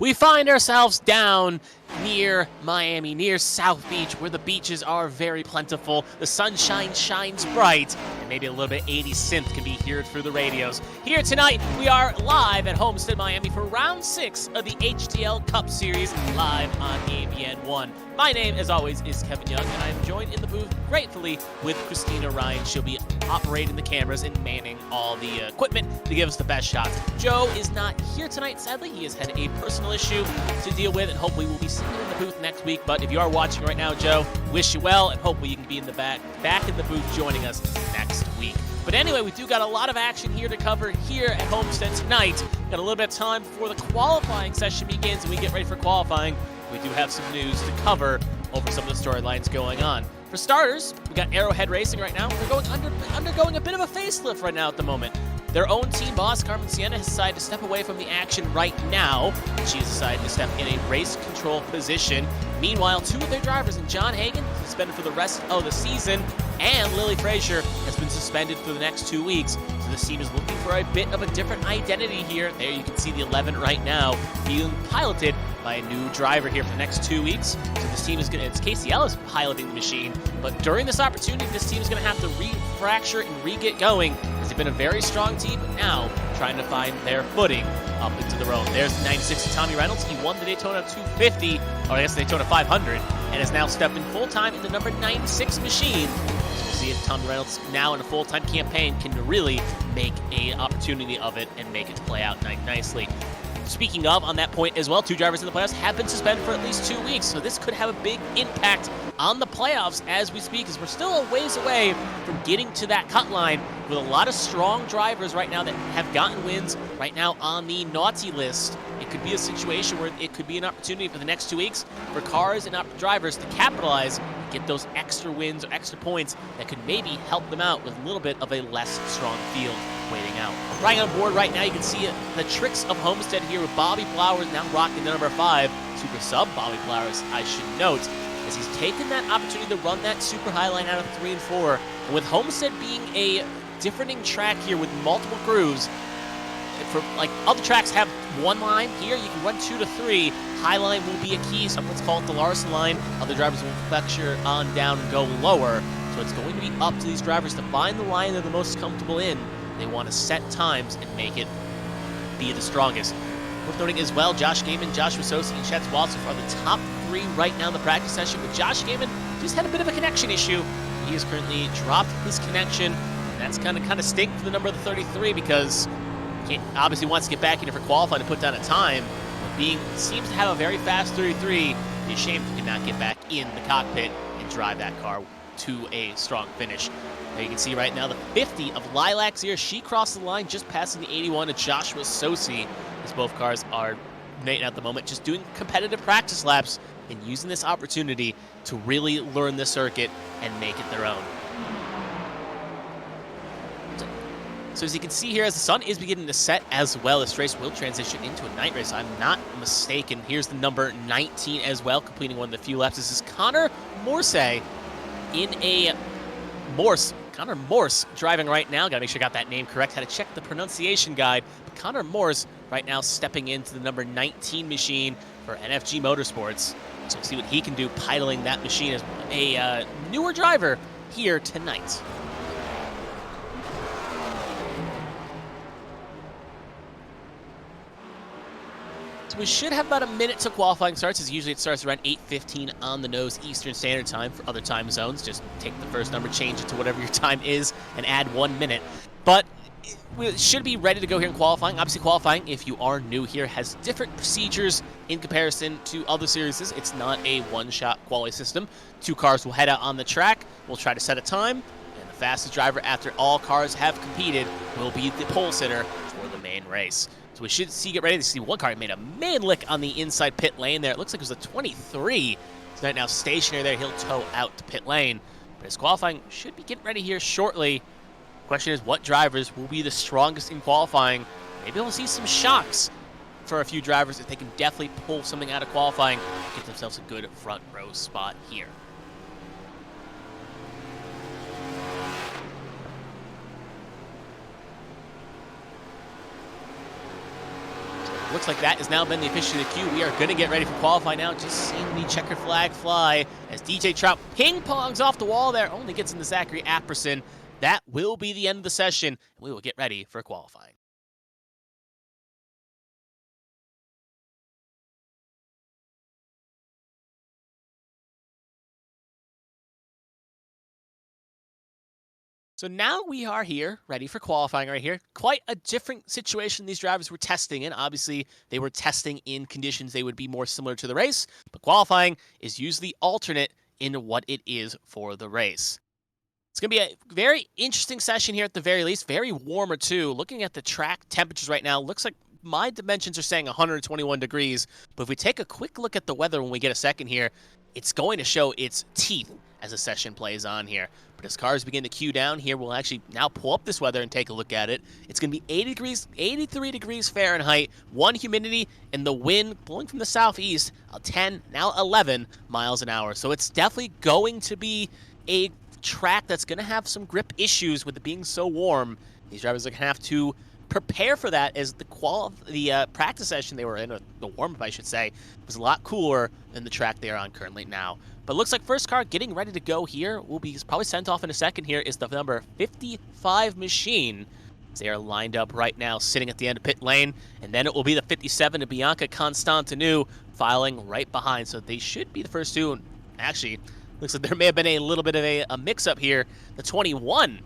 We find ourselves down near Miami, near South Beach, where the beaches are very plentiful, the sunshine shines bright, and maybe a little bit 80s synth can be heard through the radios. Here tonight, we are live at Homestead-Miami for round 6 of the HTL Cup Series, live on AVN 1. My name, as always, is Kevin Young, and I'm joined in the booth, gratefully, with Kristina Ryan. She'll be operating the cameras and manning all the equipment to give us the best shots. Joe is not here tonight, sadly. He has had a personal issue to deal with, and hopefully we'll be seeing him in the booth next week. But if you are watching right now, Joe, wish you well, and hopefully you can be in the back in the booth joining us next week. But anyway, we do got a lot of action here to cover here at Homestead tonight. Got a little bit of time before the qualifying session begins and we get ready for qualifying. We do have some news to cover over some of the storylines going on. For starters, we got Arrowhead Racing right now. They're undergoing a bit of a facelift right now at the moment. Their own team boss, Carmen Sienna, has decided to step away from the action right now. She has decided to step in a race control position. Meanwhile, two of their drivers, and John Hagan, suspended for the rest of the season, and Lily Frazier has been suspended for the next 2 weeks. So this team is looking for a bit of a different identity here. There you can see the 11 right now being piloted by a new driver here for the next 2 weeks. So this team is going to, it's KCL is piloting the machine, but during this opportunity, this team is going to have to re-fracture and re-get going, because they've been a very strong team, but now trying to find their footing up into their own. There's the 96 of Tommy Reynolds. He won the Daytona 250, or I guess the Daytona 500, and is now stepping full-time in the number 96 machine. So we'll see if Tommy Reynolds, now in a full-time campaign, can really make an opportunity of it and make it play out nicely. Speaking of, on that point as well, two drivers in the playoffs have been suspended for at least 2 weeks, so this could have a big impact on the playoffs as we speak, as we're still a ways away from getting to that cut line with a lot of strong drivers right now that have gotten wins right now on the naughty list. It could be a situation where it could be an opportunity for the next 2 weeks for cars and drivers to capitalize, get those extra wins or extra points that could maybe help them out with a little bit of a less strong field waiting out. Right on board right now, you can see the tricks of Homestead here with Bobby Flowers now rocking the number 5. Super sub Bobby Flowers, I should note, as he's taken that opportunity to run that super high line out of 3 and 4. And with Homestead being a differing track here with multiple grooves, for like other tracks have one line, here you can run 2 to 3. High line will be a key. Some let's call it the Larson line. Other drivers will flexure on down and go lower. So it's going to be up to these drivers to find the line they're the most comfortable in. They want to set times and make it be the strongest. Worth noting as well, Josh Gaiman, Joshua Sosi, and Chad Waltz are the top 3 right now in the practice session. But Josh Gaiman just had a bit of a connection issue. He has currently dropped his connection, and that's kind of stink for the number of the 33 because he obviously wants to get back in for qualifying to put down a time. But seems to have a very fast 33. It'd be a shame if he could not get back in the cockpit and drive that car to a strong finish. There you can see right now the 50 of Lilacs here. She crossed the line just passing the 81 of Joshua Sosi, as both cars are at the moment just doing competitive practice laps and using this opportunity to really learn the circuit and make it their own. So as you can see here, as the sun is beginning to set as well, this race will transition into a night race. I'm not mistaken. Here's the number 19 as well, completing one of the few laps. This is Connor Morse in a Connor Morse driving right now. Got to make sure I got that name correct. Had to check the pronunciation guide. But Connor Morse right now stepping into the number 19 machine for NFG Motorsports. So we'll see what he can do piloting that machine as a newer driver here tonight. So we should have about a minute till qualifying starts, as usually it starts around 8:15 on the nose Eastern Standard Time. For other time zones, just take the first number, change it to whatever your time is, and add 1 minute. But we should be ready to go here in qualifying. Obviously, qualifying, if you are new here, has different procedures in comparison to other series. It's not a one-shot quality system. 2 cars will head out on the track. We'll try to set a time, and the fastest driver after all cars have competed will be the pole sitter for the main race. So we should get ready to see one car made a man lick on the inside pit lane there. It looks like it was a 23. He's right now stationary there. He'll tow out to pit lane. But his qualifying should be getting ready here shortly. Question is, what drivers will be the strongest in qualifying? Maybe we'll see some shocks for a few drivers if they can definitely pull something out of qualifying, get themselves a good front row spot here. Looks like that has now been the official of the queue. We are going to get ready for qualifying now. Just seeing the checkered flag fly as DJ Trout ping-pongs off the wall there. Only gets into Zachary Apperson. That will be the end of the session. We will get ready for qualifying. So now we are here, ready for qualifying right here. Quite a different situation these drivers were testing in. Obviously, they were testing in conditions they would be more similar to the race, but qualifying is usually alternate in what it is for the race. It's going to be a very interesting session here at the very least. Very warmer, too. Looking at the track temperatures right now, looks like my dimensions are saying 121 degrees. But if we take a quick look at the weather when we get a second here, it's going to show its teeth as the session plays on here. But as cars begin to queue down here, we'll actually now pull up this weather and take a look at it. It's going to be 80 degrees, 83 degrees Fahrenheit, 1 humidity, and the wind blowing from the southeast, 10, now 11 miles an hour. So it's definitely going to be a track that's going to have some grip issues with it being so warm. These drivers are going to have to prepare for that, as the practice session they were in, or the warm-up I should say, was a lot cooler than the track they are on currently now. But looks like first car getting ready to go here will be probably sent off in a second here is the number 55 machine. They are lined up right now, sitting at the end of pit lane, and then it will be the 57 of Bianca Constantinou filing right behind. So they should be the first two. Actually, looks like there may have been a little bit of a mix-up here. The 21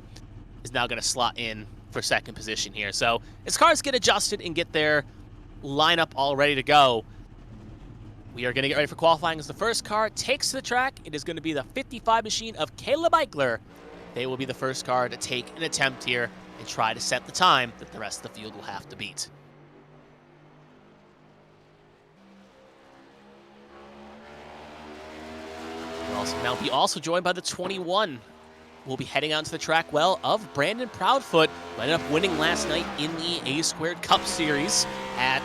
is now going to slot in for second position here. So as cars get adjusted and get their lineup all ready to go, we are going to get ready for qualifying as the first car takes to the track. It is going to be the 55 machine of Caleb Eichler. They will be the first car to take an attempt here and try to set the time that the rest of the field will have to beat. We'll also now be joined by the 21. We'll be heading out to the track well of Brandon Proudfoot, who ended up winning last night in the A² Cup Series at,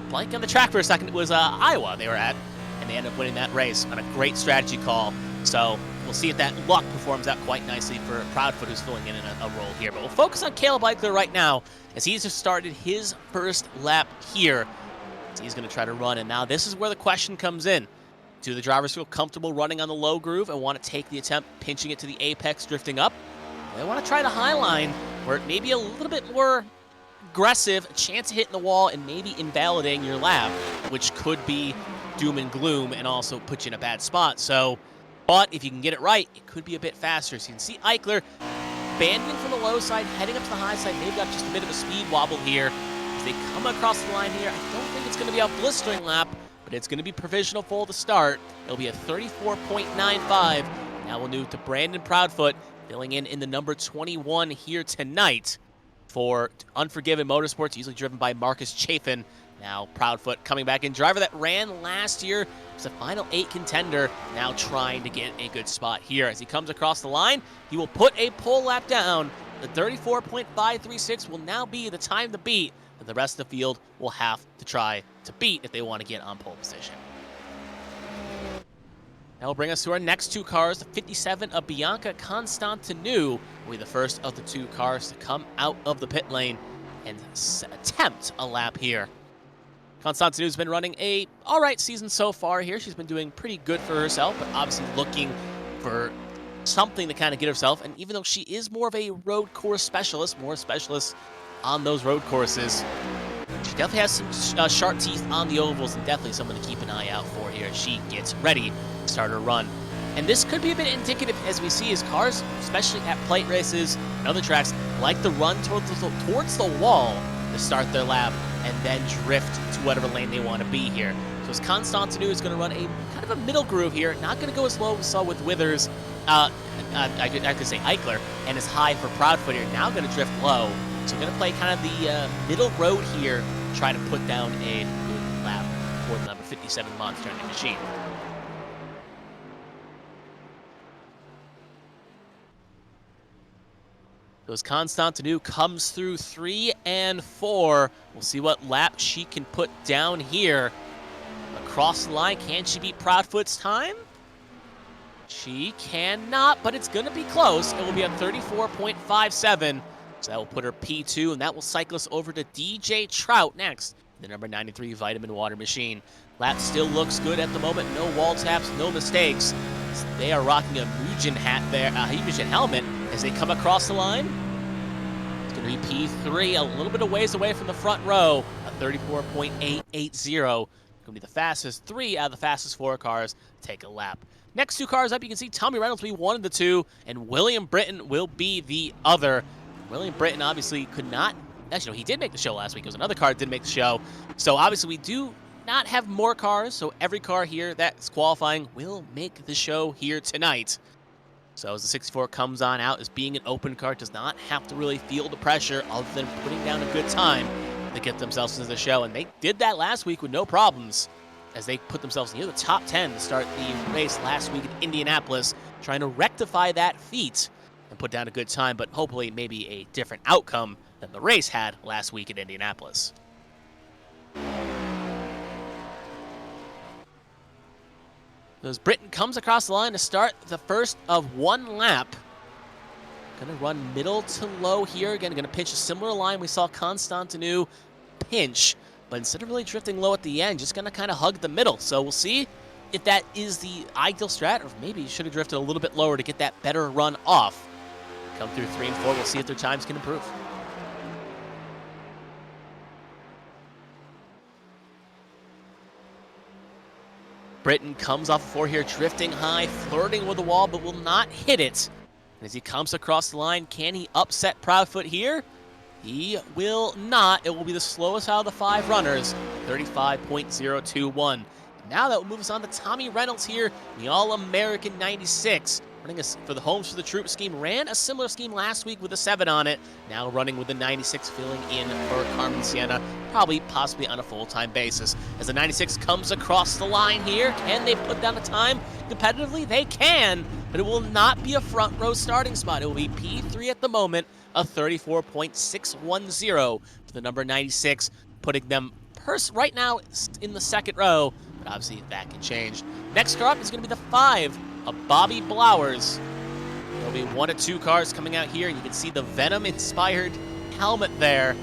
blank on the track for a second, it was Iowa they were at, and they ended up winning that race on a great strategy call. So we'll see if that luck performs out quite nicely for Proudfoot, who's filling in a role here. But we'll focus on Caleb Eichler right now, as he's just started his first lap here. So he's going to try to run, and now this is where the question comes in. Do the drivers feel comfortable running on the low groove and want to take the attempt, pinching it to the apex, drifting up? They want to try the high line, where it may be a little bit more aggressive, a chance of hitting the wall and maybe invalidating your lap, which could be doom and gloom and also put you in a bad spot. So, but if you can get it right, it could be a bit faster. So you can see Eichler banding from the low side, heading up to the high side. They've got just a bit of a speed wobble here. As they come across the line here, I don't think it's going to be a blistering lap, but it's going to be provisional full to start. It'll be a 34.95. Now we'll move to Brandon Proudfoot, filling in the number 21 here tonight for Unforgiven Motorsports, usually driven by Marcus Chafin. Now Proudfoot coming back in. Driver that ran last year, was a Final 8 contender, now trying to get a good spot here. As he comes across the line, he will put a pole lap down. The 34.536 will now be the time to beat, that the rest of the field will have to try to beat if they want to get on pole position. That will bring us to our next two cars. The 57 of Bianca Constantinou will be the first of the two cars to come out of the pit lane and attempt a lap here. Constantinou's been running a alright season so far here. She's been doing pretty good for herself, but obviously looking for something to kind of get herself. And even though she is more of a road course specialist, more specialist on those road courses, she definitely has some sharp teeth on the ovals, and definitely someone to keep an eye out for here as she gets ready to start her run. And this could be a bit indicative, as we see as cars, especially at plate races and other tracks, like to run towards the wall to start their lap and then drift to whatever lane they want to be here. So as Constantinou is going to run a kind of a middle groove here, not going to go as low as we saw with Withers, I could say Eichler, and as high for Proudfoot here, now going to drift low. So going to play kind of the middle road here, try to put down a good lap for the number 57 Monster Energy Machine. So as Constantinou comes through 3 and 4, we'll see what lap she can put down here. Across the line, can she beat Proudfoot's time? She cannot, but it's going to be close. It will be a 34.57. So that will put her P2, and that will cycle us over to DJ Trout next. the number 93 Vitamin Water Machine. Lap still looks good at the moment. No wall taps, no mistakes. They are rocking a Mugen hat there, Mugen helmet as they come across the line. It's going to be P3, a little bit of ways away from the front row. A 34.880. Going to be the fastest 3 out of the fastest 4 cars take a lap. Next 2 cars up, you can see Tommy Reynolds will be one of the 2, and William Britton will be the other. William Britton obviously could not, actually, no, he did make the show last week. It was another car that didn't make the show. So obviously we do not have more cars, so every car here that's qualifying will make the show here tonight. So as the 64 comes on out, as being an open car, does not have to really feel the pressure other than putting down a good time to get themselves into the show. And they did that last week with no problems, as they put themselves near the top 10 to start the race last week in Indianapolis, trying to rectify that feat and put down a good time, but hopefully maybe a different outcome than the race had last week in Indianapolis. As Britton comes across the line to start the first of 1 lap. Going to run middle to low here. Again, going to pinch a similar line we saw Constantinu pinch, but instead of really drifting low at the end, just going to kind of hug the middle. So we'll see if that is the ideal strat, or maybe you should have drifted a little bit lower to get that better run off. Come through 3 and 4, we'll see if their times can improve. Britton comes off of 4 here, drifting high, flirting with the wall, but will not hit it. And as he comes across the line, can he upset Proudfoot here? He will not. It will be the slowest out of the 5 runners, 35.021. Now that will move us on to Tommy Reynolds here, the All-American 96. Running for the Homes for the Troops scheme. Ran a similar scheme last week with a 7 on it. Now running with the 96, filling in for Carmen Sienna, possibly on a full-time basis. As the 96 comes across the line here, can they put down the time competitively? They can, but it will not be a front row starting spot. It will be P3 at the moment, a 34.610 for the number 96, putting them right now in the second row, but obviously that can change. Next car up is going to be the 5 of Bobby Blowers. There'll be 1 of 2 cars coming out here, and you can see the Venom-inspired helmet there.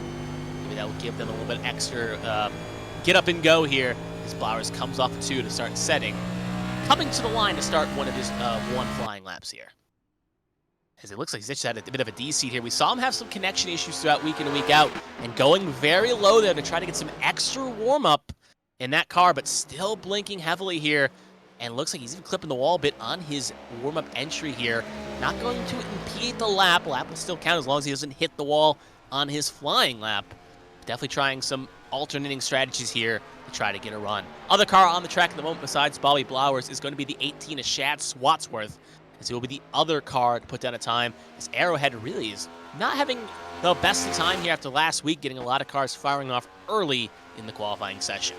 Maybe that will give them a little bit extra get up and go here as Blowers comes off 2 to start setting. Coming to the line to start one of his 1 flying laps here. As it looks like he's just had a bit of a D-seat here. We saw him have some connection issues throughout week in and week out, and going very low there to try to get some extra warm-up in that car, but still blinking heavily here. And looks like he's even clipping the wall a bit on his warm-up entry here. Not going to impede the lap. Lap will still count as long as he doesn't hit the wall on his flying lap. Definitely trying some alternating strategies here to try to get a run. Other car on the track at the moment besides Bobby Blowers is going to be the 18 of Shad Swatsworth, as it will be the other car to put down a time, as Arrowhead really is not having the best of time here after last week, getting a lot of cars firing off early in the qualifying session.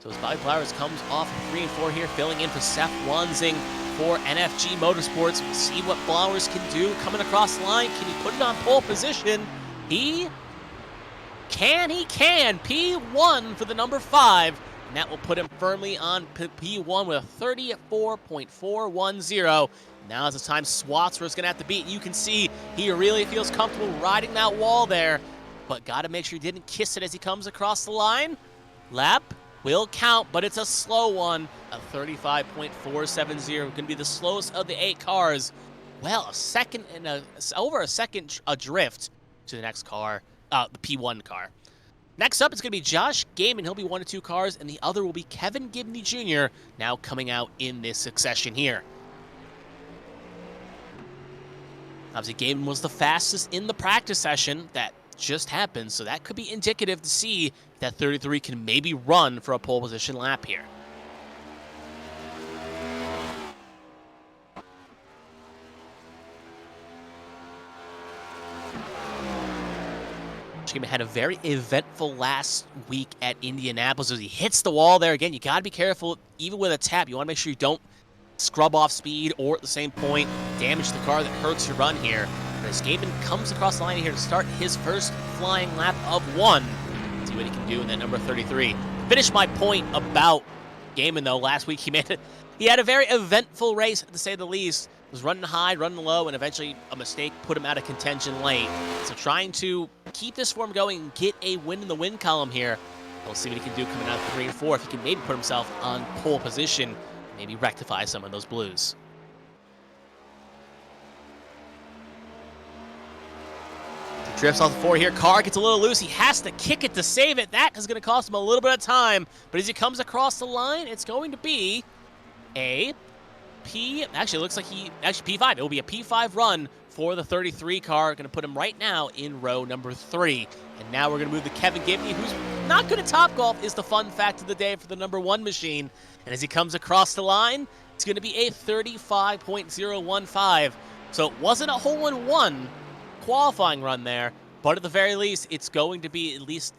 So as Bobby Blowers comes off 3 and 4 here, filling in for Seth Wanzing for NFG Motorsports. We'll see what Blowers can do coming across the line. Can he put it on pole position? He can. P1 for the number 5. And that will put him firmly on P1 with a 34.410. Now is the time Swatsworth's going to have to beat. You can see he really feels comfortable riding that wall there, but got to make sure he didn't kiss it as he comes across the line. Lap will count, but it's a slow one, a 35.470. Going to be the slowest of the 8 cars. Well, over a second adrift to the next car, the P1 car. Next up, it's going to be Josh Gaiman. He'll be 1 of 2 cars, and the other will be Kevin Gibney Jr. now coming out in this succession here. Obviously, Gaiman was the fastest in the practice session that just happened, so that could be indicative to see if that 33 can maybe run for a pole position lap here. Gaiman had a very eventful last week at Indianapolis as he hits the wall there. Again, you got to be careful, even with a tap. You want to make sure you don't scrub off speed or at the same point damage the car that hurts your run here. As Gaiman comes across the line here to start his first flying lap of 1. See what he can do in that number 33. Finish my point about Gaiman, though. Last week he had a very eventful race, to say the least. Was running high, running low, and eventually a mistake put him out of contention late. So trying to keep this form going and get a win in the win column here. We'll see what he can do coming out of 3 and 4. If he can maybe put himself on pole position, maybe rectify some of those blues. Drifts off the 4 here. Car gets a little loose. He has to kick it to save it. That is going to cost him a little bit of time. But as he comes across the line, it's going to be a P. Actually, it looks like P5. It will be a P5 run for the 33 car. Going to put him right now in row number 3. And now we're going to move to Kevin Gibney, who's not good at Topgolf, is the fun fact of the day for the number 1 machine. And as he comes across the line, it's going to be a 35.015. So it wasn't a hole-in-one qualifying run there, but at the very least, it's going to be at least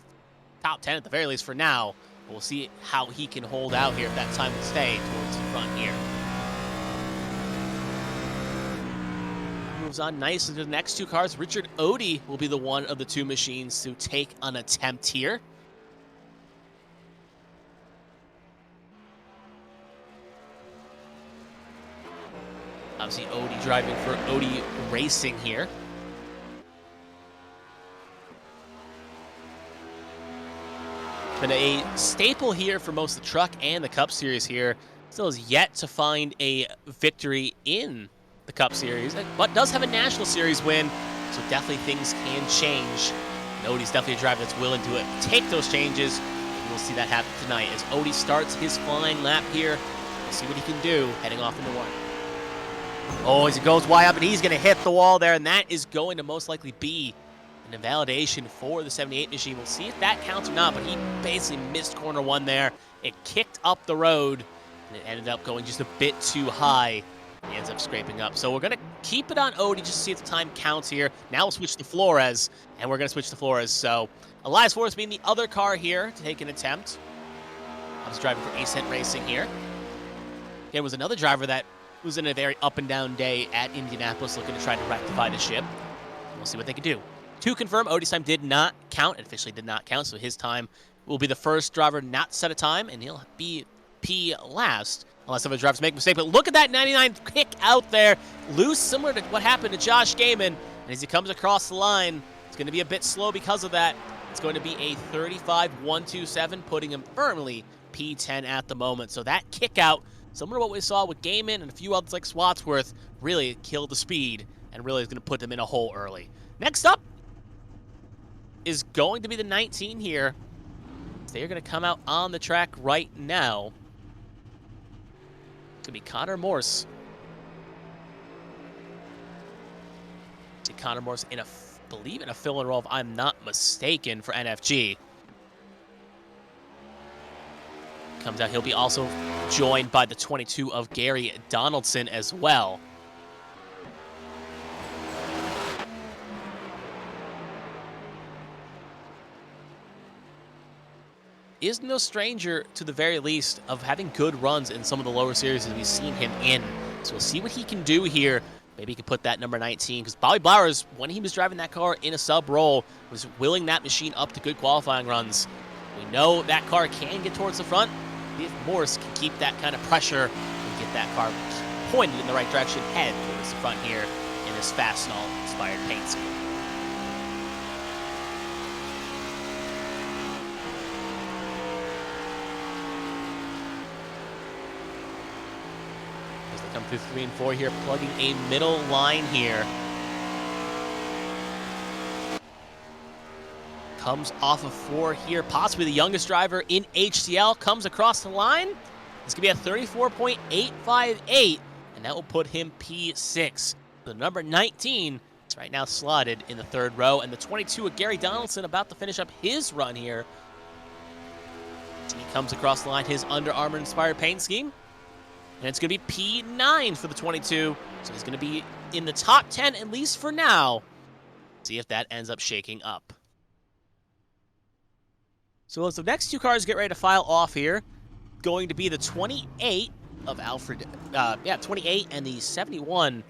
top 10 at the very least for now. We'll see how he can hold out here if that time will stay towards the front here. Moves on nicely to the next 2 cars. Richard Odie will be the one of the 2 machines to take an attempt here. Obviously, Odie driving for Odie Racing here. Been a staple here for most of the Truck and the Cup Series here. Still has yet to find a victory in the Cup Series, but does have a National Series win, so definitely things can change. And Odie's definitely a driver that's willing to take those changes, and we'll see that happen tonight as Odie starts his flying lap here. We'll see what he can do heading off into 1. Oh, as he goes wide up, and he's going to hit the wall there, and that is going to most likely be an invalidation for the 78 machine. We'll see if that counts or not, but he basically missed corner 1 there. It kicked up the road, and it ended up going just a bit too high. He ends up scraping up. So we're going to keep it on Odie just to see if the time counts here. Now we'll switch to Flores, and we're going to switch to Flores. So Elias Flores being the other car here to take an attempt. I was driving for Ascent Racing here. There was another driver that was in a very up-and-down day at Indianapolis looking to try to rectify the ship. We'll see what they can do. To confirm, Odie's time did not count. It officially did not count, so his time will be the first driver not to set a time, and he'll be P last, unless other drivers make a mistake. But look at that 99 kick out there. Loose, similar to what happened to Josh Gaiman. And as he comes across the line, it's going to be a bit slow because of that. It's going to be a 35.127, putting him firmly P10 at the moment. So that kick out, similar to what we saw with Gaiman and a few others like Swatsworth, really killed the speed and really is going to put them in a hole early. Next up is going to be the 19 here. They're going to come out on the track right now. It's going to be Connor Morse. See Connor Morse in believe in a fill and roll, if I'm not mistaken, for NFG. Comes out, he'll be also joined by the 22 of Gary Donaldson as well. Is no stranger, to the very least, of having good runs in some of the lower series that we've seen him in. So we'll see what he can do here. Maybe he can put that number 19, because Bobby Blowers, when he was driving that car in a sub-roll, was willing that machine up to good qualifying runs. We know that car can get towards the front. If Morse can keep that kind of pressure and get that car pointed in the right direction, head towards the front here in this Fastenal-inspired paint scheme. Come through 3 and 4 here, plugging a middle line here. Comes off of 4 here, possibly the youngest driver in HTL, comes across the line. It's going to be a 34.858, and that will put him P6. The number 19 is right now slotted in the 3rd row, and the 22 of Gary Donaldson about to finish up his run here. He comes across the line, his Under Armour-inspired paint scheme. And it's going to be P9 for the 22. So he's going to be in the top 10, at least for now. See if that ends up shaking up. So as the next 2 cars get ready to file off here, going to be the 28 of Alfred, 28 and the 71.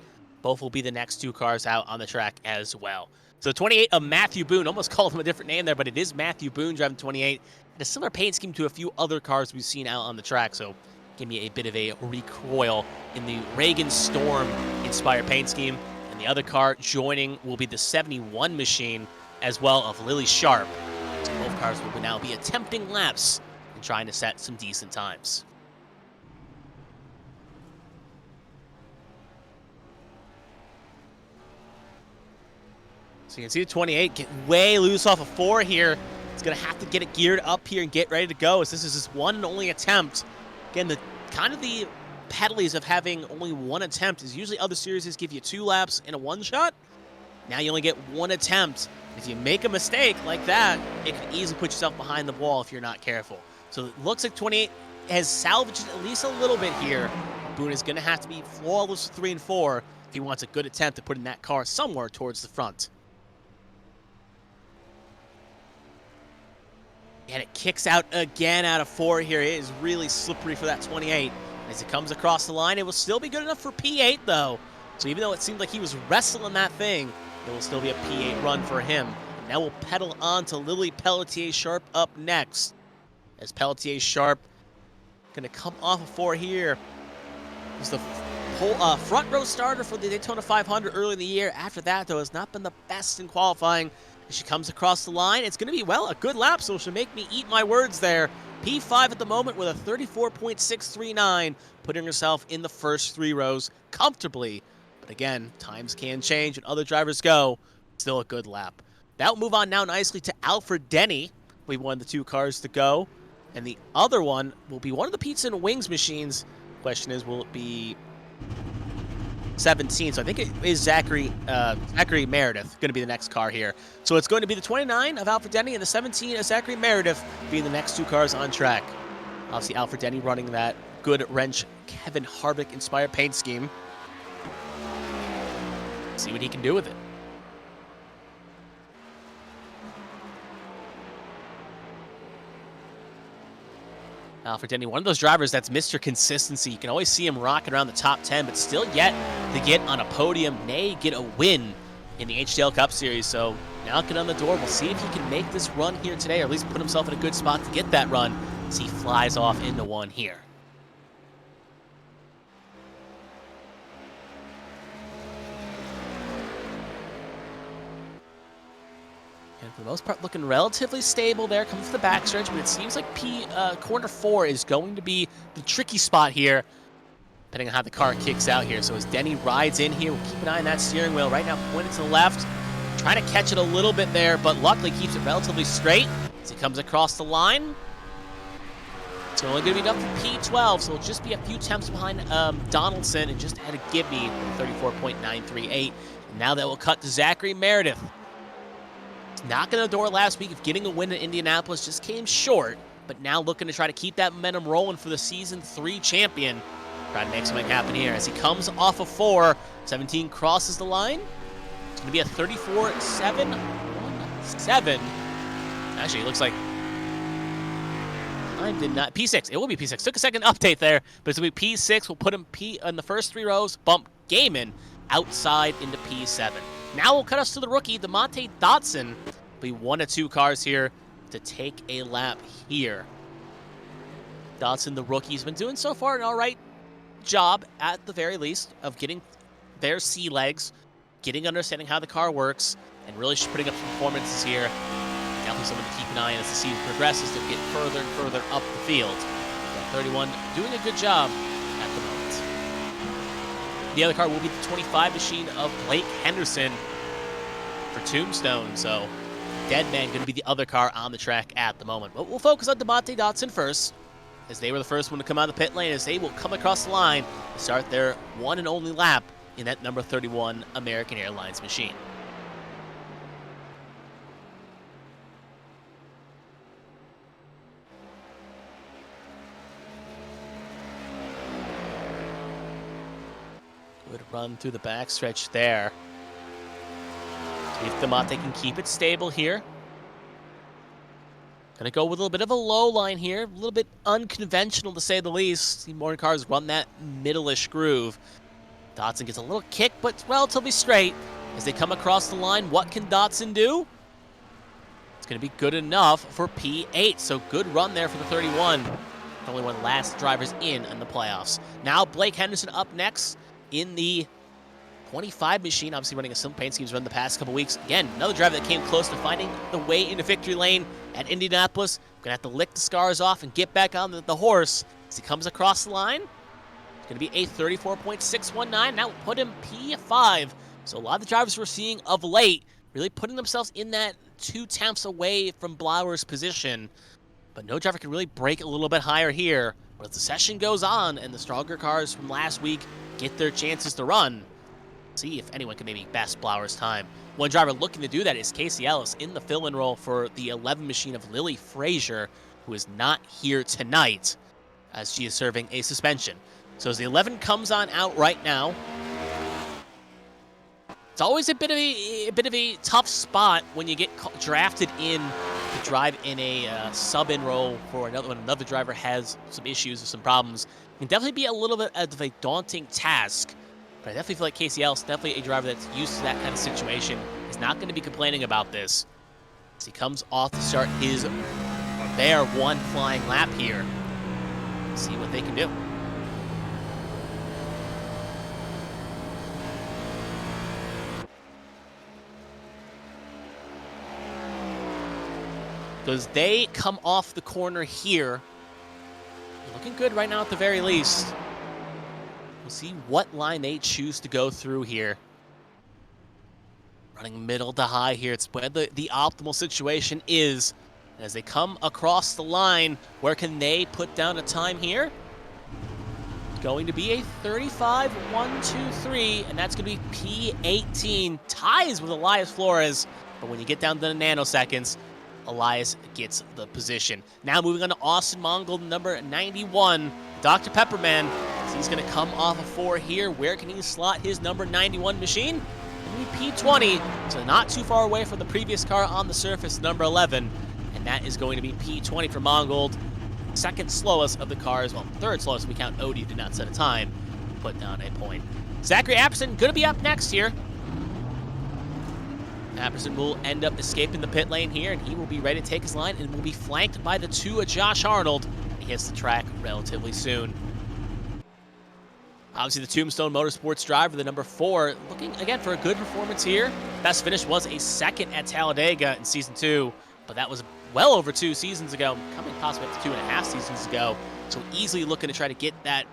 Both will be the next 2 cars out on the track as well. So 28 of Matthew Boone, almost called him a different name there, but it is Matthew Boone driving 28. And a similar paint scheme to a few other cars we've seen out on the track. So give me a bit of a recoil in the Reagan Storm-inspired paint scheme. And the other car joining will be the 71 machine, as well of Lily Sharp. So both cars will now be attempting laps and trying to set some decent times. So you can see the 28 get way loose off of 4 here. It's going to have to get it geared up here and get ready to go, as this is his one and only attempt. Again, the penalties of having only one attempt is usually other series give you 2 laps and a 1-shot. Now you only get 1 attempt. If you make a mistake like that, it can easily put yourself behind the wall if you're not careful. So it looks like 28 has salvaged at least a little bit here. Boone is going to have to be flawless with 3 and 4 if he wants a good attempt at putting that car somewhere towards the front. And it kicks out again out of 4 here. It is really slippery for that 28. As it comes across the line, it will still be good enough for P8, though. So even though it seemed like he was wrestling that thing, it will still be a P8 run for him. And now we'll pedal on to Lily Pelletier-Sharp up next. As Pelletier-Sharp going to come off of 4 here. It was the front row starter for the Daytona 500 early in the year. After that, though, has not been the best in qualifying. As she comes across the line, it's going to be, well, a good lap, so she'll make me eat my words there. P5 at the moment with a 34.639, putting herself in the first 3 rows comfortably. But again, times can change and other drivers go. Still a good lap. That will move on now nicely to Alfred Denny. We won the 2 cars to go. And the other one will be one of the pizza and wings machines. Question is, will it be 17? So I think it is Zachary Meredith going to be the next car here. So it's going to be the 29 of Alfred Denny and the 17 of Zachary Meredith being the next 2 cars on track. Obviously, Alfred Denny running that good wrench Kevin Harvick inspired paint scheme. See what he can do with it. Alfred Denny, one of those drivers that's Mr. Consistency. You can always see him rocking around the top 10, but still yet to get on a podium, nay, get a win in the HTL Cup Series. So knocking on the door, we'll see if he can make this run here today, or at least put himself in a good spot to get that run as he flies off into 1 here. And for the most part, looking relatively stable there. Comes to the backstretch, but it seems like corner 4 is going to be the tricky spot here, depending on how the car kicks out here. So as Denny rides in here, we'll keep an eye on that steering wheel. Right now, pointed to the left, trying to catch it a little bit there, but luckily keeps it relatively straight as he comes across the line. It's only going to be enough for P12, so it'll just be a few tenths behind Donaldson and just add a Gibney, 34.938. And now that will cut to Zachary Meredith. Knocking on the door last week of getting a win in Indianapolis, just came short, but now looking to try to keep that momentum rolling for the Season 3 champion. Trying to make something happen here as he comes off of 4. 17 crosses the line. It's going to be a 34.717. Actually, it looks like I did not. P6. It will be P6. Took a second update there, but it's going to be P6. We'll put him in the first 3 rows, bump Gaiman outside into P7. Now we'll cut us to the rookie, DeMonte Dotson. Be 1 of 2 cars here to take a lap here. Dotson, the rookie, has been doing so far an all right job, at the very least, of getting their sea legs, understanding how the car works, and really putting up some performances here. Definitely something to keep an eye on as the season progresses to get further and further up the field. But 31 doing a good job at the moment. The other car will be the 25 machine of Blake Henderson for Tombstone. So Deadman going to be the other car on the track at the moment. But we'll focus on DeMonte Dotson first, as they were the first one to come out of the pit lane, as they will come across the line to start their one and only lap in that number 31 American Airlines machine. Good run through the backstretch there. See if DeMonte can keep it stable here. Gonna go with a little bit of a low line here. A little bit unconventional, to say the least. See more cars run that middle-ish groove. Dotson gets a little kick, but it's relatively straight. As they come across the line, what can Dotson do? It's gonna be good enough for P8. So good run there for the 31. only one of the last drivers in the playoffs. Now Blake Henderson up next in the 25 machine, obviously running a simple paint scheme he's run the past couple weeks. Again, another driver that came close to finding the way into victory lane at Indianapolis. Gonna have to lick the scars off and get back on the horse as he comes across the line. It's gonna be a 34.619. That will put him P5. So a lot of the drivers we're seeing of late really putting themselves in that 2 tenths away from Blauer's position. But no driver can really break a little bit higher here. But as the session goes on and the stronger cars from last week get their chances to run, see if anyone can maybe best Blauer's time. One driver looking to do that is Casey Ellis in the fill-in role for the 11 machine of Lily Frazier, who is not here tonight as she is serving a suspension. So as the 11 comes on out right now, it's always a bit of a tough spot when you get drafted in to drive in a sub-in role for another when another driver has some issues or some problems. It can definitely be a little bit of a daunting task. But I definitely feel like Casey Ellis, definitely a driver that's used to that kind of situation, is not going to be complaining about this. As he comes off to start his bare one flying lap here. See what they can do. Because they come off the corner here. Looking good right now at the very least. We'll see what line they choose to go through here. Running middle to high here. It's where the optimal situation is. As they come across the line, where can they put down a time here? Going to be a 35.123, and that's going to be P18. Ties with Elias Flores, but when you get down to the nanoseconds, Elias gets the position. Now moving on to Austin Mongold, number 91, Dr. Pepperman. He's going to come off a 4 here. Where can he slot his number 91 machine? P20, so not too far away from the previous car on the surface, number 11. And that is going to be P20 for Mongold. Second slowest of the cars, well, third slowest if we count Odie, did not set a time. Put down a point. Zachary Apperson going to be up next here. Apperson will end up escaping the pit lane here, and he will be ready to take his line and will be flanked by the 2 of Josh Arnold. He hits the track relatively soon. Obviously, the Tombstone Motorsports driver, the number 4, looking again for a good performance here. Best finish was a 2nd at Talladega in Season 2, but that was well over 2 seasons ago, coming possibly up to 2.5 seasons ago. So easily looking to try to get that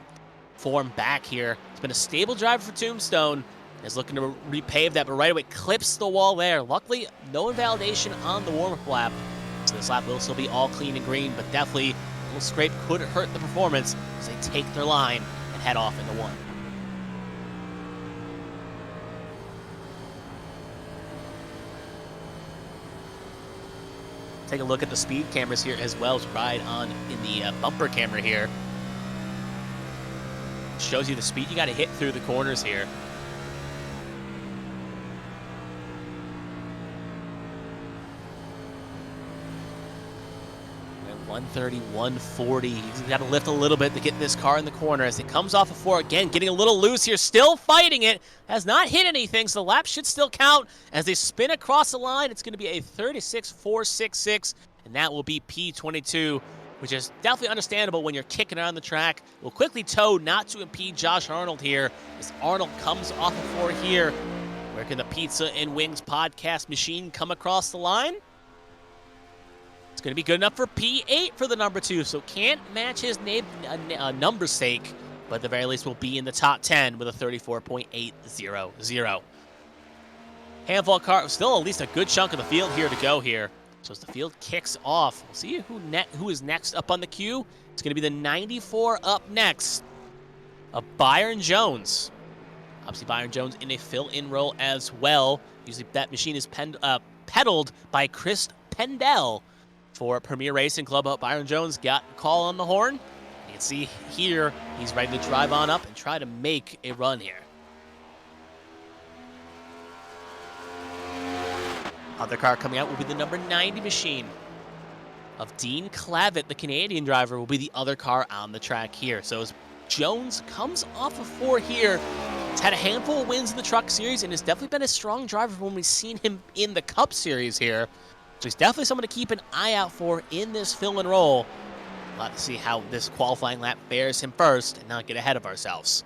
form back here. It's been a stable driver for Tombstone. Is looking to repave that, but right away clips the wall there. Luckily, no invalidation on the warm-up lap. So this lap will still be all clean and green, but definitely a little scrape could hurt the performance as they take their line and head off into 1. Take a look at the speed cameras here as well as ride on in the bumper camera here. Shows you the speed you got to hit through the corners here. 130, 140. He's got to lift a little bit to get this car in the corner as it comes off of 4 again, getting a little loose here, still fighting it. Has not hit anything, so the lap should still count as they spin across the line. It's going to be a 36.466, and that will be P22, which is definitely understandable when you're kicking around the track. Will quickly tow not to impede Josh Arnold here as Arnold comes off of 4 here. Where can the Pizza and Wings podcast machine come across the line? It's going to be good enough for P8 for the number 2, so can't match his number sake, but at the very least will be in the top 10 with a 34.800. Handful car, still at least a good chunk of the field here to go here. So as the field kicks off, we'll see who is next up on the queue. It's going to be the 94 up next of Byron Jones. Obviously, Byron Jones in a fill-in role as well. Usually that machine is pedaled by Chris Pendell for Premier Racing Club. Byron Jones got a call on the horn. You can see here he's ready to drive on up and try to make a run here. Other car coming out will be the number 90 machine of Dean Clavitt, the Canadian driver, will be the other car on the track here. So as Jones comes off of 4 here, he's had a handful of wins in the Truck Series and has definitely been a strong driver when we've seen him in the Cup Series here. So he's definitely someone to keep an eye out for in this fill and roll. We'll have to see how this qualifying lap fares him first and not get ahead of ourselves.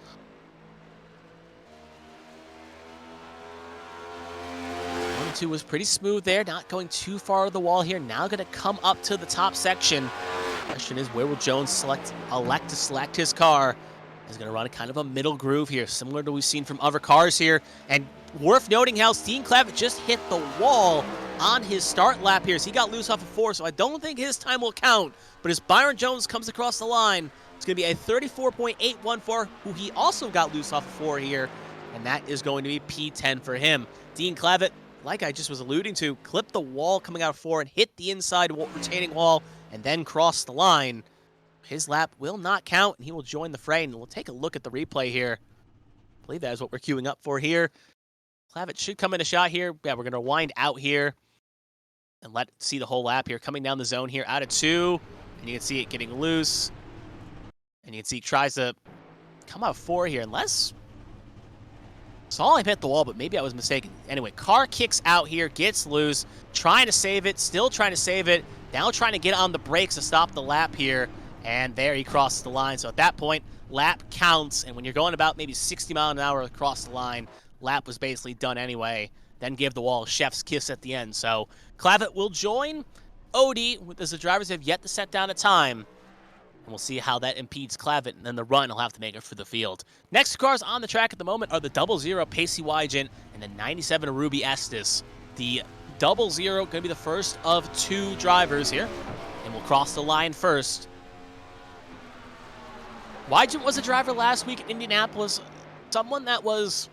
1-2 was pretty smooth there, not going too far to the wall here. Now going to come up to the top section. Question is, where will Jones elect to select his car? He's going to run kind of a middle groove here, similar to what we've seen from other cars here. And worth noting how Dean Clavitt just hit the wall on his start lap here. So he got loose off of 4, so I don't think his time will count. But as Byron Jones comes across the line, it's going to be a 34.814, who he also got loose off of 4 here. And that is going to be P10 for him. Dean Clavitt, like I just was alluding to, clipped the wall coming out of 4 and hit the inside retaining wall and then crossed the line. His lap will not count, and he will join the fray, and we'll take a look at the replay here. I believe that is what we're queuing up for here. Clavitt should come in a shot here. Yeah, we're going to wind out here and see the whole lap here. Coming down the zone here out of 2, and you can see it getting loose. And you can see he tries to come out of 4 here, unless... saw him hit the wall, but maybe I was mistaken. Anyway, car kicks out here, gets loose, trying to save it, still trying to save it, now trying to get on the brakes to stop the lap here. And there he crosses the line. So at that point, lap counts. And when you're going about maybe 60 miles an hour across the line, lap was basically done anyway. Then give the wall a chef's kiss at the end. So Clavitt will join Odie, as the drivers have yet to set down a time. And we'll see how that impedes Clavitt. And then the run will have to make it for the field. Next cars on the track at the moment are the 00 Pacey Wygant and the 97 Ruby Estes. The 00 going to be the first of 2 drivers here. And will cross the line first. Wygant was a driver last week at Indianapolis, someone that was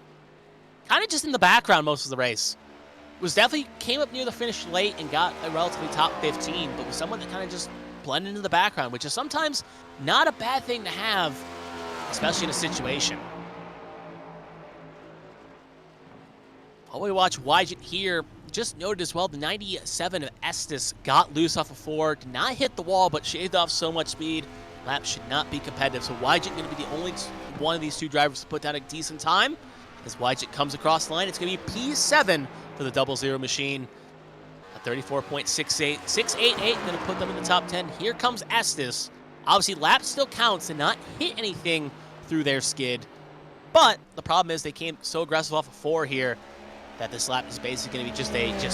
kind of just in the background most of the race. Was definitely came up near the finish late and got a relatively top 15, but was someone that kind of just blended into the background, which is sometimes not a bad thing to have, especially in a situation. While we watch Wygant here, just noted as well, the 97 of Estes got loose off of 4, did not hit the wall, but shaved off so much speed. Lap should not be competitive, so Wygant going to be the only one of these 2 drivers to put down a decent time. As Wygant comes across the line, it's going to be P7 for the 00 machine. A 34.688, going to put them in the top 10. Here comes Estes. Obviously, lap still counts and not hit anything through their skid. But the problem is they came so aggressive off of 4 here that this lap is basically going to be just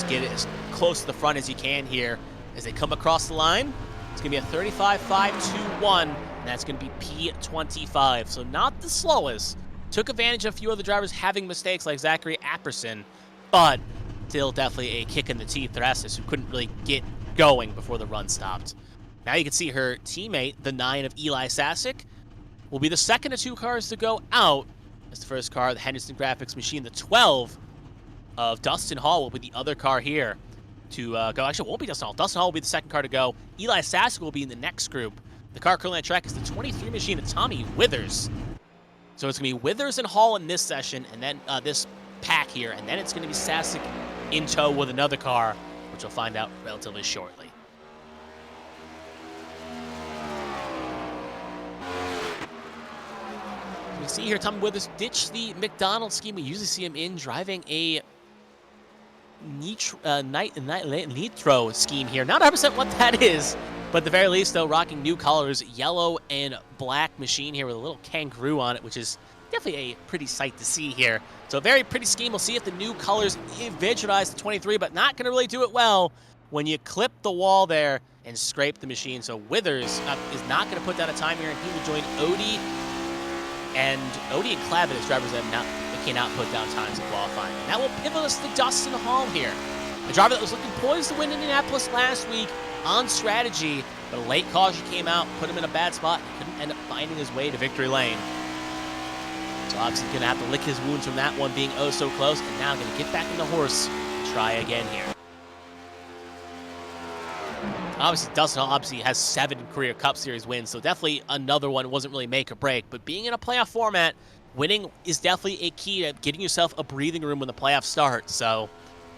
get it as close to the front as you can here. As they come across the line, it's going to be a 35.521, and that's going to be P25. So not the slowest. Took advantage of a few other drivers having mistakes like Zachary Apperson, but still definitely a kick in the teeth for Estes, who couldn't really get going before the run stopped. Now you can see her teammate, the 9 of Eli Sasek, will be the second of 2 cars to go out. As the first car, the Henderson Graphics machine, the 12 of Dustin Hall will be the other car here to go. Actually, it won't be Dustin Hall. Dustin Hall will be the second car to go. Eli Sasek will be in the next group. The car currently on track is the 23 machine of Tommy Withers. So it's going to be Withers and Hall in this session, and then this pack here, and then it's going to be Sasek in tow with another car, which we'll find out relatively shortly. We see here Tommy Withers ditch the McDonald's scheme we usually see him in, driving a Nitro scheme here. Not 100% what that is, but at the very least, though, rocking new colors, yellow and black machine here with a little kangaroo on it, which is definitely a pretty sight to see here. So a very pretty scheme. We'll see if the new colors visualize the 23, but not going to really do it well when you clip the wall there and scrape the machine. So Withers is not going to put down a time here, and he will join Odie and Clavitt as drivers that cannot put down times in qualifying. And that will pivot us to Dustin Hall here. A driver that was looking poised to win Indianapolis last week on strategy, but a late caution came out, put him in a bad spot, and couldn't end up finding his way to victory lane. So obviously going to have to lick his wounds from that one being oh so close, and now going to get back in the horse and try again here. Obviously, Dustin Hall has 7 career Cup Series wins, so definitely another one wasn't really make or break. But being in a playoff format, winning is definitely a key to getting yourself a breathing room when the playoffs start. So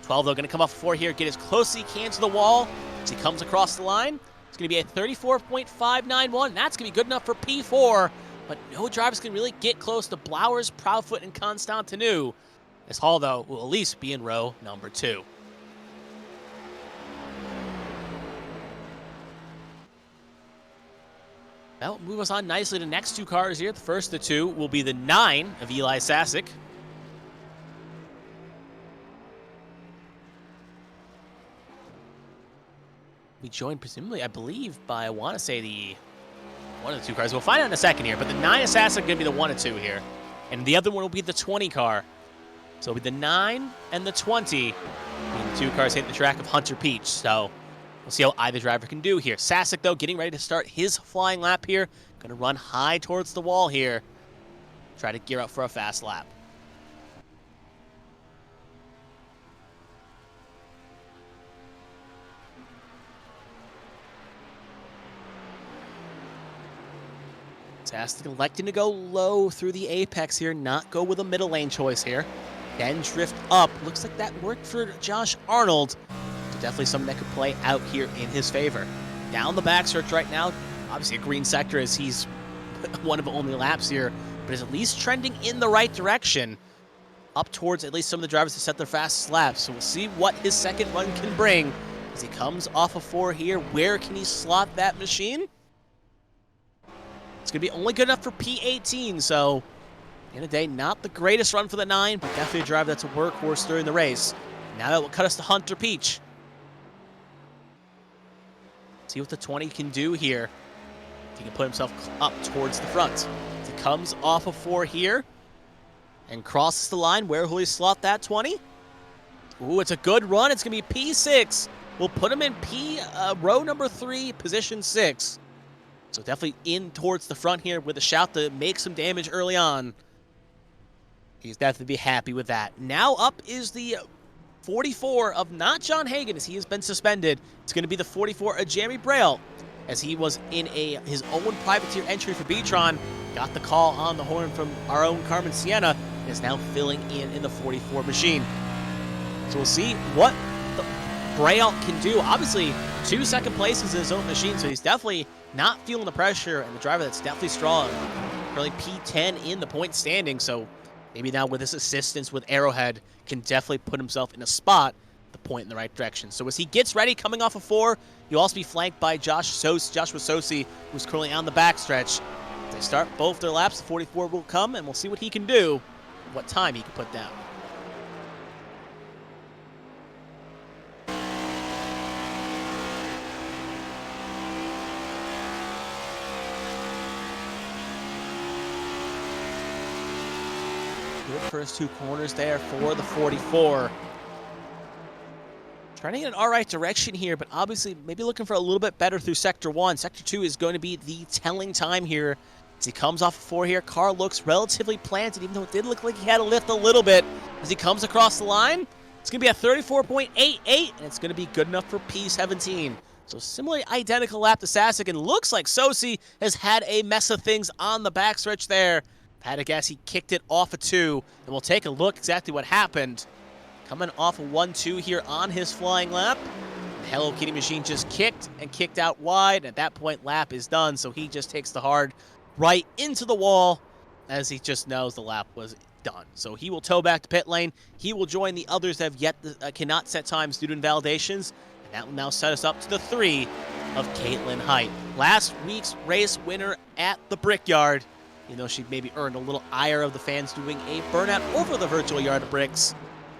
12, though, going to come off 4 here, get as close as he can to the wall as he comes across the line. It's going to be a 34.591. That's going to be good enough for P4, but no drivers can really get close to Blowers, Proudfoot, and Constantinu. This Hall, though, will at least be in row number 2. That'll move us on nicely to the next two cars here. The first of the two will be the 9 of Eli Sasek. We joined, presumably, I believe, by, I want to say, one of the two cars. We'll find out in a second here, but the 9 of Sasek going to be the 1 of 2 here. And the other one will be the 20 car. So it'll be the 9 and the 20. And the two cars hitting the track of Hunter Peach. So we'll see how either driver can do here. Sasek, though, getting ready to start his flying lap here. Going to run high towards the wall here. Try to gear up for a fast lap. Sasek electing to go low through the apex here, not go with a middle lane choice here. Then drift up. Looks like that worked for Josh Arnold. So definitely something that could play out here in his favor. Down the backstretch right now. Obviously a green sector as he's one of the only laps here, but is at least trending in the right direction. Up towards at least some of the drivers to set their fastest laps. So we'll see what his second run can bring. As he comes off of 4 here, where can he slot that machine? It's going to be only good enough for P18, so at the end of the day, not the greatest run for the 9, but definitely a driver that's a workhorse during the race. Now that will cut us to Hunter Peach. See what the 20 can do here. If he can put himself up towards the front. As he comes off of 4 here and crosses the line, where will he slot that 20? Ooh, it's a good run. It's going to be P6. We'll put him in row number 3, position 6. So definitely in towards the front here with a shout to make some damage early on. He's definitely be happy with that. Now up is the 44 of not John Hagan as he has been suspended. It's going to be the 44 of Jeremy Braille as he was in his own privateer entry for B-Tron. Got the call on the horn from our own Carmen Sienna and is now filling in the 44 machine. So we'll see what the Braille can do. Obviously, 2 second places in his own machine, so he's definitely not feeling the pressure, and the driver that's definitely strong. Currently P10 in the point standing, so maybe now with his assistance with Arrowhead, can definitely put himself in a spot to point in the right direction. So as he gets ready, coming off of 4, he'll also be flanked by Joshua Sosi, who's currently on the backstretch. As they start both their laps, the 44 will come, and we'll see what he can do, what time he can put down. Good first 2 corners there for the 44. Trying to get an all right direction here, but obviously maybe looking for a little bit better through Sector 1. Sector 2 is going to be the telling time here. As he comes off of 4 here, car looks relatively planted, even though it did look like he had to lift a little bit. As he comes across the line, it's going to be a 34.88, and it's going to be good enough for P17. So similarly identical lap to Sasek, and looks like Sosi has had a mess of things on the backstretch there. Had to guess he kicked it off of 2, and we'll take a look exactly what happened. Coming off of 1-2 here on his flying lap. The Hello Kitty machine just kicked and kicked out wide. At that point, lap is done, so he just takes the hard right into the wall as he just knows the lap was done. So he will tow back to pit lane. He will join the others that have yet cannot set times due to invalidations. And that will now set us up to the 3 of Caitlin Height. Last week's race winner at the Brickyard. You know, she maybe earned a little ire of the fans doing a burnout over the virtual yard of bricks.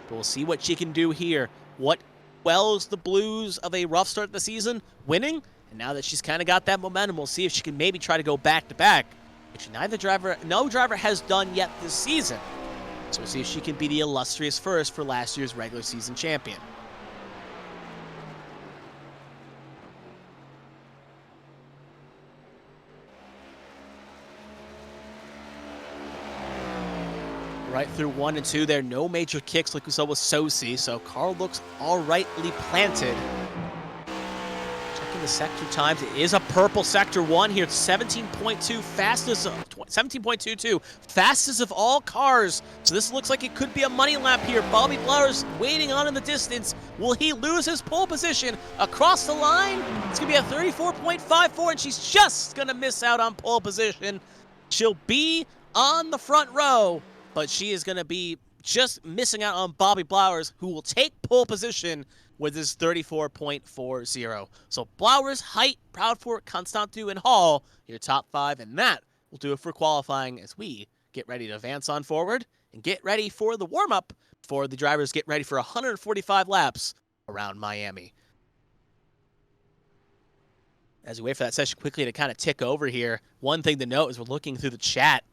But we'll see what she can do here. What quells the blues of a rough start to the season? Winning. And now that she's kind of got that momentum, we'll see if she can maybe try to go back-to-back, which no driver has done yet this season. So we'll see if she can be the illustrious first for last year's regular season champion. Right through 1 and 2 there, no major kicks like we saw with Sosi, so car looks all rightly planted. Checking the sector times, it is a purple sector 1 here. It's 17.2 fastest, 17.22 fastest of all cars. So this looks like it could be a money lap here. Bobby Blowers waiting on in the distance. Will he lose his pole position across the line? It's gonna be a 34.54, and she's just gonna miss out on pole position. She'll be on the front row, but she is going to be just missing out on Bobby Blowers, who will take pole position with his 34.40. So Blowers, Height, Proudfort, Constantu, and Hall, your top 5, and that will do it for qualifying as we get ready to advance on forward and get ready for the warm-up before the drivers get ready for 145 laps around Miami. As we wait for that session quickly to kind of tick over here, one thing to note is we're looking through the chat.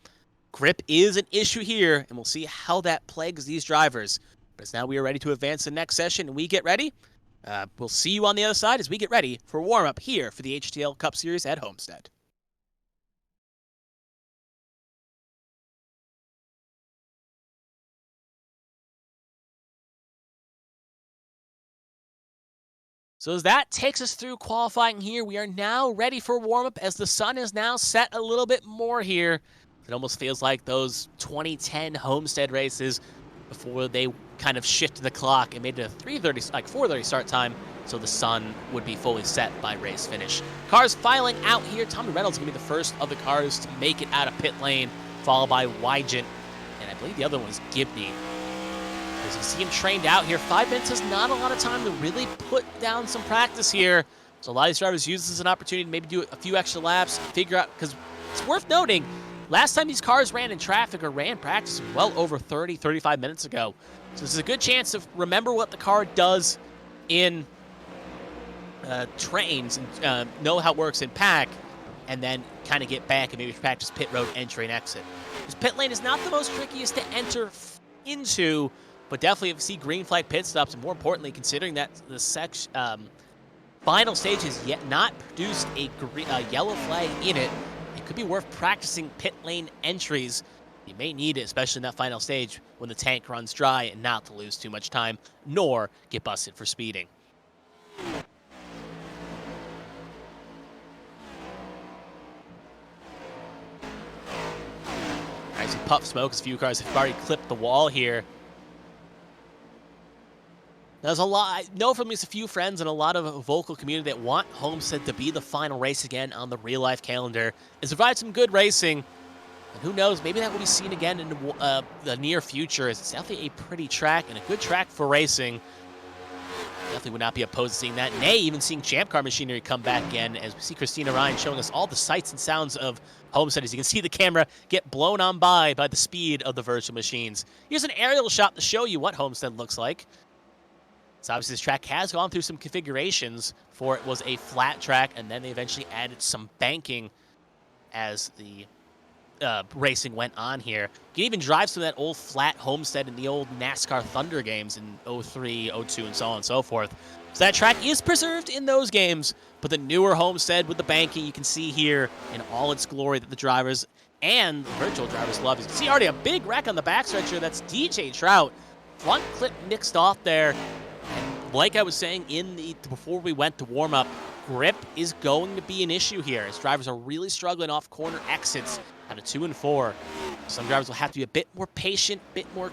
Grip is an issue here, and we'll see how that plagues these drivers. But as now we are ready to advance the next session, and we get ready. We'll see you on the other side as we get ready for warm-up here for the HTL Cup Series at Homestead. So as that takes us through qualifying here, we are now ready for warm-up as the sun is now set a little bit more here. It almost feels like those 2010 Homestead races before they kind of shifted the clock and made it a 4:30 start time, so the sun would be fully set by race finish. Cars filing out here. Tommy Reynolds is going to be the first of the cars to make it out of pit lane, followed by Wygant, and I believe the other one is Gibney. As you see him trained out here, 5 minutes is not a lot of time to really put down some practice here. So a lot of these drivers use this as an opportunity to maybe do a few extra laps, figure out, because it's worth noting, last time these cars ran in traffic or ran practice well over 30, 35 minutes ago. So this is a good chance to remember what the car does in trains and know how it works in pack, and then kind of get back and maybe practice pit road entry and exit. Because pit lane is not the most trickiest to enter into, but definitely if you see green flag pit stops, and more importantly, considering that the final stage has yet not produced a yellow flag in it, it could be worth practicing pit lane entries. You may need it, especially in that final stage when the tank runs dry, and not to lose too much time, nor get busted for speeding. Nice puff smoke as a few cars have already clipped the wall here. There's a lot, I know from at least a few friends and a lot of vocal community that want Homestead to be the final race again on the real-life calendar and provide some good racing. And who knows, maybe that will be seen again in the near future, as it's definitely a pretty track and a good track for racing. Definitely would not be opposed to seeing that. Nay, even seeing Champ Car machinery come back again, as we see Kristina Ryan showing us all the sights and sounds of Homestead. As you can see the camera get blown on by the speed of the virtual machines. Here's an aerial shot to show you what Homestead looks like. So obviously this track has gone through some configurations before it was a flat track, and then they eventually added some banking as the racing went on here. You can even drive some of that old flat Homestead in the old NASCAR Thunder games in 03, 02, and so on and so forth. So that track is preserved in those games, but the newer Homestead with the banking, you can see here in all its glory that the drivers and the virtual drivers love. You can see already a big wreck on the backstretch here. That's DJ Trout. Front clip mixed off there. And like I was saying before we went to warm up, grip is going to be an issue here, as drivers are really struggling off corner exits out of 2 and 4. Some drivers will have to be a bit more patient, a bit more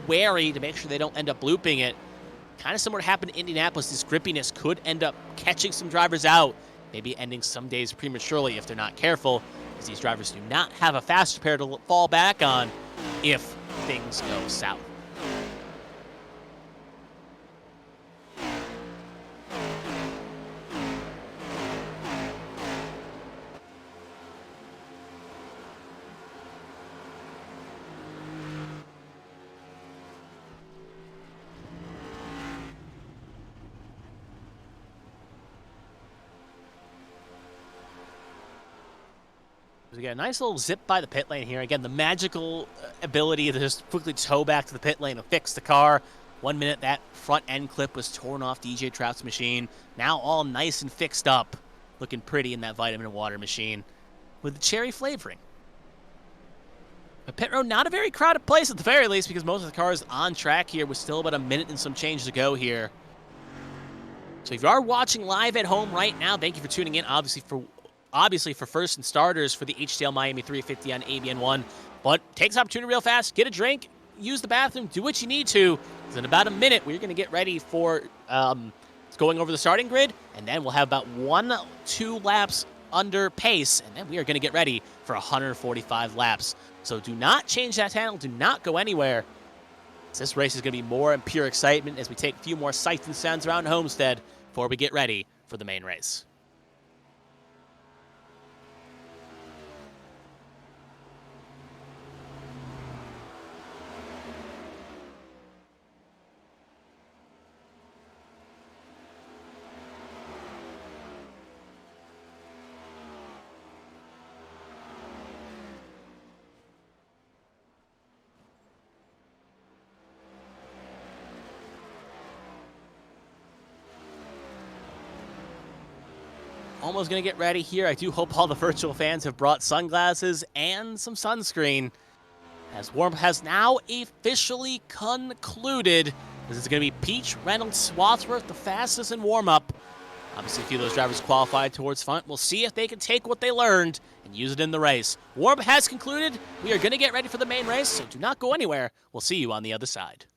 wary to make sure they don't end up looping it. Kind of similar to happened in Indianapolis, this grippiness could end up catching some drivers out, maybe ending some days prematurely if they're not careful, as these drivers do not have a fast repair to fall back on if things go south. We got a nice little zip by the pit lane here. Again, the magical ability to just quickly tow back to the pit lane and fix the car. 1 minute, that front end clip was torn off DJ Trout's machine. Now all nice and fixed up. Looking pretty in that vitamin water machine with the cherry flavoring. But pit road, not a very crowded place at the very least, because most of the cars on track here with still about a minute and some change to go here. So if you are watching live at home right now, thank you for tuning in. Obviously for first and starters for the HTL Miami 350 on ABN1. But take this opportunity real fast, get a drink, use the bathroom, do what you need to. Because in about a minute, we're going to get ready for going over the starting grid. And then we'll have about 1-2 laps under pace. And then we are going to get ready for 145 laps. So do not change that channel. Do not go anywhere. This race is going to be more in pure excitement as we take a few more sights and sounds around Homestead before we get ready for the main race. Almost going to get ready here. I do hope all the virtual fans have brought sunglasses and some sunscreen, as warm-up has now officially concluded. This is going to be Peach, Reynolds, Swadsworth, the fastest in warm-up. Obviously, a few of those drivers qualified towards front. We'll see if they can take what they learned and use it in the race. Warm-up has concluded. We are going to get ready for the main race, so do not go anywhere. We'll see you on the other side.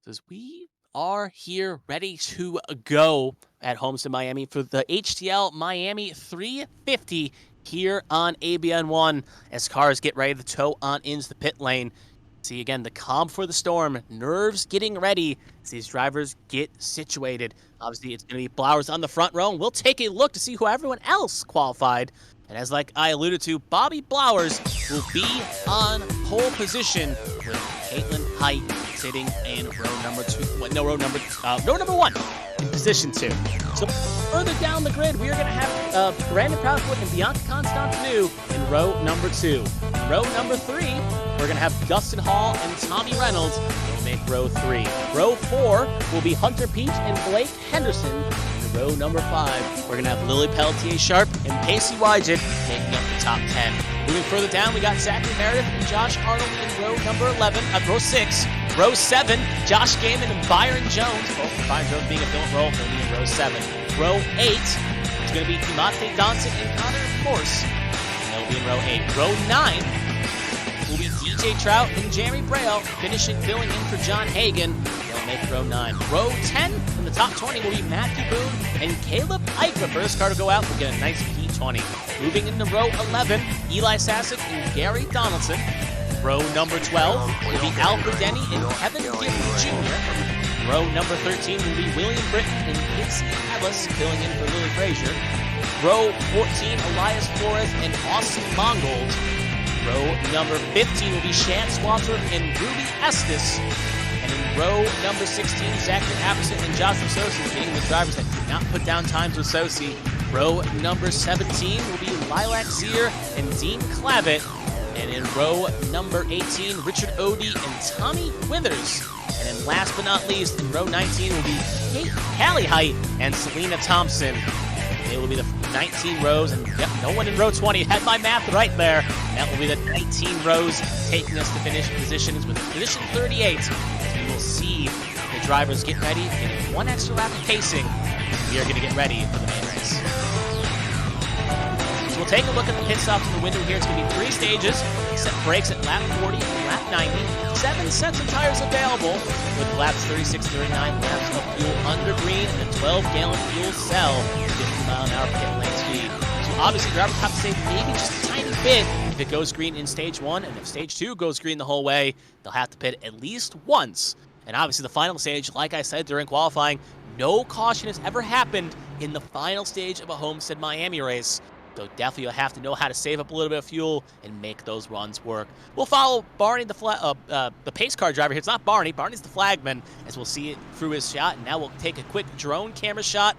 As we are here ready to go at Homestead-Miami for the HTL Miami 350 here on ABN1 as cars get ready to tow on into the pit lane. See again the calm for the storm, nerves getting ready as these drivers get situated. Obviously it's going to be Blowers on the front row, and we'll take a look to see who everyone else qualified. And as like I alluded to, Bobby Blowers will be on pole position with Caitlin Height sitting in row number one in position 2. So further down the grid, we are going to have Brandon Proudfoot and Bianca Constantinou in row number 2. In row number 3, we're going to have Dustin Hall and Tommy Reynolds. They'll make row 3. Row 4 will be Hunter Peach and Blake Henderson. Row number 5, we're going to have Lily Pelletier-Sharp and Pacey Wygett making up the top 10. Moving further down, we got Zachary Meredith and Josh Arnold in row number 11, row 6. Row 7, Josh Gaiman and Byron Jones, both Byron Jones being a fill role, will be in row 7. Row 8 is going to be Timothy Donson and Connor Morse, and they'll be in row 8. Row 9 will be DJ Trout and Jeremy Braille filling in for John Hagan. They'll make row 9. Row 10 in the top 20 will be Matthew Boone and Caleb Ike. The first car to go out will get a nice P20. Moving into row 11, Eli Sassick and Gary Donaldson. Row number 12 will be Alfred Denny and Kevin Gibney Jr. Row number 13 will be William Britton and Casey Ellis filling in for Lily Frazier. Row 14, Elias Flores and Austin Mongold. Row number 15 will be Shan Swadsworth and Ruby Estes. And in row number 16, Zachary Apperson and Joseph Sosi being the drivers that did not put down times with Sosi. Row number 17 will be Lilac Zier and Dean Clavitt. And in row number 18, Richard Odie and Tommy Withers. And then last but not least, in row 19 will be Kate Callie Height and Selena Thompson. They will be the 19 rows, and yep, no one in row 20. Had my math right there. And that will be the 19 rows, taking us to finish positions with position 38. As we will see the drivers get ready, getting one extra lap of pacing. We are going to get ready for the main race. So we'll take a look at the pit stops in the window here. It's going to be 3 stages. Set brakes at lap 40 and lap 90. 7 sets of tires available with laps 36, 39 laps of fuel under green and a 12-gallon fuel cell. 50-mile-an-hour pit lane speed. So obviously, drivers have to save maybe just a tiny bit if it goes green in stage 1, and if stage 2 goes green the whole way, they'll have to pit at least once. And obviously, the final stage, like I said during qualifying, no caution has ever happened in the final stage of a Homestead-Miami race. So definitely you'll have to know how to save up a little bit of fuel and make those runs work. We'll follow Barney, the pace car driver here. It's not Barney. Barney's the flagman, as we'll see it through his shot. And now we'll take a quick drone camera shot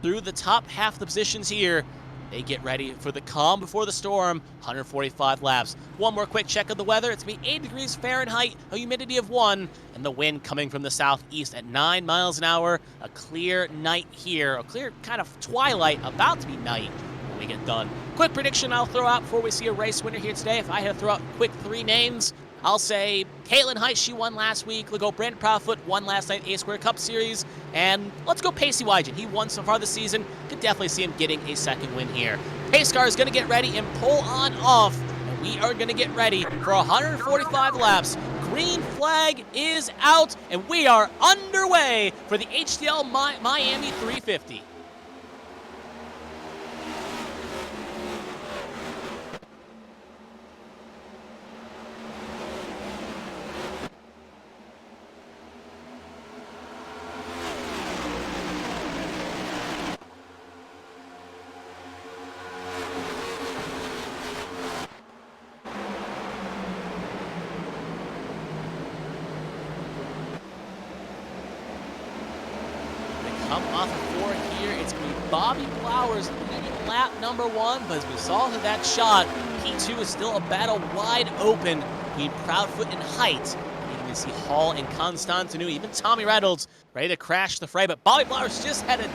through the top half of the positions here. They get ready for the calm before the storm, 145 laps. One more quick check of the weather. It's going to be 8 degrees Fahrenheit, a humidity of 1, and the wind coming from the southeast at 9 miles an hour. A clear night here, a clear kind of twilight, about to be night when we get done. Quick prediction I'll throw out before we see a race winner here today. If I had to throw out quick 3 names, I'll say Caitlin Height, she won last week. We'll go Brandon Proudfoot, won last night, HTL Cup Series. And let's go Pacey Wygett. He won so far this season. Could definitely see him getting a second win here. Pace car is going to get ready and pull on off. And we are going to get ready for 145 laps. green flag is out, and we are underway for the HTL Miami 350. Come off of 4 here, it's going to be Bobby Flowers leading lap number 1, but as we saw to that shot, P2 is still a battle wide open between Proudfoot and Height. You can see Hall and Constantinu, even Tommy Reynolds ready to crash the fray, but Bobby Flowers just had a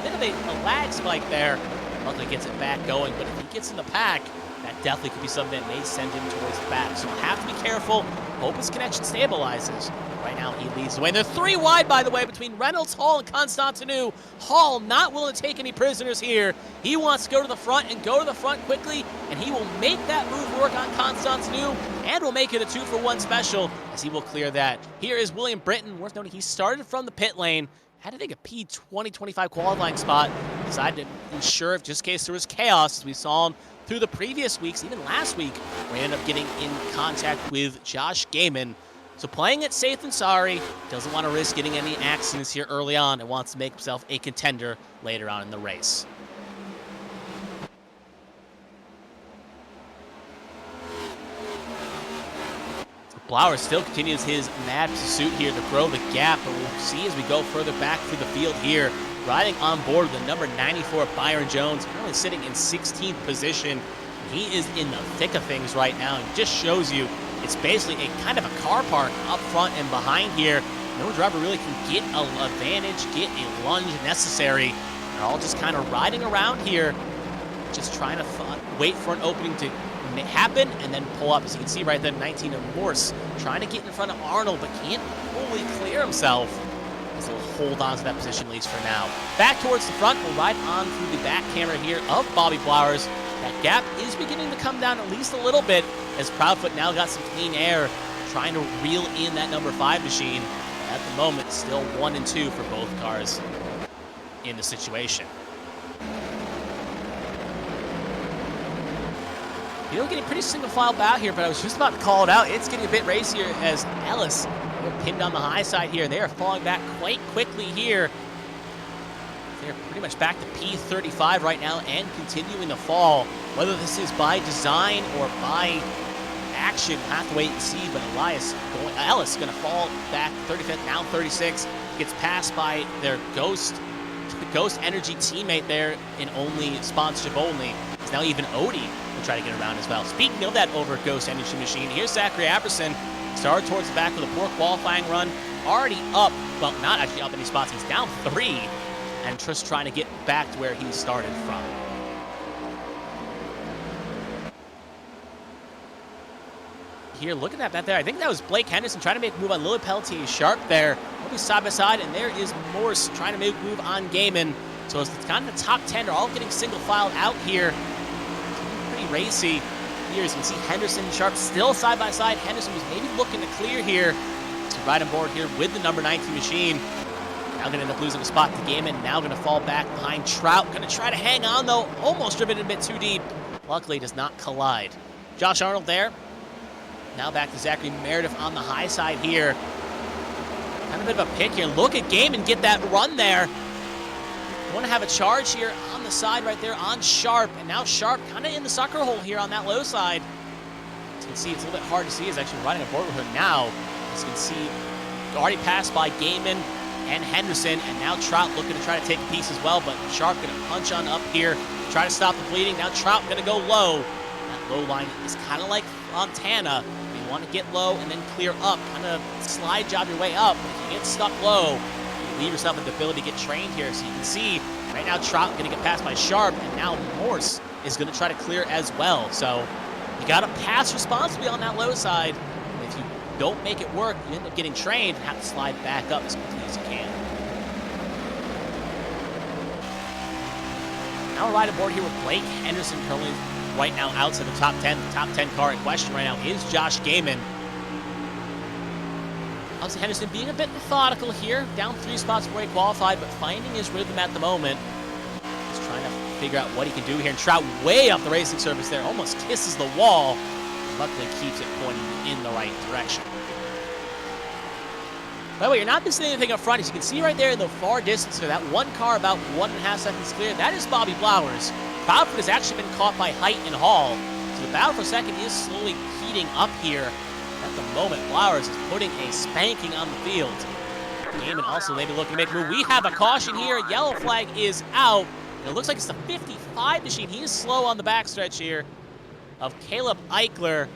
bit of a lag spike there. Luckily gets it back going, but if he gets in the pack, that definitely could be something that may send him towards the back. So we'll have to be careful. Hope his connection stabilizes. Right now, he leads the way. And they're 3 wide, by the way, between Reynolds, Hall, and Constantinu. Hall not willing to take any prisoners here. He wants to go to the front and go to the front quickly, and he will make that move work on Constantinu, and will make it a 2-for-1 special as he will clear that. Here is William Britton. Worth noting, he started from the pit lane. Had to take a P20-25 qualifying spot. Decided to ensure, just in case there was chaos, as we saw him through the previous weeks, even last week, where he ended up getting in contact with Josh Gaiman. So playing it safe and sorry, doesn't want to risk getting any accidents here early on, and wants to make himself a contender later on in the race. Flowers still continues his mad pursuit here to grow the gap, but we'll see as we go further back through the field here. Riding on board with the number 94, Byron Jones, currently sitting in 16th position. He is in the thick of things right now, and just shows you it's basically a kind of a car park up front and behind here. No driver really can get an advantage, get a lunge necessary. They're all just kind of riding around here, just trying to wait for an opening to happen and then pull up. As you can see right there, 19 of Morse trying to get in front of Arnold, but can't fully clear himself. So we'll hold on to that position at least for now. Back towards the front, we'll ride on through the back camera here of Bobby Flowers. That gap is beginning to come down at least a little bit, as Proudfoot now got some clean air, trying to reel in that number 5 machine. At the moment, still 1 and 2 for both cars in the situation. You know, getting pretty single file out here, but I was just about to call it out. It's getting a bit racier as Ellis, they're pinned on the high side here. They are falling back quite quickly here. They're pretty much back to P35 right now and continuing to fall. Whether this is by design or by action, we'll have to wait and see. But Ellis going to fall back 35th, now 36. Gets passed by their Ghost Energy teammate there in only sponsorship only. It's now even Odie will try to get around as well. Speaking of that over Ghost Energy machine, here's Zachary Apperson. Started towards the back with a poor qualifying run. Already up, well, not actually up any spots. He's down 3, and just trying to get back to where he started from. Here, looking at that there, I think that was Blake Henderson trying to make a move on Lily Pelletier Sharp there. They'll be side by side, and there is Morse trying to make a move on Gaiman. So it's kind of the top 10 are all getting single filed out here. Pretty racy. Here, as you can see, Henderson and Sharp still side by side. Henderson was maybe looking to clear here. So right on board here with the number 19 machine. Now going to end up losing a spot to Gaiman. Now going to fall back behind Trout. Going to try to hang on, though. Almost driven a bit too deep. Luckily, does not collide. Josh Arnold there. Now back to Zachary Meredith on the high side here. Kind of a bit of a pick here. Look at Gaiman get that run there. Want to have a charge here on the side right there on Sharp. And now Sharp kind of in the sucker hole here on that low side. As you can see, it's a little bit hard to see. He's actually riding aboard with her now. As you can see, already passed by Gaiman and Henderson. And now Trout looking to try to take a piece as well. But Sharp going to punch on up here. Try to stop the bleeding. Now Trout going to go low. That low line is kind of like Montana. You want to get low and then clear up. Kind of slide job your way up. If you get stuck low, leave yourself the ability to get trained here. So you can see right now Trout going to get passed by Sharp, and now Morse is going to try to clear as well. So you got to pass responsibly on that low side. And if you don't make it work, you end up getting trained and have to slide back up as quickly as you can. Now we're right aboard here with Blake Henderson currently right now outside the top 10. The top 10 car in question right now is Josh Gaiman. Obviously, Henderson being a bit methodical here, down 3 spots before he qualified, but finding his rhythm at the moment. He's trying to figure out what he can do here, and Trout way off the racing surface there, almost kisses the wall. Luckily keeps it pointing in the right direction. By the way, you're not missing anything up front. As you can see right there in the far distance there, that one car about 1.5 seconds clear, that is Bobby Blowers. Proudfoot has actually been caught by Height and Hall, so the battle for second is slowly heating up here. At the moment, Blowers is putting a spanking on the field. Gaiman also maybe looking to make a move. We have a caution here. Yellow flag is out. And it looks like it's the 55 machine. He is slow on the backstretch here of Caleb Eichler.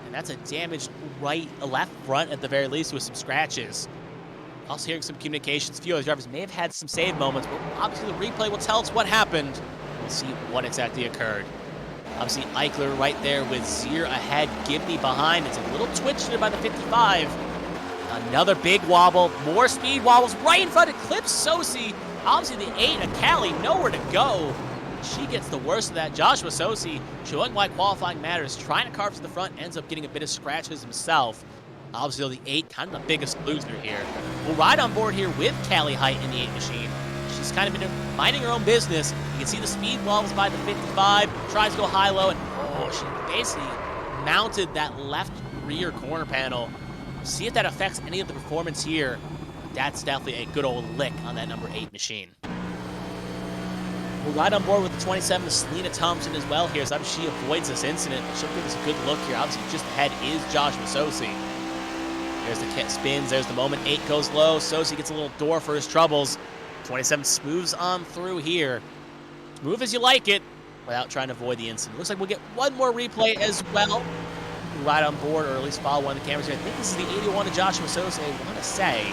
And that's a damaged left front at the very least with some scratches. Also hearing some communications. A few other drivers may have had some save moments, but obviously the replay will tell us what happened. We'll see what exactly occurred. Obviously Eichler right there with Zier ahead, Gibney behind. It's a little twitch there by the 55. Another big wobble, more speed wobbles right in front of Clips Sosi. Obviously the 8 of Cali, nowhere to go. She gets the worst of that. Joshua Sosi showing why qualifying matters, trying to carve to the front, ends up getting a bit of scratches himself. Obviously the 8, kind of the biggest loser here. We'll ride on board here with Callie Height in the 8 machine. She's kind of been minding her own business. You can see the speed wobbles by the 55, tries to go high-low, and she basically mounted that left rear corner panel. See if that affects any of the performance here. That's definitely a good old lick on that number 8 machine. We'll ride on board with the 27, Selena Thompson as well here, so she avoids this incident. She'll give us a good look here. Obviously, just ahead is Joshua Sosi. There's the kit spins, there's the moment. 8 goes low, Sosi gets a little door for his troubles. 27 smooths on through here. Move as you like it without trying to avoid the incident. Looks like we'll get one more replay as well. We'll ride on board, or at least follow one of the cameras here. I think this is the 81 of Joshua Sosi, I want to say.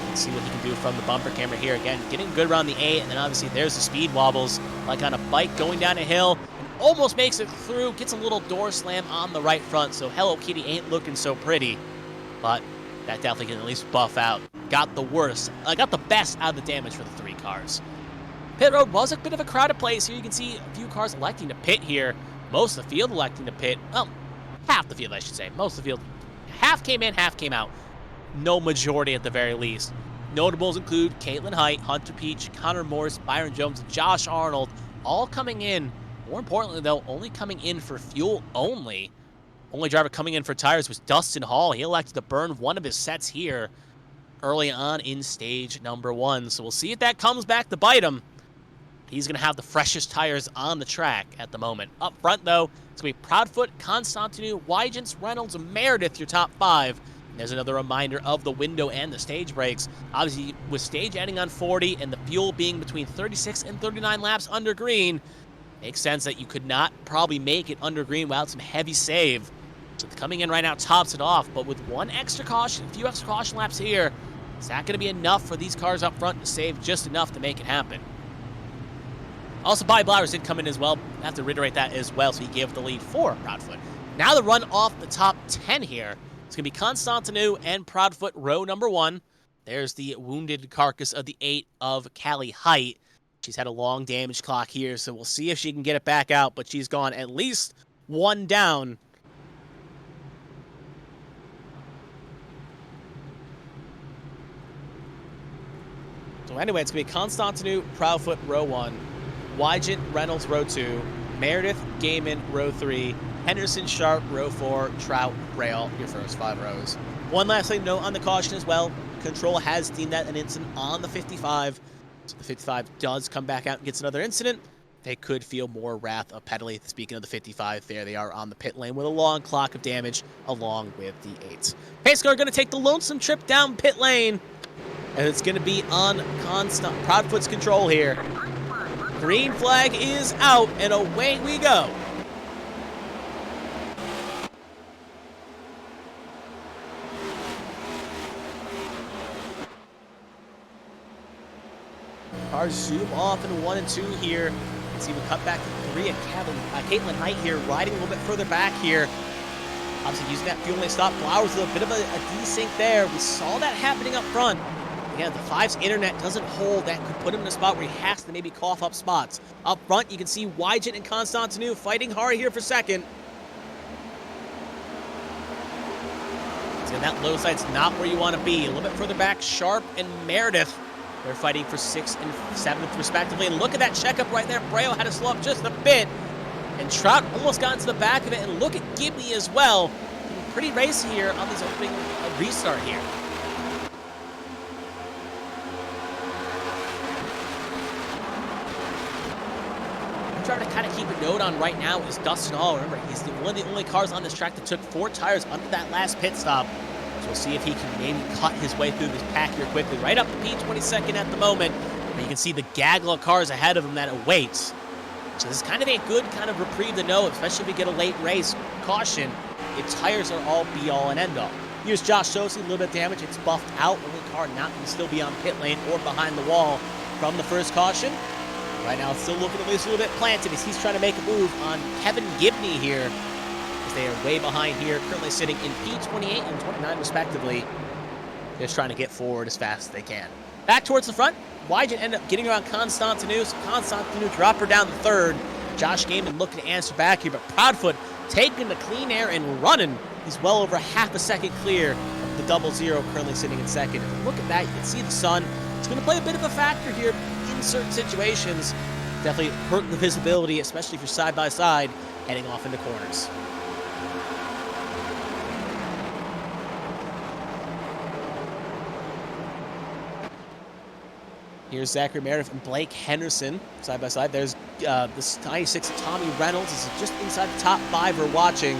Let's see what he can do from the bumper camera here. Again, getting good around the 8, and then obviously there's the speed wobbles, like on a bike going down a hill, and almost makes it through, gets a little door slam on the right front, so Hello Kitty ain't looking so pretty, but that definitely can at least buff out. Got the best out of the damage for the 3 cars. Pit road was a bit of a crowded place here. You can see a few cars electing to pit here. Most of the field electing to pit. Well, half the field, I should say. Most of the field. Half came in, half came out. No majority at the very least. Notables include Caitlin Height, Hunter Peach, Connor Morris, Byron Jones, and Josh Arnold, all coming in. More importantly, though, only coming in for fuel only. Only driver coming in for tires was Dustin Hall. He elected to burn one of his sets here early on in stage number 1. So we'll see if that comes back to bite him. He's going to have the freshest tires on the track at the moment. Up front, though, it's going to be Proudfoot, Constantinu, Wygents, Reynolds, and Meredith, your top 5. There's another reminder of the window and the stage brakes. Obviously, with stage ending on 40 and the fuel being between 36 and 39 laps under green, makes sense that you could not probably make it under green without some heavy save. So coming in right now tops it off, but with one extra caution, a few extra caution laps here, is that going to be enough for these cars up front to save just enough to make it happen? Also, Bobby Blowers did come in as well. I have to reiterate that as well, so he gave the lead for Proudfoot. Now the run off the top 10 here. It's going to be Constantinu and Proudfoot, row number 1. There's the wounded carcass of the 8 of Callie Height. She's had a long damage clock here, so we'll see if she can get it back out, but she's gone at least 1 down. So anyway, it's going to be Constantinu, Proudfoot, row 1. Wygent, Reynolds, row 2. Meredith, Gaiman, row 3. Henderson, Sharp, row 4. Trout, Rail, your first 5 rows. One last thing to note on the caution as well. Control has deemed that an incident on the 55. So the 55 does come back out and gets another incident. They could feel more wrath of penalty. Speaking of the 55, there they are on the pit lane with a long clock of damage along with the 8s. Pace car going to take the lonesome trip down pit lane. And it's going to be on Proudfoot's control here. Green flag is out, and away we go. Cars zoom off in 1 and 2 here. Let's see, we cut back to 3 at Caitlin Height here, riding a little bit further back here. Obviously using that fuel when they stop. Flowers with a bit of a desync there. We saw that happening up front. Again, the 5's internet doesn't hold. That could put him in a spot where he has to maybe cough up spots. Up front, you can see Wygent and Constantinu fighting hard here for second. And that low side's not where you want to be. A little bit further back, Sharp and Meredith. They're fighting for 6th and 7th respectively. And look at that checkup right there. Breo had to slow up just a bit. And Trout almost got into the back of it. And look at Gibney as well. Pretty racy here on this opening restart here. Trying to kind of keep a note on right now is Dustin Hall. Remember, he's one of the only cars on this track that took 4 tires under that last pit stop. So we'll see if he can maybe cut his way through this pack here quickly. Right up to P22nd at the moment. But you can see the gaggle of cars ahead of him that awaits. So this is kind of a good kind of reprieve to know, especially if we get a late race. Caution, if tires are all be all and end all. Here's Josh Sosi, a little bit of damage. It's buffed out. Only car not going to still be on pit lane or behind the wall from the first caution. Right now, it's still looking at least a little bit planted as he's trying to make a move on Kevin Gibney here, as they are way behind here, currently sitting in P28 and 29 respectively. Just trying to get forward as fast as they can. Back towards the front, Wygen ended up getting around Constantinu, so Constantinu dropped her down to 3rd. Josh Gaiman looking to answer back here, but Proudfoot taking the clean air and running. He's well over half a second clear of the 00, currently sitting in 2nd. If you look at that, you can see the sun. It's going to play a bit of a factor here in certain situations. Definitely hurt the visibility, especially if you're side by side heading off into corners. Here's Zachary Meredith and Blake Henderson side by side. There's this 96 Tommy Reynolds. This is just inside the top 5 we're watching.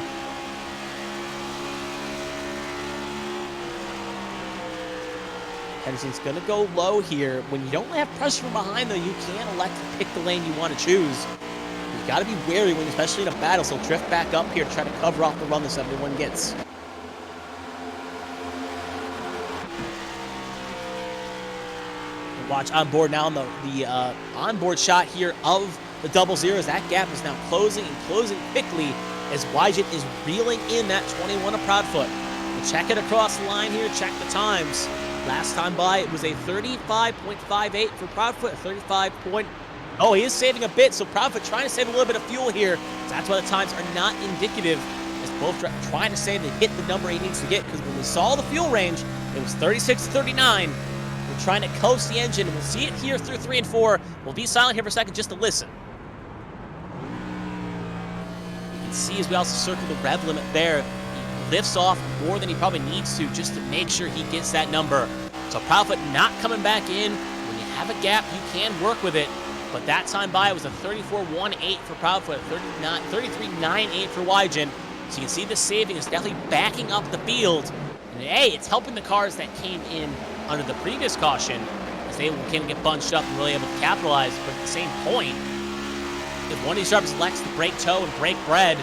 Henderson's going to go low here. When you don't have pressure from behind, though, you can elect to pick the lane you want to choose. You got to be wary when, especially in a battle, so drift back up here to try to cover off the run this everyone gets. Watch on board now on the onboard shot here of the 00. That gap is now closing and closing quickly as Wygen is reeling in that 21 of Proudfoot. We'll check it across the line here, check the times. Last time by, it was a 35.58 for Proudfoot, 35 point. Oh, he is saving a bit, so Proudfoot trying to save a little bit of fuel here. So that's why the times are not indicative, as both trying to save to hit the number he needs to get, because when we saw the fuel range, it was 36 to 39. We're trying to coast the engine, and we'll see it here through 3 and 4. We'll be silent here for a second just to listen. You can see as we also circle the rev limit there, lifts off more than he probably needs to just to make sure he gets that number. So Proudfoot not coming back in. When you have a gap, you can work with it. But that time by, it was a 34.18 for Proudfoot, 33.98 for Wygen. So you can see the saving is definitely backing up the field. And hey, it's helping the cars that came in under the previous caution, as they can get bunched up and really able to capitalize. But at the same point, if one of these drivers elects to break toe and break bread,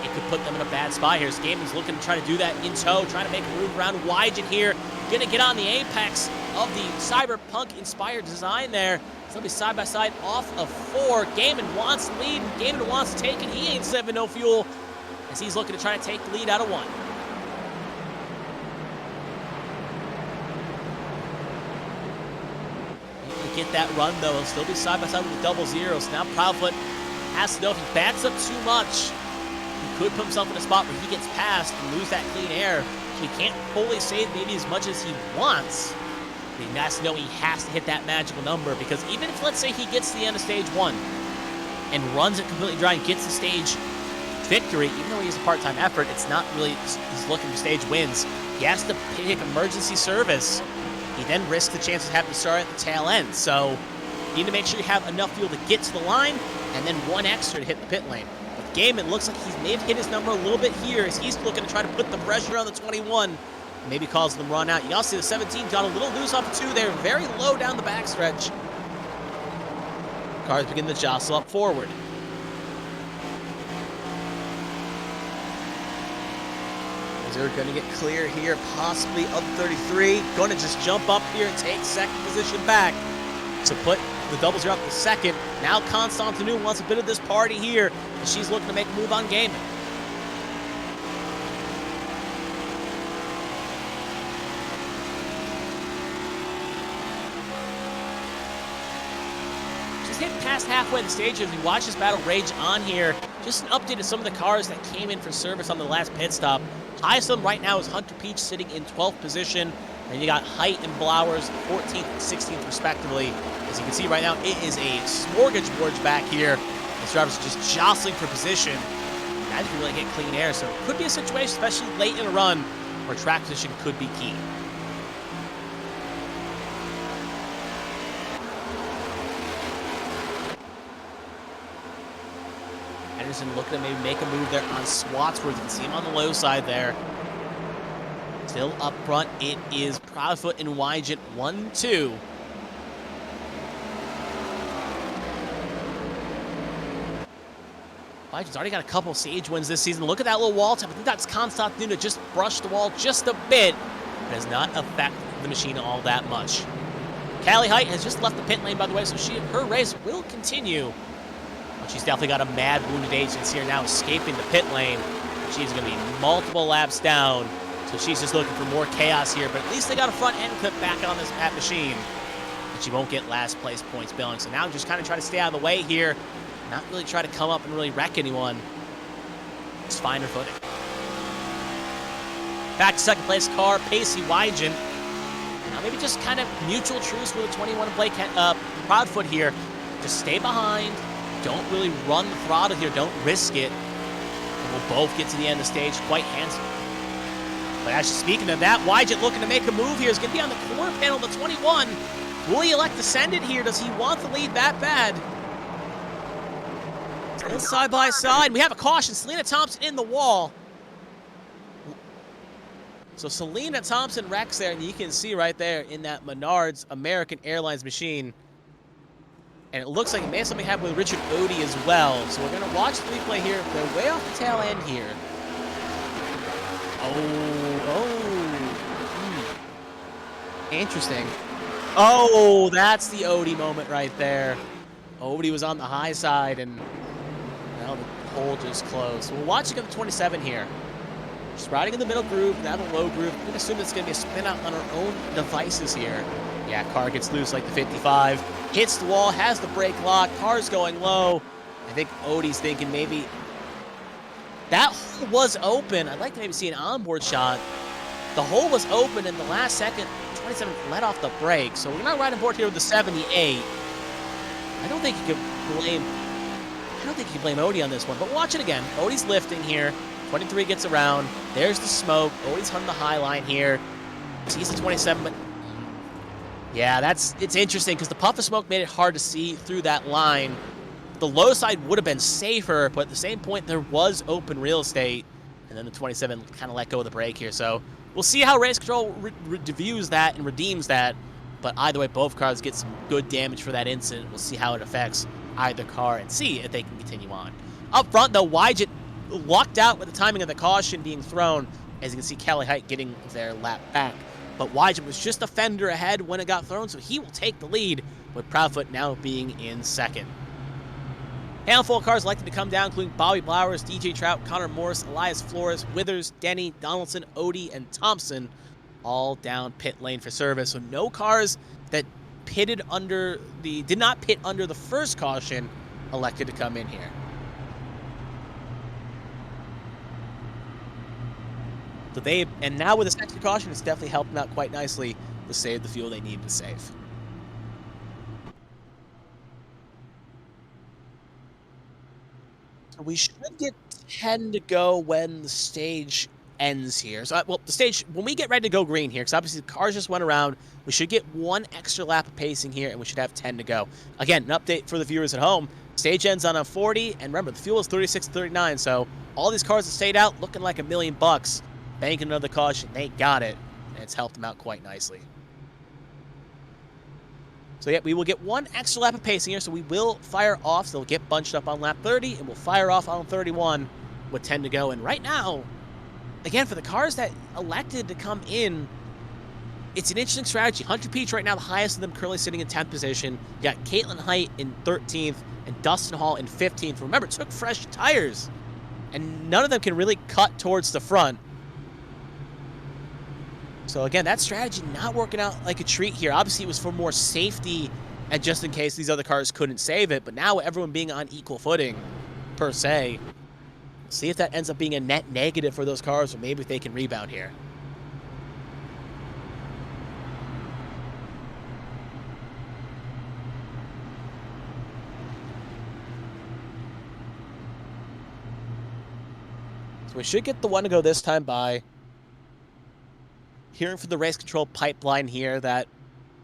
it could put them in a bad spot here. Gaiman's looking to try to do that in tow, trying to make a move around Wygen here. Gonna get on the apex of the cyberpunk-inspired design there. So they'll be side by side off of 4. Gaiman wants the lead, and Gaiman wants to take it. He ain't saving no fuel, as he's looking to try to take the lead out of 1. Get that run though. He'll still be side by side with the 00. So now Proudfoot has to know if he backs up too much, he could put himself in a spot where he gets past and lose that clean air. So he can't fully save maybe as much as he wants. But he has to know he has to hit that magical number, because even if, let's say, he gets to the end of stage 1 and runs it completely dry and gets the stage victory, even though he has a part-time effort, it's not really he's looking for stage wins. He has to pick emergency service. He then risks the chance of having to start at the tail end. So you need to make sure you have enough fuel to get to the line, and then 1 extra to hit the pit lane. With Gaiman, looks like he may have hit his number a little bit here, as he's looking to try to put the pressure on the 21, and maybe cause them run out. You also see the 17 got a little loose off of 2 there, very low down the backstretch. Cars begin to jostle up forward. They're going to get clear here, possibly of 33. Going to just jump up here and take 2nd position back to put the 00 up to 2nd. Now Constantinu wants a bit of this party here, and she's looking to make a move on Gaiman. hit past halfway in the stage as we watch this battle rage on here. Just an update of some of the cars that came in for service on the last pit stop. Highest of them right now is Hunter Peach sitting in 12th position. And you got Height and Blowers 14th and 16th respectively. As you can see right now, it is a smorgasbord back here. These drivers are just jostling for position. Guys can really get clean air, so it could be a situation, especially late in a run, where track position could be key. Anderson looking to maybe make a move there on Swatsworth. You can see him on the low side there. Still up front, it is Proudfoot and Wygent 1-2. Wygent's already got a couple stage wins this season. Look at that little wall tap. I think that's Constantino just brushed the wall just a bit. It does not affect the machine all that much. Callie Height has just left the pit lane, by the way, so her race will continue. But she's definitely got a mad wounded agent here now escaping the pit lane. She's going to be multiple laps down. So she's just looking for more chaos here, but at least they got a front end clip back on that machine. And she won't get last place points billing. So now just kind of try to stay out of the way here. Not really try to come up and really wreck anyone. Just find her footing. Back to second place car, Pacey Wygent. Now maybe just kind of mutual truce with a 21 and Blake Proudfoot here. Just stay behind. Don't really run the throttle here. Don't risk it. And we'll both get to the end of the stage quite handsomely. But actually, speaking of that, Wygent looking to make a move here. Is going to be on the corner panel, the 21. Will he elect to send it here? Does he want the lead that bad? Still side by side. We have a caution. Selena Thompson in the wall. So Selena Thompson wrecks there, and you can see right there in that Menards American Airlines machine. And it looks like it may have something happen with Richard Odie as well. So we're going to watch the replay here. They're way off the tail end here. Interesting. Oh, that's the Odie moment right there. Odie was on the high side, and now the hole just closed. So we're watching on the 27 here. Just riding in the middle groove, now the low groove. I'm going to assume it's going to be a spin out on our own devices here. Yeah, car gets loose like the 55. Hits the wall, has the brake lock. Car's going low. I think Odie's thinking maybe that hole was open. I'd like to maybe see an onboard shot. The hole was open in the last second. 27 let off the brake. So we're not riding board here with the 78. I don't think you can blame Odie on this one, but watch it again. Odie's lifting here. 23 gets around. There's the smoke. Odie's hunting the high line here. Sees the 27, but yeah, it's interesting because the puff of smoke made it hard to see through that line. The low side would have been safer, but at the same point, there was open real estate. And then the 27 kind of let go of the brake here. So we'll see how race control reviews that and redeems that. But either way, both cars get some good damage for that incident. We'll see how it affects either car and see if they can continue on. Up front, though, Wygent lucked out with the timing of the caution being thrown. As you can see, Callie Height getting their lap back. But Wygent was just a fender ahead when it got thrown, so he will take the lead, with Proudfoot now being in second. Handful of cars likely to come down, including Bobby Blowers, DJ Trout, Connor Morris, Elias Flores, Withers, Denny, Donaldson, Odie, and Thompson, all down pit lane for service. So no cars that did not pit under the first caution elected to come in here. So and now with this extra caution, it's definitely helped them out quite nicely to save the fuel they need to save. So we should get 10 to go when the stage ends here. So, well, the stage, when we get ready to go green here, because obviously the cars just went around, we should get one extra lap of pacing here, and we should have 10 to go. Again, an update for the viewers at home. Stage ends on a 40, and remember, the fuel is 36.39, so all these cars that stayed out looking like $1 million. Banking another caution, they got it, and it's helped them out quite nicely. So yeah, we will get one extra lap of pacing here, so we will fire off, so they'll get bunched up on lap 30, and we'll fire off on 31 with 10 to go. And right now, again, for the cars that elected to come in, it's an interesting strategy. Hunter Peach right now, the highest of them, currently sitting in 10th position. You got Caitlin Height in 13th, and Dustin Hall in 15th. Remember, took fresh tires, and none of them can really cut towards the front. So again, that strategy not working out like a treat here. Obviously, it was for more safety and just in case these other cars couldn't save it. But now everyone being on equal footing, per se, see if that ends up being a net negative for those cars, or maybe if they can rebound here. So we should get the one to go this time by. Hearing from the race control pipeline here that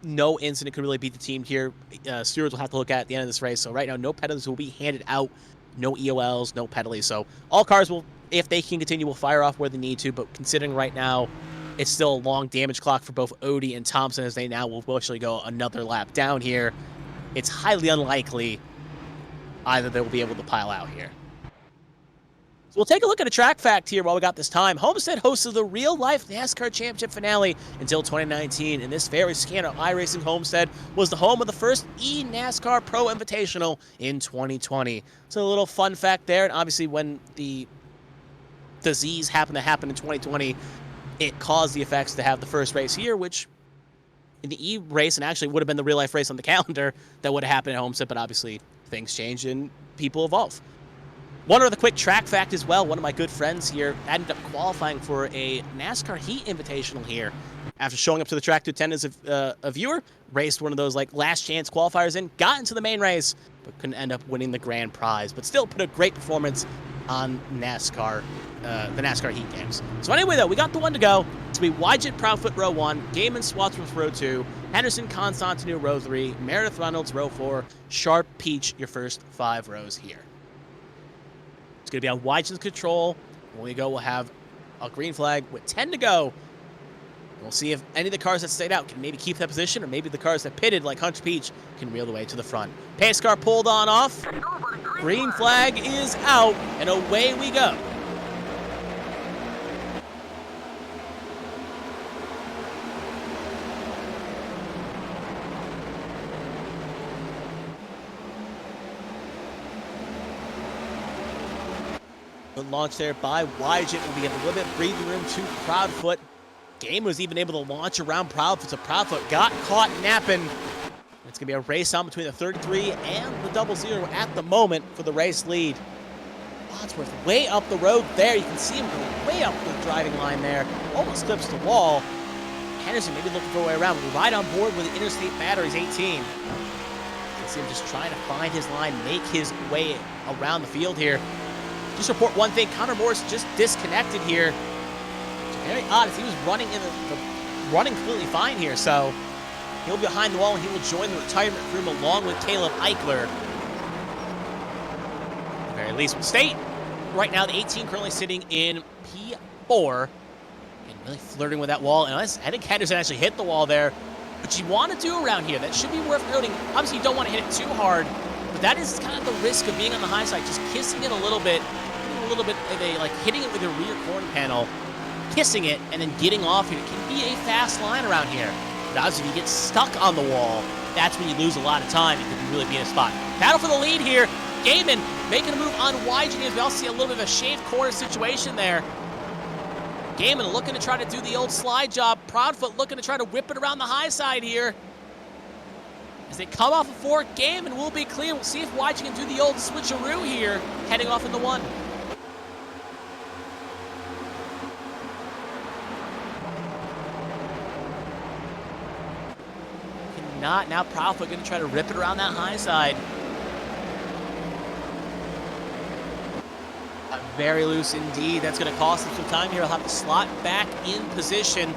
no incident could really beat the team here. Stewards will have to look at the end of this race. So right now, no penalties will be handed out. No EOLs, no penalties. So all cars will, if they can continue, will fire off where they need to. But considering right now, it's still a long damage clock for both Odie and Thompson, as they now will actually go another lap down here. It's highly unlikely either they will be able to pile out here. So we'll take a look at a track fact here while we got this time. Homestead hosted the real-life NASCAR Championship finale until 2019, and this very Sienna iRacing Homestead was the home of the first eNASCAR Pro Invitational in 2020. So a little fun fact there, and obviously when the disease happened to happen in 2020, it caused the effects to have the first race here, which in the E-race, and actually would have been the real-life race on the calendar, that would have happened at Homestead, but obviously things change and people evolve. One other quick track fact as well. One of my good friends here ended up qualifying for a NASCAR Heat Invitational here after showing up to the track to attend as a viewer. Raced one of those like last chance qualifiers in, got into the main race, but couldn't end up winning the grand prize. But still put a great performance on NASCAR, the NASCAR Heat games. So anyway, though, we got the one to go. It's going to be Wygant Proudfoot row 1, Gaiman Swatsworth row 2, Henderson Constantinu row 3, Meredith Reynolds row 4, Sharp Peach your first 5 rows here. It's going to be on Wygant's control. When we go, we'll have a green flag with 10 to go. We'll see if any of the cars that stayed out can maybe keep that position, or maybe the cars that pitted, like Hunter Peach, can reel the way to the front. Pace car pulled on off. Green flag is out, and away we go. Good launch there by Wygant. Will be a little bit of breathing room to Proudfoot. Game was even able to launch around Proudfoot, so Proudfoot got caught napping. It's going to be a race on between the 33 and the 00 at the moment for the race lead. Wadsworth way up the road there. You can see him go way up the driving line there. Almost clips the wall. Henderson maybe looking for a way around. We're right on board with the Interstate Batteries 18. You can see him just trying to find his line, make his way around the field here. Just report one thing, Connor Morris just disconnected here. It's very odd as he was running running completely fine here, so he'll be behind the wall and he will join the retirement room along with Caleb Eichler. At the very least, we'll state right now the 18 currently sitting in P4 and really flirting with that wall. And I think Henderson actually hit the wall there, which you want to do around here. That should be worth noting. Obviously, you don't want to hit it too hard, but that is kind of the risk of being on the high side, just kissing it a little bit of like hitting it with your rear corner panel, kissing it, and then getting off it. It can be a fast line around here. But obviously, if you get stuck on the wall, that's when you lose a lot of time. You could really be in a spot. Battle for the lead here. Gaiman making a move on Wygant as we also see a little bit of a shaved corner situation there. Gaiman looking to try to do the old slide job. Proudfoot looking to try to whip it around the high side here. As they come off a fork, Gaiman will be clear. We'll see if Wygant can do the old switcheroo here, heading off in the 1. Not now. Proudfoot going to try to rip it around that high side. Very loose indeed. That's going to cost him some time here. He'll have to slot back in position.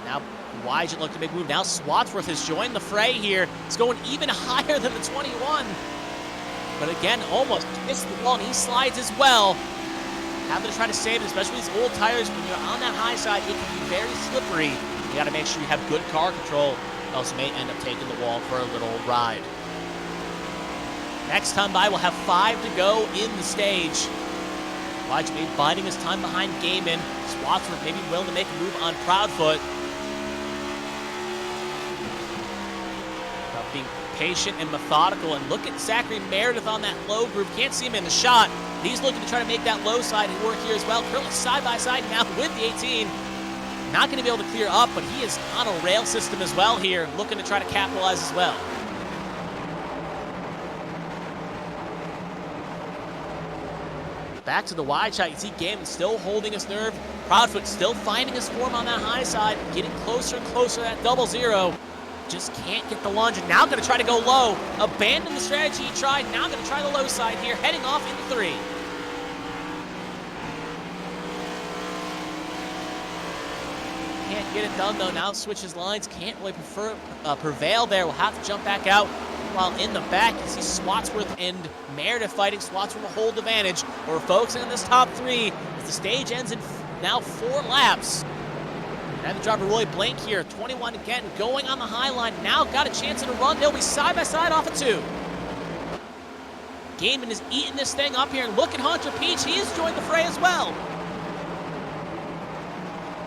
Now Wygant looking to make a move. Now Swatsworth has joined the fray here. It's going even higher than the 21. But again, almost missed the wall, and he slides as well. Having to try to save it, especially with these old tires. When you're on that high side, it can be very slippery. You got to make sure you have good car control. Also may end up taking the wall for a little ride. Next time by, we'll have 5 to go in the stage. Wygant maybe biding his time behind Gaiman. Swatsworth maybe willing to make a move on Proudfoot. About being patient and methodical. And look at Zachary Meredith on that low groove. Can't see him in the shot. He's looking to try to make that low side and work here as well. Currently side by side now with the 18. Not going to be able to clear up, but he is on a rail system as well here, looking to try to capitalize as well. Back to the wide shot. You see Gaiman still holding his nerve. Proudfoot still finding his form on that high side, getting closer and closer to that 0-0. Just can't get the lunge, and now going to try to go low. Abandon the strategy he tried. Now going to try the low side here, heading off into 3. Can't get it done, though. Now switches lines. Can't really prevail there. Will have to jump back out. While in the back, you see Swatsworth and Meredith fighting. Swatsworth will hold advantage. We're focusing on this top 3 as the stage ends in now 4 laps. And the driver Roy Blank here, 21 again, going on the high line. Now got a chance at a run. They'll be side by side off of 2. Gaiman is eating this thing up here. And look at Hunter Peach. He has joined the fray as well.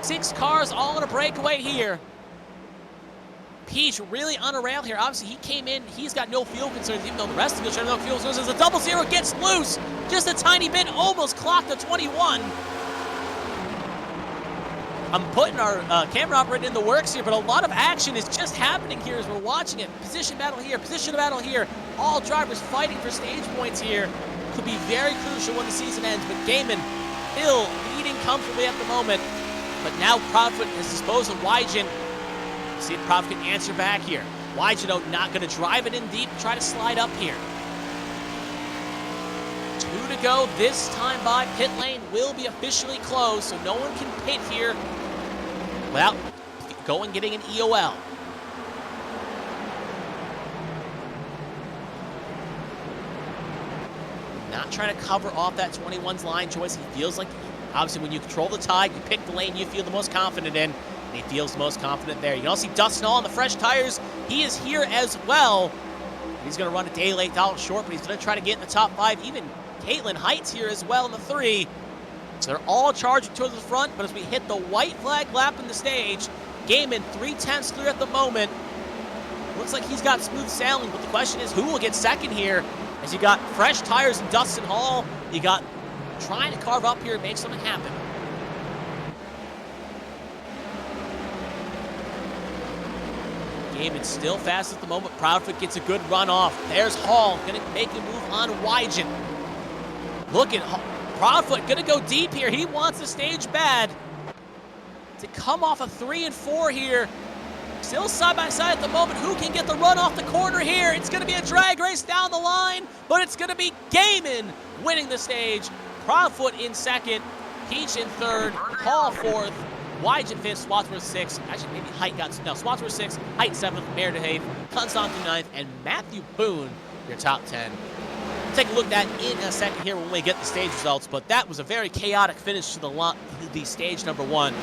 6 cars all in a breakaway here. Peach really on a rail here. Obviously, he came in. He's got no fuel concerns, even though the rest of the field have no fuel concerns. As the 0-0 gets loose, just a tiny bit, almost clocked the 21. I'm putting our camera operator in the works here, but a lot of action is just happening here as we're watching it. Position battle here, position battle here. All drivers fighting for stage points here. Could be very crucial when the season ends, but Gaiman still leading comfortably at the moment. But now Proudfoot has disposed of Wygen. See if Proudfoot can answer back here. Wygen, though, not going to drive it in deep, try to slide up here. 2 to go this time by. Pit lane will be officially closed, so no one can pit here without getting an EOL. Not trying to cover off that 21's line choice. He feels like, obviously, when you control the tide, you pick the lane you feel the most confident in, and he feels the most confident there. You can also see Dustin Hall on the fresh tires. He is here as well. He's going to run a day late, $1 short, but he's going to try to get in the top 5. Even Caitlin Heights here as well in the 3. So they're all charging towards the front, but as we hit the white flag lap in the stage, Gaiman 3/10 clear at the moment. Looks like he's got smooth sailing, but the question is who will get second here? As you got fresh tires in Dustin Hall, you got trying to carve up here and make something happen. Gaiman still fast at the moment. Proudfoot gets a good run off. There's Hall, gonna make a move on Wygen. Look at Proudfoot, gonna go deep here. He wants the stage bad. To come off a 3 and 4 here. Still side by side at the moment. Who can get the run off the corner here? It's gonna be a drag race down the line, but it's gonna be Gaiman winning the stage. Proudfoot in second, Peach in third, Hall fourth, Wygen fifth, Swatsworth sixth. Actually, maybe Height got, no, Swatsworth sixth, Height seventh, Meredith eighth, Constantine ninth, and Matthew Boone, your top 10. We'll take a look at that in a second here when we get the stage results, but that was a very chaotic finish to the stage number 1.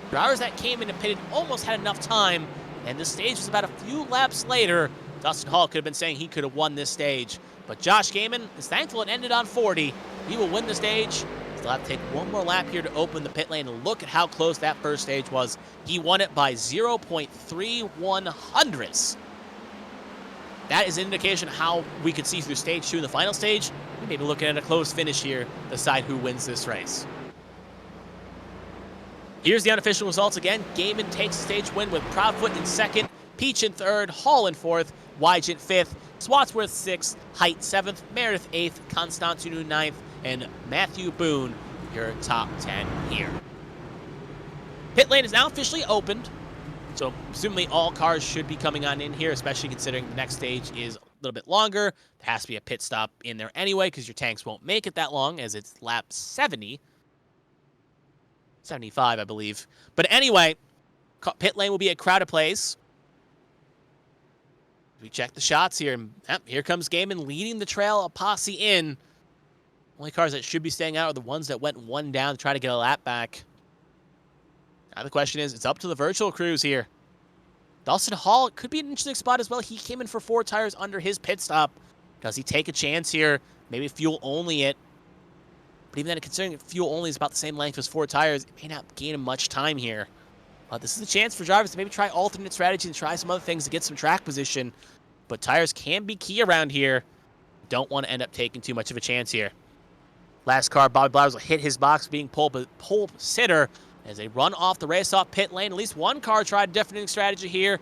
Drivers that came in and pitted almost had enough time, and the stage was about a few laps later. Dustin Hall could have been saying he could have won this stage, but Josh Gaiman is thankful it ended on 40. He will win the stage. He'll have to take one more lap here to open the pit lane, and look at how close that first stage was. He won it by 0.31 hundredths. That is an indication of how we could see through stage 2 in the final stage. We may be looking at a close finish here to decide who wins this race. Here's the unofficial results again. Gaiman takes the stage win with Proudfoot in second, Peach in third, Hall in fourth, Wygen fifth, Swatsworth sixth, Height seventh, Meredith eighth, Constantine ninth, and Matthew Boone, your top 10 here. Pit lane is now officially opened, so presumably all cars should be coming on in here, especially considering the next stage is a little bit longer. There has to be a pit stop in there anyway, because your tanks won't make it that long, as it's lap 70. 75, I believe. But anyway, pit lane will be a crowded place. We check the shots here. Yep, here comes Gaiman leading the trail, a posse in. Only cars that should be staying out are the ones that went one down to try to get a lap back. Now the question is, it's up to the virtual crews here. Dustin Hall could be an interesting spot as well. He came in for 4 tires under his pit stop. Does he take a chance here? Maybe fuel only it. But even then, considering fuel only is about the same length as 4 tires, it may not gain him much time here. But this is a chance for drivers to maybe try alternate strategies and try some other things to get some track position. But tires can be key around here. Don't want to end up taking too much of a chance here. Last car, Bobby Blowers will hit his box being pole sitter as they run off the race-off pit lane. At least one car tried a different strategy here.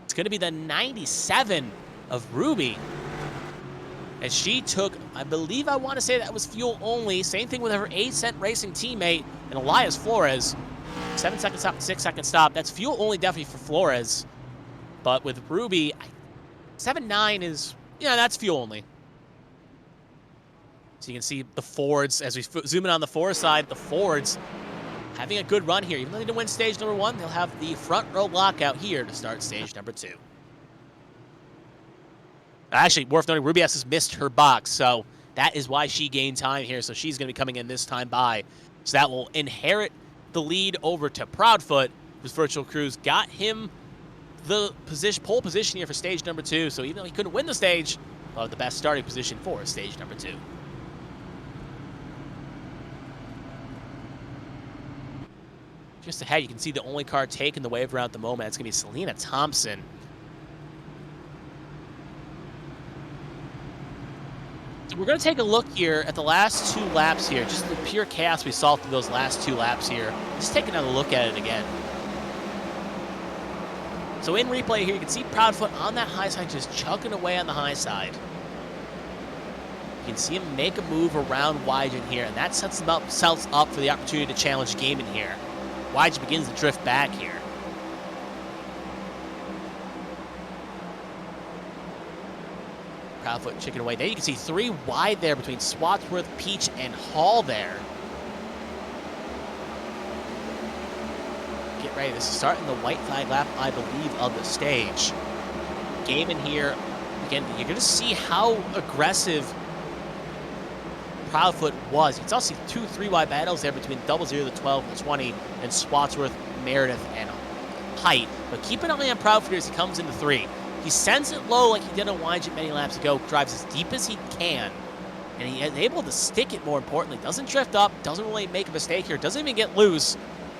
It's going to be the 97 of Ruby. And she took, I believe I want to say that was fuel only. Same thing with her 8-cent racing teammate and Elias Flores. 7-second stop, 6-second stop. That's fuel only definitely for Flores. But with Ruby, 7-9 is, yeah, that's fuel only. So you can see the Fords, as we zoom in on the Ford side, the Fords having a good run here. Even though they didn't win stage number 1, they'll have the front row lockout here to start stage number 2. Actually, worth noting, Ruby has missed her box, so that is why she gained time here. So she's going to be coming in this time by. So that will inherit the lead over to Proudfoot, whose virtual cruise got him the pole position here for stage number 2. So even though he couldn't win the stage, he'll have the best starting position for stage number 2. Just ahead, you can see the only car taking the wave around at the moment. It's going to be Selena Thompson. So we're going to take a look here at the last 2 laps here, just the pure chaos we saw through those last 2 laps here. Just take another look at it again. So in replay here, you can see Proudfoot on that high side just chugging away on the high side. You can see him make a move around Wygen here, and that sets himself up for the opportunity to challenge Gaiman here. Wygen begins to drift back here. Proudfoot chicken away. There you can see 3 wide there between Swatsworth, Peach, and Hall there. Get ready. This is starting the white flag lap, I believe, of the stage. Gaiman here. Again, you're going to see how aggressive Proudfoot was. You can also see 2 3-wide battles there between 00, the 12, and the 20, and Swatsworth, Meredith, and Height. But keep an eye on Proudfoot as he comes into 3. He sends it low like he did on Wygen many laps ago, drives as deep as he can, and he is able to stick it, more importantly. Doesn't drift up, doesn't really make a mistake here, doesn't even get loose,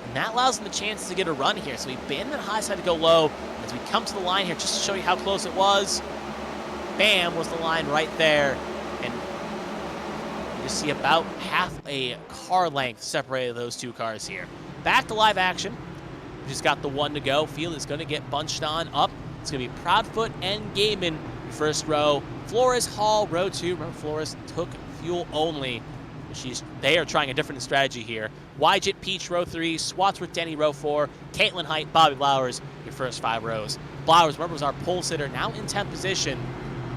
and that allows him a chance to get a run here. So he banned that high side to go low. As we come to the line here, just to show you how close it was, bam, was the line right there, and you just see about half a car length separated those 2 cars here. Back to live action. We just got the 1 to go. Field is going to get bunched on up. It's going to be Proudfoot and Gaiman first row. Flores, Hall, row 2. Remember, Flores took fuel only. They are trying a different strategy here. Wygen, Peach, row 3. Swatsworth, Denny, row 4. Caitlin Height, Bobby Blowers, your first 5 rows. Blowers, remember, was our pole sitter, now in 10th position.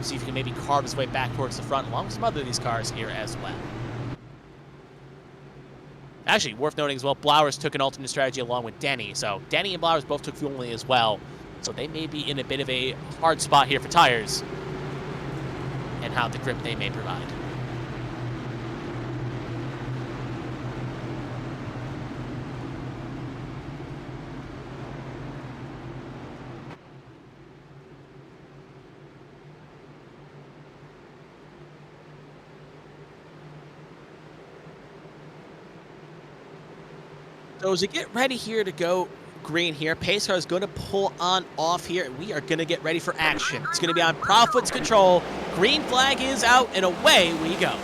See if he can maybe carve his way back towards the front, along with some other of these cars here as well. Actually, worth noting as well, Blowers took an alternate strategy along with Denny. So Denny and Blowers both took fuel only as well. So they may be in a bit of a hard spot here for tires and how the grip they may provide. So as we get ready here to go green here, pace car is going to pull on off here, and we are going to get ready for action. It's going to be on Proudfoot's control. Green flag is out, and away we go.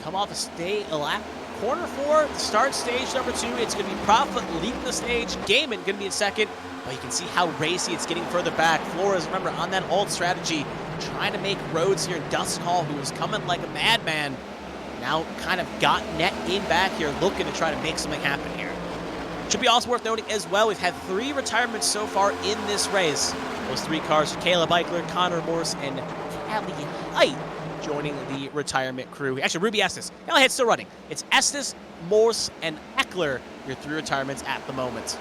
Come off a lap. Corner 4, start stage number 2. It's going to be Proudfoot leading the stage. Gaiman going to be in second. But you can see how racy it's getting further back. Flores, remember, on that hold strategy, trying to make roads here. Dustin Hall, who was coming like a madman, now kind of got net in back here, looking to try to make something happen here. Should be also worth noting as well, we've had 3 retirements so far in this race. Those 3 cars are Caleb Eichler, Connor Morse, and Callie Height joining the retirement crew. Actually, Ruby Estes. Head's still running. It's Estes, Morse, and Eckler, your 3 retirements at the moment.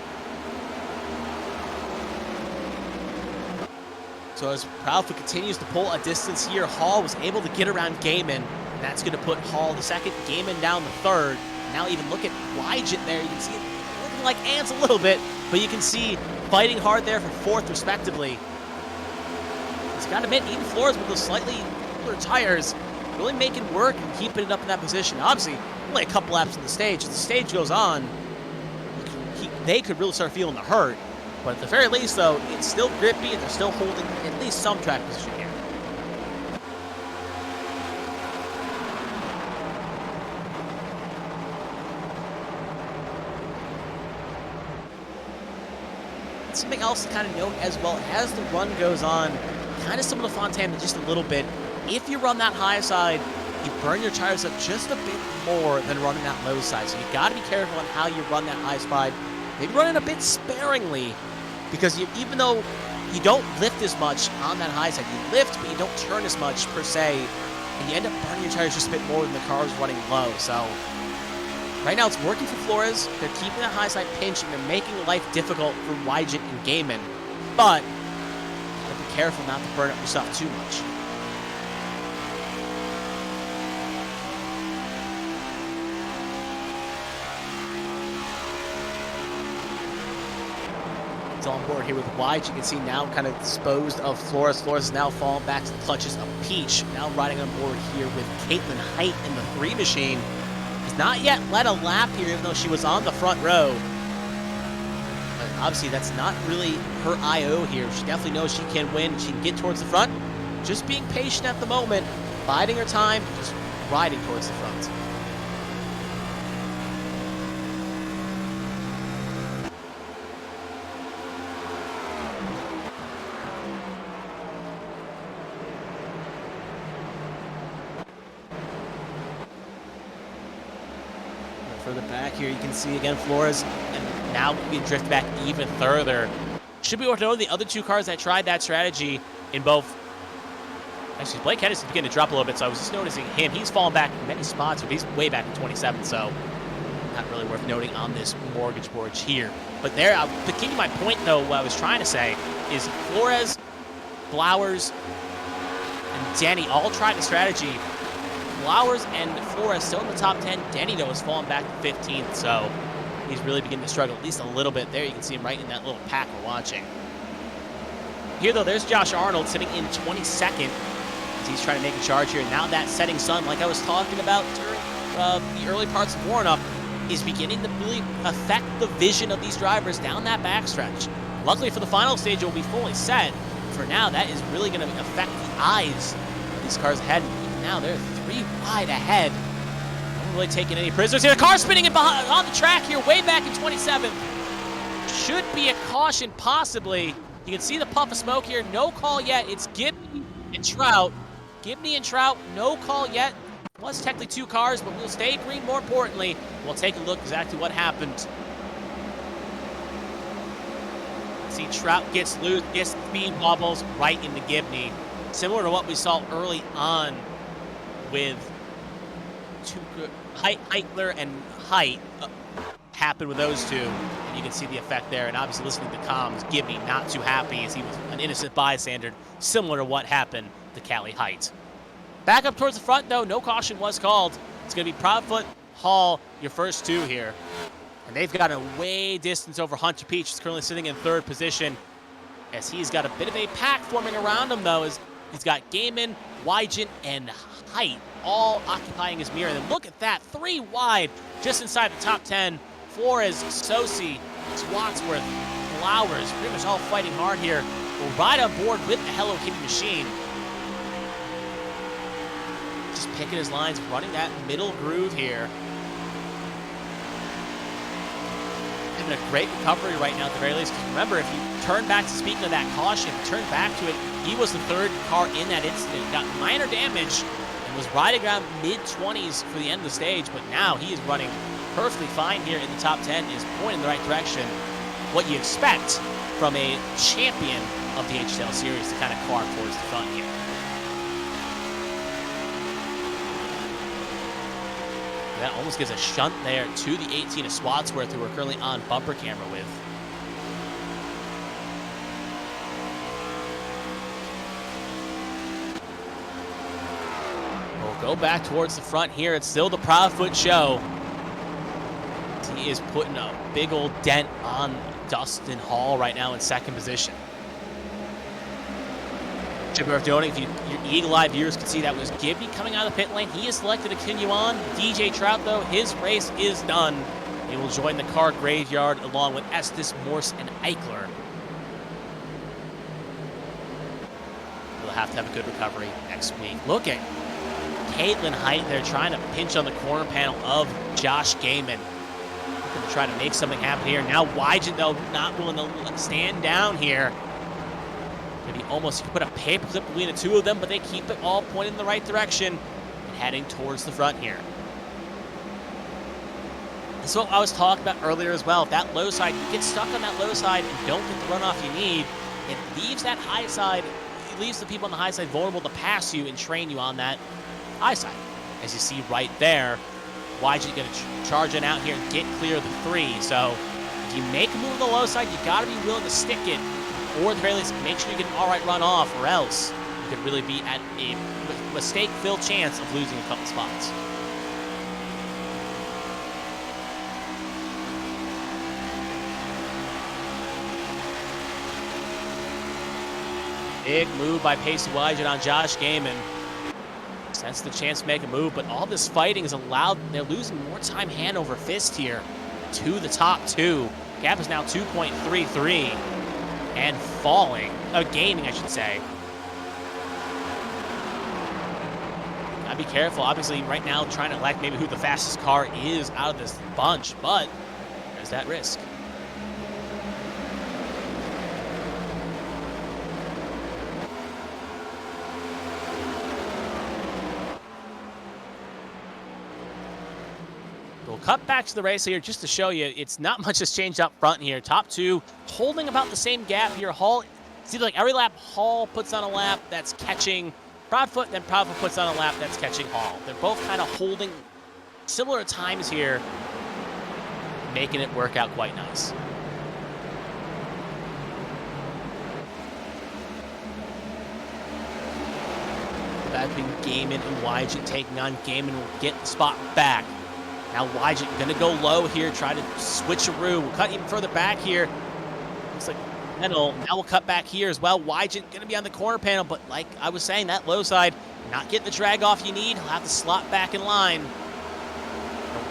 So as Proudfoot continues to pull a distance here, Hall was able to get around Gaiman. And that's going to put Hall the second, Gaiman down the third. Now even look at Wygen there. You can see it looking like ants a little bit, but you can see fighting hard there for 4th respectively. He's got to admit, even Flores with a slightly cooler tires, really making work and keeping it up in that position. Obviously, only a couple laps on the stage. As the stage goes on, they could really start feeling the hurt. But at the very least, though, it's still grippy, and they're still holding at least some track position here. Something else to kind of note as well, as the run goes on, kind of similar to Fontana just a little bit. If you run that high side, you burn your tires up just a bit more than running that low side. So you got to be careful on how you run that high side. Maybe run it a bit sparingly, because even though you don't lift as much on that high side, you lift, but you don't turn as much per se, and you end up burning your tires just a bit more than the car's running low. So right now, it's working for Flores. They're keeping that high side pinching. They're making life difficult for Wygant and Gaiman. But you gotta be careful not to burn up yourself too much. It's on board here with Wygant. You can see now kind of disposed of Flores. Flores is now falling back to the clutches of Peach. Now riding on board here with Caitlin Height in the 3 machine. Not yet led a lap here, even though she was on the front row. But obviously, that's not really her IO here. She definitely knows she can win. She can get towards the front. Just being patient at the moment, biding her time, just riding towards the front. Further back here, you can see again Flores, and now being drifted back even further. Should be worth noting the other 2 cars that tried that strategy in both. Actually, Blake Henderson beginning to drop a little bit, so I was just noticing him. He's fallen back in many spots, but he's way back in 27, so not really worth noting on this mortgage board here. But there, to keep my point though, what I was trying to say is Flores, Blowers, and Denny all tried the strategy. Flowers and Flores still in the top 10. Denny, though, has fallen back to 15th, so he's really beginning to struggle at least a little bit there. You can see him right in that little pack we're watching. Here, though, there's Josh Arnold sitting in 22nd as he's trying to make a charge here. Now that setting sun, like I was talking about during the early parts of warm-up, is beginning to really affect the vision of these drivers down that backstretch. Luckily for the final stage, it will be fully set. For now, that is really going to affect the eyes of these cars ahead. Now they're 3 wide ahead. Not really taking any prisoners here. The car spinning in behind, on the track here, way back in 27th. Should be a caution, possibly. You can see the puff of smoke here. No call yet. It's Gibney and Trout. Gibney and Trout, no call yet. Was technically 2 cars, but we'll stay green more importantly. We'll take a look exactly what happened. See, Trout gets loose, gets speed wobbles right into Gibney. Similar to what we saw early on with Heitler and Height happened with those 2. And you can see the effect there. And obviously listening to the comms, Gibney not too happy as he was an innocent bystander, similar to what happened to Callie Height. Back up towards the front, though, no caution was called. It's going to be Proudfoot, Hall, your first 2 here. And they've got a way distance over Hunter Peach, who's currently sitting in 3rd position, as he's got a bit of a pack forming around him, though, as he's got Gaiman, Wygant, and Height all occupying his mirror. And then look at that, 3 wide, just inside the top 10. Flores, Sosi, Swatsworth, Flowers, pretty much all fighting hard here. Will ride on board with the Hello Kitty machine. Just picking his lines, running that middle groove here. Having a great recovery right now at the very least. Because remember, if you turn back to speaking of that caution, turn back to it, he was the 3rd car in that incident. Got minor damage and was riding around mid-20s for the end of the stage, but now he is running perfectly fine here in the top 10, is pointing in the right direction. What you expect from a champion of the HTL Series to kind of carve towards the front here. That almost gives a shunt there to the 18 of Swatsworth, who we're currently on bumper camera with. We'll go back towards the front here. It's still the Proudfoot show. He is putting a big old dent on Dustin Hall right now in 2nd position. Should be worth noting, if your eagle-eyed viewers can see, that was Gibby coming out of the pit lane. He is selected to continue on. DJ Trout, though, his race is done. He will join the car graveyard along with Estes, Morse, and Eichler. We'll have to have a good recovery next week. Look at Caitlin Height there trying to pinch on the corner panel of Josh Gaiman. Looking to try to make something happen here. Now Wygen, though, not willing to stand down here. Maybe almost you could put a paperclip between the two of them, but they keep it all pointed in the right direction and heading towards the front here. This is what I was talking about earlier as well. That low side, you get stuck on that low side and don't get the runoff you need. It leaves that high side, it leaves the people on the high side vulnerable to pass you and train you on that high side. As you see right there, Wygen going to charge it out here and get clear of the 3. So if you make a move on the low side, you got to be willing to stick it. Or at the very least, make sure you get an all right run off, or else you could really be at a mistake-filled chance of losing a couple spots. Big move by Pacey Wygen on Josh Gaiman. Sense the chance to make a move, but all this fighting is allowed. They're losing more time hand over fist here to the top 2. Gap is now 2.33. And falling, gaining, I should say. Gotta be careful. Obviously, right now, trying to elect maybe who the fastest car is out of this bunch, but there's that risk. We'll cut back to the race here just to show you it's not much has changed up front here. Top 2 holding about the same gap here. Hall, it seems like every lap Hall puts on a lap that's catching Proudfoot, then Proudfoot puts on a lap that's catching Hall. They're both kind of holding similar times here, making it work out quite nice. That's been Gaiman and Wygen taking on. Gaiman will get the spot back. Now Wygen going to go low here, try to switcheroo. We'll cut even further back here. Looks like Now we'll cut back here as well. Wygen going to be on the corner panel, but like I was saying, that low side, not getting the drag off you need. He'll have to slot back in line.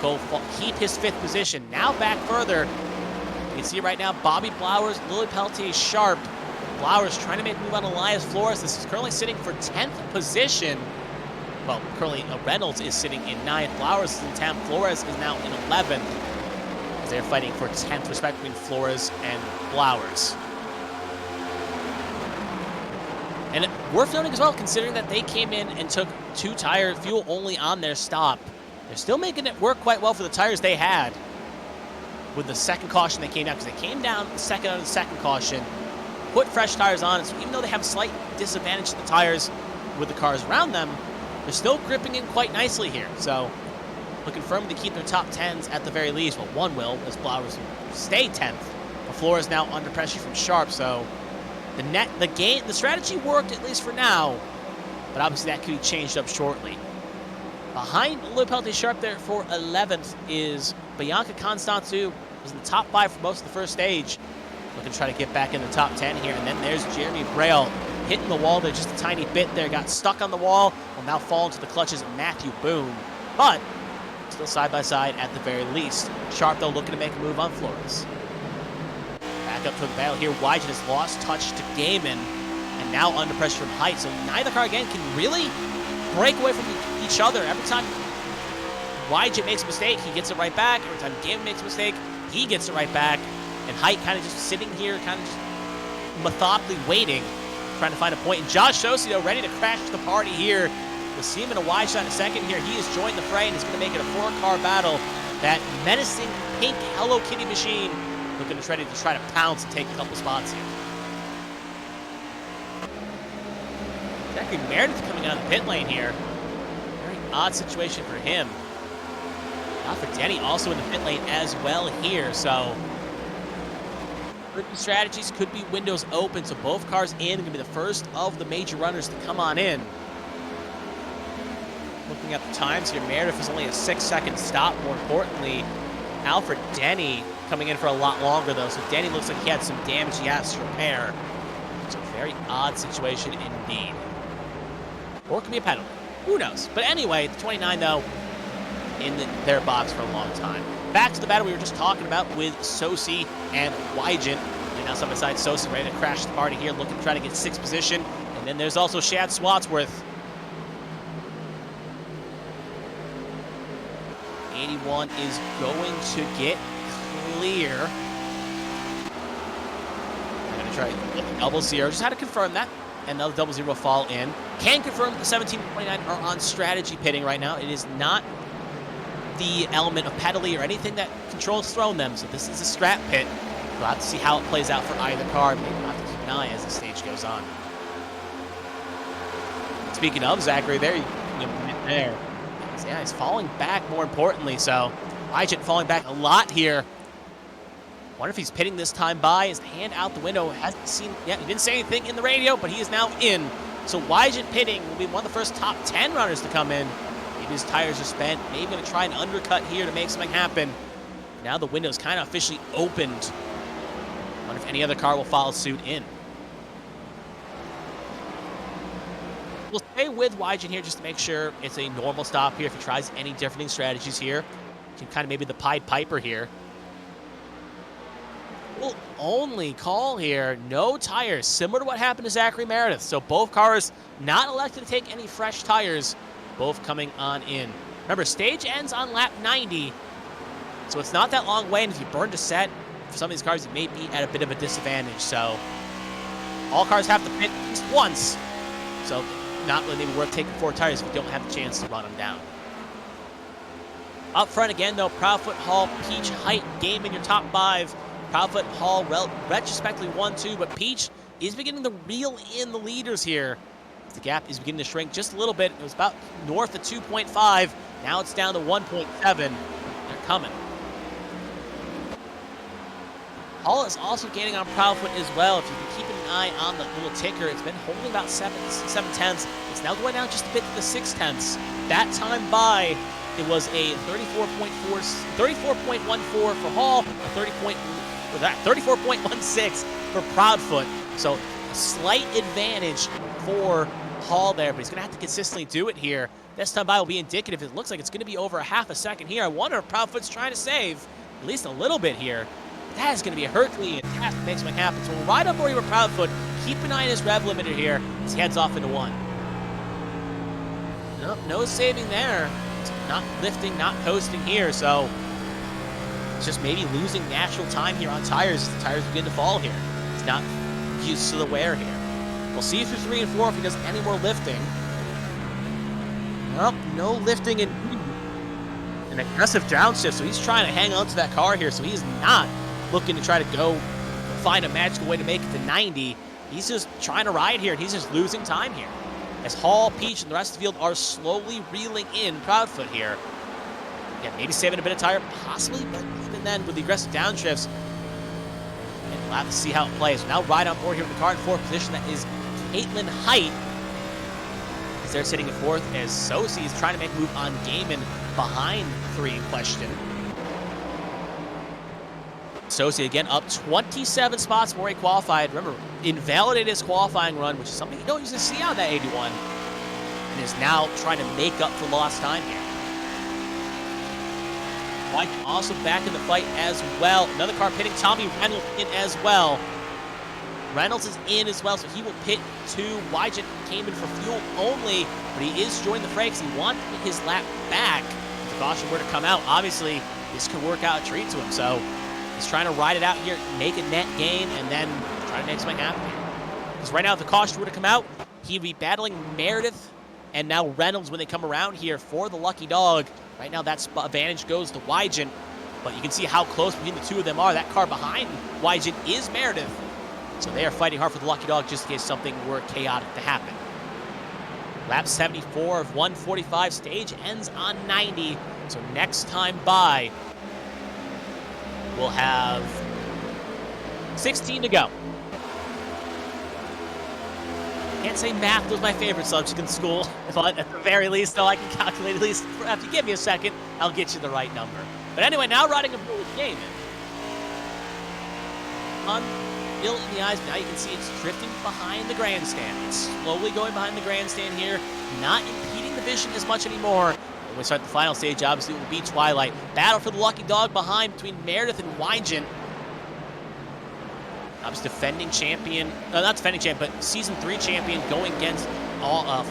He'll go keep his 5th position. Now back further. You can see right now, Bobby Blowers, Lily Pelletier, Sharp. Blowers trying to make a move on Elias Flores. This is currently sitting for 10th position. Well, currently Reynolds is sitting in 9th. Flowers is in 10th. Flores is now in 11th. As they're fighting for 10th, respectively, Flores and Flowers. And worth noting as well, considering that they came in and took 2 tire fuel only on their stop. They're still making it work quite well for the tires they had with the second caution they came down, because they came down the second on the second caution, put fresh tires on, so even though they have a slight disadvantage to the tires with the cars around them, they're still gripping in quite nicely here. So looking firmly to keep their top 10s at the very least. Well, one will, as Flowers will stay 10th. The floor is now under pressure from Sharp, so the strategy worked at least for now, but obviously that could be changed up shortly. Behind Lily Pelletier Sharp there for 11th is Bianca Constance, who was in the top 5 for most of the first stage. Looking to try to get back in the top 10 here, and then there's Jeremy Braille hitting the wall there just a tiny bit there, got stuck on the wall, will now fall into the clutches of Matthew Boone, but still side by side at the very least. Sharp, though, looking to make a move on Flores. Back up to the battle here. Wygen has lost touch to Gaiman, and now under pressure from Height, so neither car again can really break away from each other. Every time Wygen makes a mistake, he gets it right back. Every time Gaiman makes a mistake, he gets it right back. And Height kind of just sitting here, kind of just methodically waiting, trying to find a point. And Josh Shosio ready to crash the party here. We'll see him in a wide shot in a second here. He has joined the fray and is going to make it a 4-car battle. That menacing pink Hello Kitty machine looking ready to try to pounce and take a couple spots here. Zachary Meredith coming out of the pit lane here. Very odd situation for him. Not for Denny, also in the pit lane as well here, so could be strategies, could be windows open, so both cars in, going to be the first of the major runners to come on in. Looking at the times here, Meredith is only a 6-second stop. More importantly, Alfred Denny coming in for a lot longer, though, so Denny looks like he had some damage he has to repair. So Very odd situation indeed. Or it could be a penalty. Who knows? But anyway, the 29, though, in their box for a long time. Back to the battle we were just talking about with Sosi and Wygant. And now side by side, Sosi ready to crash the party here, looking to try to get 6th position. And then there's also Shad Swatsworth. 81 is going to get clear. I'm going to try double zero. Just had to confirm that. And the double zero will fall in. Can confirm that the 17 and 29 are on strategy pitting right now. It is not the element of penalty or anything that Control's thrown them. So this is a strat pit. We'll have to see how it plays out for either car. Maybe we'll have to keep an eye as the stage goes on. Speaking of Zachary, there, there. Yeah, he's falling back more importantly. So Wygant falling back a lot here. Wonder if he's pitting this time by. His hand out the window. Hasn't seen, yeah, he didn't say anything in the radio, but he is now in. So Wygant pitting will be one of the first top 10 runners to come in. Maybe his tires are spent. Maybe going to try an undercut here to make something happen. Now the window's kind of officially opened. Wonder if any other car will follow suit in. We'll stay with Wygant here just to make sure it's a normal stop here. If he tries any different strategies here, can kind of maybe the Pied Piper here. Will only call here, no tires, similar to what happened to Zachary Meredith. So both cars not elected to take any fresh tires, both coming on in. Remember, stage ends on lap 90, so it's not that long away, and if you burn to set, for some of these cars, you may be at a bit of a disadvantage. So all cars have to pit at least once, so not really maybe worth taking 4 tires if you don't have the chance to run them down. Up front again, though, Proudfoot, Hall, Peach, Height, Game in your top 5. Proudfoot, Hall, retrospectively 1-2, but Peach is beginning to reel in the leaders here. The gap is beginning to shrink just a little bit. It was about north of 2.5. Now it's down to 1.7. They're coming. Hall is also gaining on Proudfoot as well. If you can keep an eye on the little ticker, it's been holding about 7 tenths. It's now going down just a bit to the 6 tenths. That time by, it was a 34.14 for Hall, a 34.16 for Proudfoot. So a slight advantage for Hall there, but he's going to have to consistently do it here. This time by will be indicative. It looks like it's going to be over a half a second here. I wonder if Proudfoot's trying to save at least a little bit here. That is going to be a Herculean task to make something happen. So we'll ride up over Proudfoot. Keep an eye on his rev limiter here as he heads off into 1. Nope, no saving there. It's not lifting, not coasting here, so it's just maybe losing natural time here on tires as the tires begin to fall here. It's not used to the wear here. We'll see through 3 and 4 if he does any more lifting. Nope, no lifting and an aggressive downshift, so he's trying to hang on to that car here, so he's not looking to try to go find a magical way to make it to 90. He's just trying to ride here, and he's just losing time here. As Hall, Peach, and the rest of the field are slowly reeling in Proudfoot here. Yeah, maybe saving a bit of tire, possibly, but even then, with the aggressive downshifts, and we'll have to see how it plays. Now right on board here with the car in 4th position, that is Caitlin Height. As they're sitting in 4th, as Sosi is trying to make a move on Gaiman behind 3 in question. Sosi again up 27 spots before he qualified. Remember, invalidated his qualifying run, which is something you don't usually see on that 81, and is now trying to make up for lost time here. White also back in the fight as well. Another car pitting, Tommy Reynolds in as well. Reynolds is in as well, so he will pit too. Wygant came in for fuel only, but he is joining the fray because he wants to get his lap back. If the caution were to come out, obviously this could work out a treat to him. So he's trying to ride it out here, make a net gain, and then try to make something happen here. Because right now, if the caution were to come out, he'd be battling Meredith and now Reynolds when they come around here for the lucky dog. Right now, that advantage goes to Wygant, but you can see how close between the two of them are. That car behind Wygant is Meredith. So they are fighting hard for the lucky dog just in case something were chaotic to happen. Lap 74 of 145, stage ends on 90. So next time by, we'll have 16 to go. Can't say math was my favorite subject in school, but at the very least, though, I can calculate at least. If you give me a second, I'll get you the right number. But anyway, now riding a bullet game. still in the eyes, but now you can see it's drifting behind the grandstand. It's slowly going behind the grandstand here, not impeding the vision as much anymore. When we start the final stage, obviously it will be Twilight. Battle for the lucky dog behind between Meredith and Wygant. Obviously defending champion, not defending champion, but Season 3 champion going against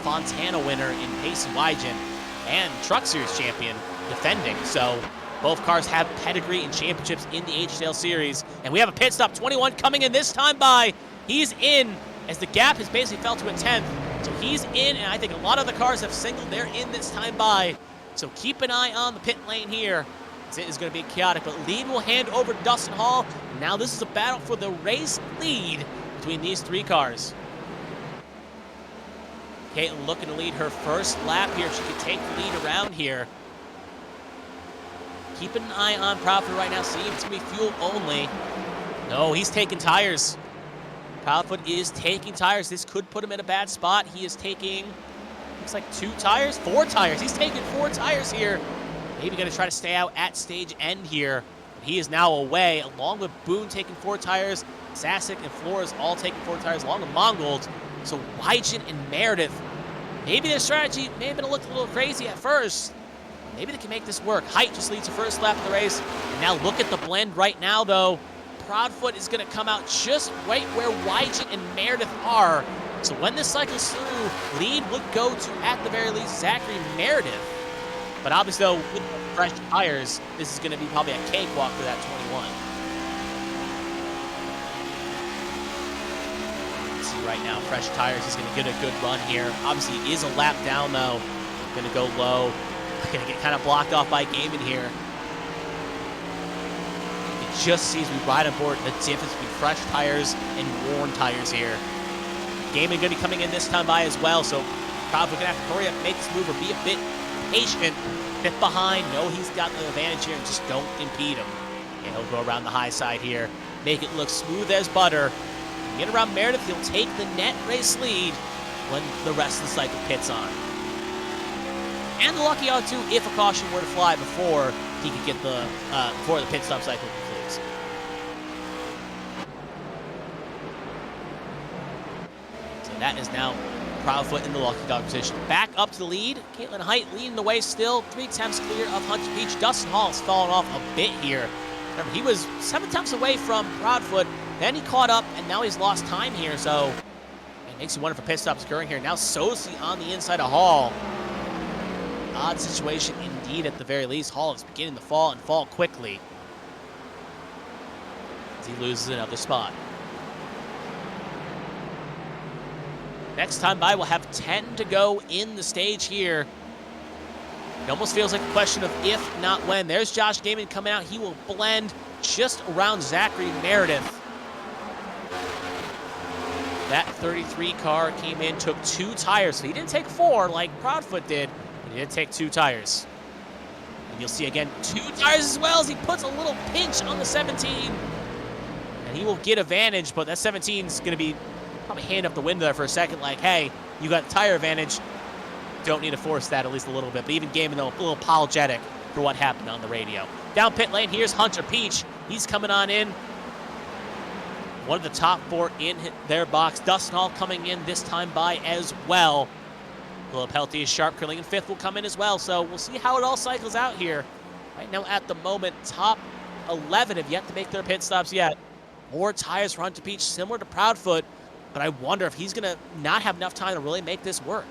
Fontana winner in Pace and Wygant, and Truck Series champion defending. So both cars have pedigree and championships in the HTL Series. And we have a pit stop, 21 coming in this time by. He's in as the gap has basically fell to a 10th. So he's in, and I think a lot of the cars have singled. They're in this time by. So keep an eye on the pit lane here. It is going to be chaotic, but lead will hand over to Dustin Hall. Now this is a battle for the race lead between these three cars. Caitlin looking to lead her first lap here. She could take the lead around here. Keeping an eye on Proudfoot right now, seeing it's going to be fuel only. No, he's taking tires. Proudfoot is taking tires. This could put him in a bad spot. He is taking, looks like 4 tires. He's taking 4 tires here. Maybe going to try to stay out at stage end here. But he is now away, along with Boone taking 4 tires. Sasek and Flores all taking 4 tires, along with Mongold. So Wygant and Meredith, maybe their strategy may have been looked a little crazy at first. Maybe they can make this work. Height just leads the first lap of the race. And now look at the blend right now, though. Proudfoot is going to come out just right where Wygant and Meredith are. So when this cycles through, lead would go to, at the very least, Zachary Meredith. But obviously, though, with fresh tires, this is going to be probably a cakewalk for that 21. Let's see right now, fresh tires is going to get a good run here. Obviously, he is a lap down, though. Going to go low. Going to get kind of blocked off by Gaiman here. You can just see as we ride on board the difference between fresh tires and worn tires here. Gaiman going to be coming in this time by as well, so probably going to have to hurry up, make this move, or be a bit patient. Pit behind, know he's got the advantage here, and just don't impede him. And he'll go around the high side here, make it look smooth as butter. Get around Meredith, he'll take the net race lead when the rest of the cycle pits on. And the lucky out too, if a caution were to fly before he could get the before the pit stop cycle concludes. So that is now Proudfoot in the lucky dog position. Back up to the lead. Caitlin Height leading the way still. 3 attempts clear of Hunter Beach. Dustin Hall has fallen off a bit here. Remember, he was 7 attempts away from Proudfoot. Then he caught up, and now he's lost time here. So it makes you wonder if a pit stop's occurring here. Now Sosi on the inside of Hall. Odd situation indeed at the very least. Hall is beginning to fall and fall quickly as he loses another spot. Next time by, we'll have 10 to go in the stage here. It almost feels like a question of if, not when. There's Josh Gaiman coming out. He will blend just around Zachary Meredith. That 33 car came in, took 2 tires. So he didn't take 4 like Proudfoot did. He did take 2 tires. And you'll see again 2 tires as well as he puts a little pinch on the 17. And he will get advantage, but that 17 is going to be probably hand up the window there for a second like, hey, you got tire advantage. Don't need to force that at least a little bit. But even Gaiman, though, a little apologetic for what happened on the radio. Down pit lane, here's Hunter Peach. He's coming on in. One of the top 4 in their box. Dustin Hall coming in this time by as well. Philip Helty is sharp, curling in 5th will come in as well. So we'll see how it all cycles out here. Right now at the moment, top 11 have yet to make their pit stops yet. More tires for Hunter Peach, similar to Proudfoot. But I wonder if he's going to not have enough time to really make this work.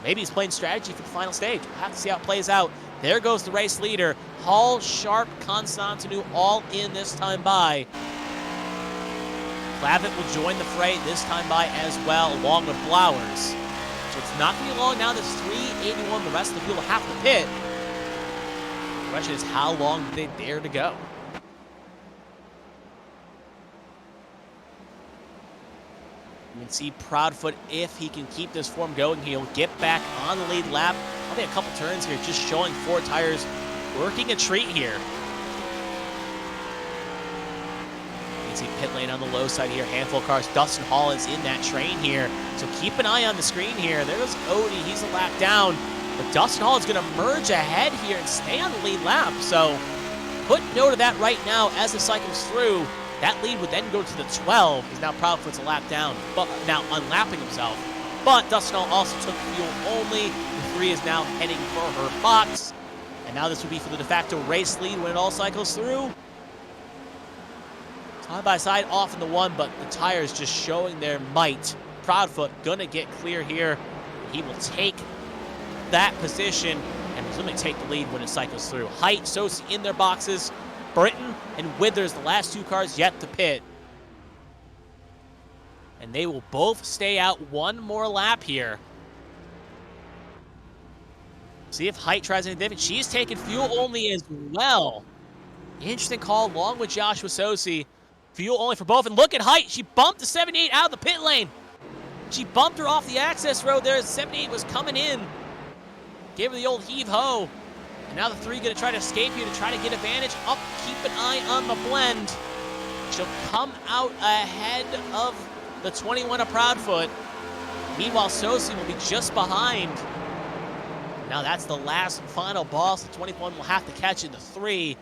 Maybe he's playing strategy for the final stage. We'll have to see how it plays out. There goes the race leader. Hall, Sharp, Constantinu all in this time by. Clavitt will join the fray this time by as well, along with Blowers. So it's not going to be long now. There's 381. The rest of the field will have to pit. The question is, how long do they dare to go? You can see Proudfoot, if he can keep this form going, he'll get back on the lead lap. Probably a couple turns here, just showing 4 tires working a treat here. You can see pit lane on the low side here, handful of cars. Dustin Hall is in that train here, so keep an eye on the screen here. There's Odie, he's a lap down, but Dustin Hall is going to merge ahead here and stay on the lead lap. So put note of that right now as it cycles through. That lead would then go to the 12, because now Proudfoot's a lap down, but now unlapping himself. But Dustin also took fuel only. The 3 is now heading for her box. And now this would be for the de facto race lead when it all cycles through. Side by side off in the 1, but the tires just showing their might. Proudfoot gonna get clear here. He will take that position and presumably take the lead when it cycles through. Height, Sosi in their boxes. Britton and Withers, the last 2 cars yet to pit. And they will both stay out one more lap here. See if Height tries anything different. She's taking fuel only as well. Interesting call along with Joshua Sosi. Fuel only for both. And look at Height. She bumped the 78 out of the pit lane. She bumped her off the access road there as 78 was coming in. Gave her the old heave-ho. And now the 3 going to try to escape here to try to get advantage. Up, keep an eye on the blend. She'll come out ahead of the 21 of Proudfoot. Meanwhile, Sosi will be just behind. Now that's the last final boss. The 21 will have to catch in the 3.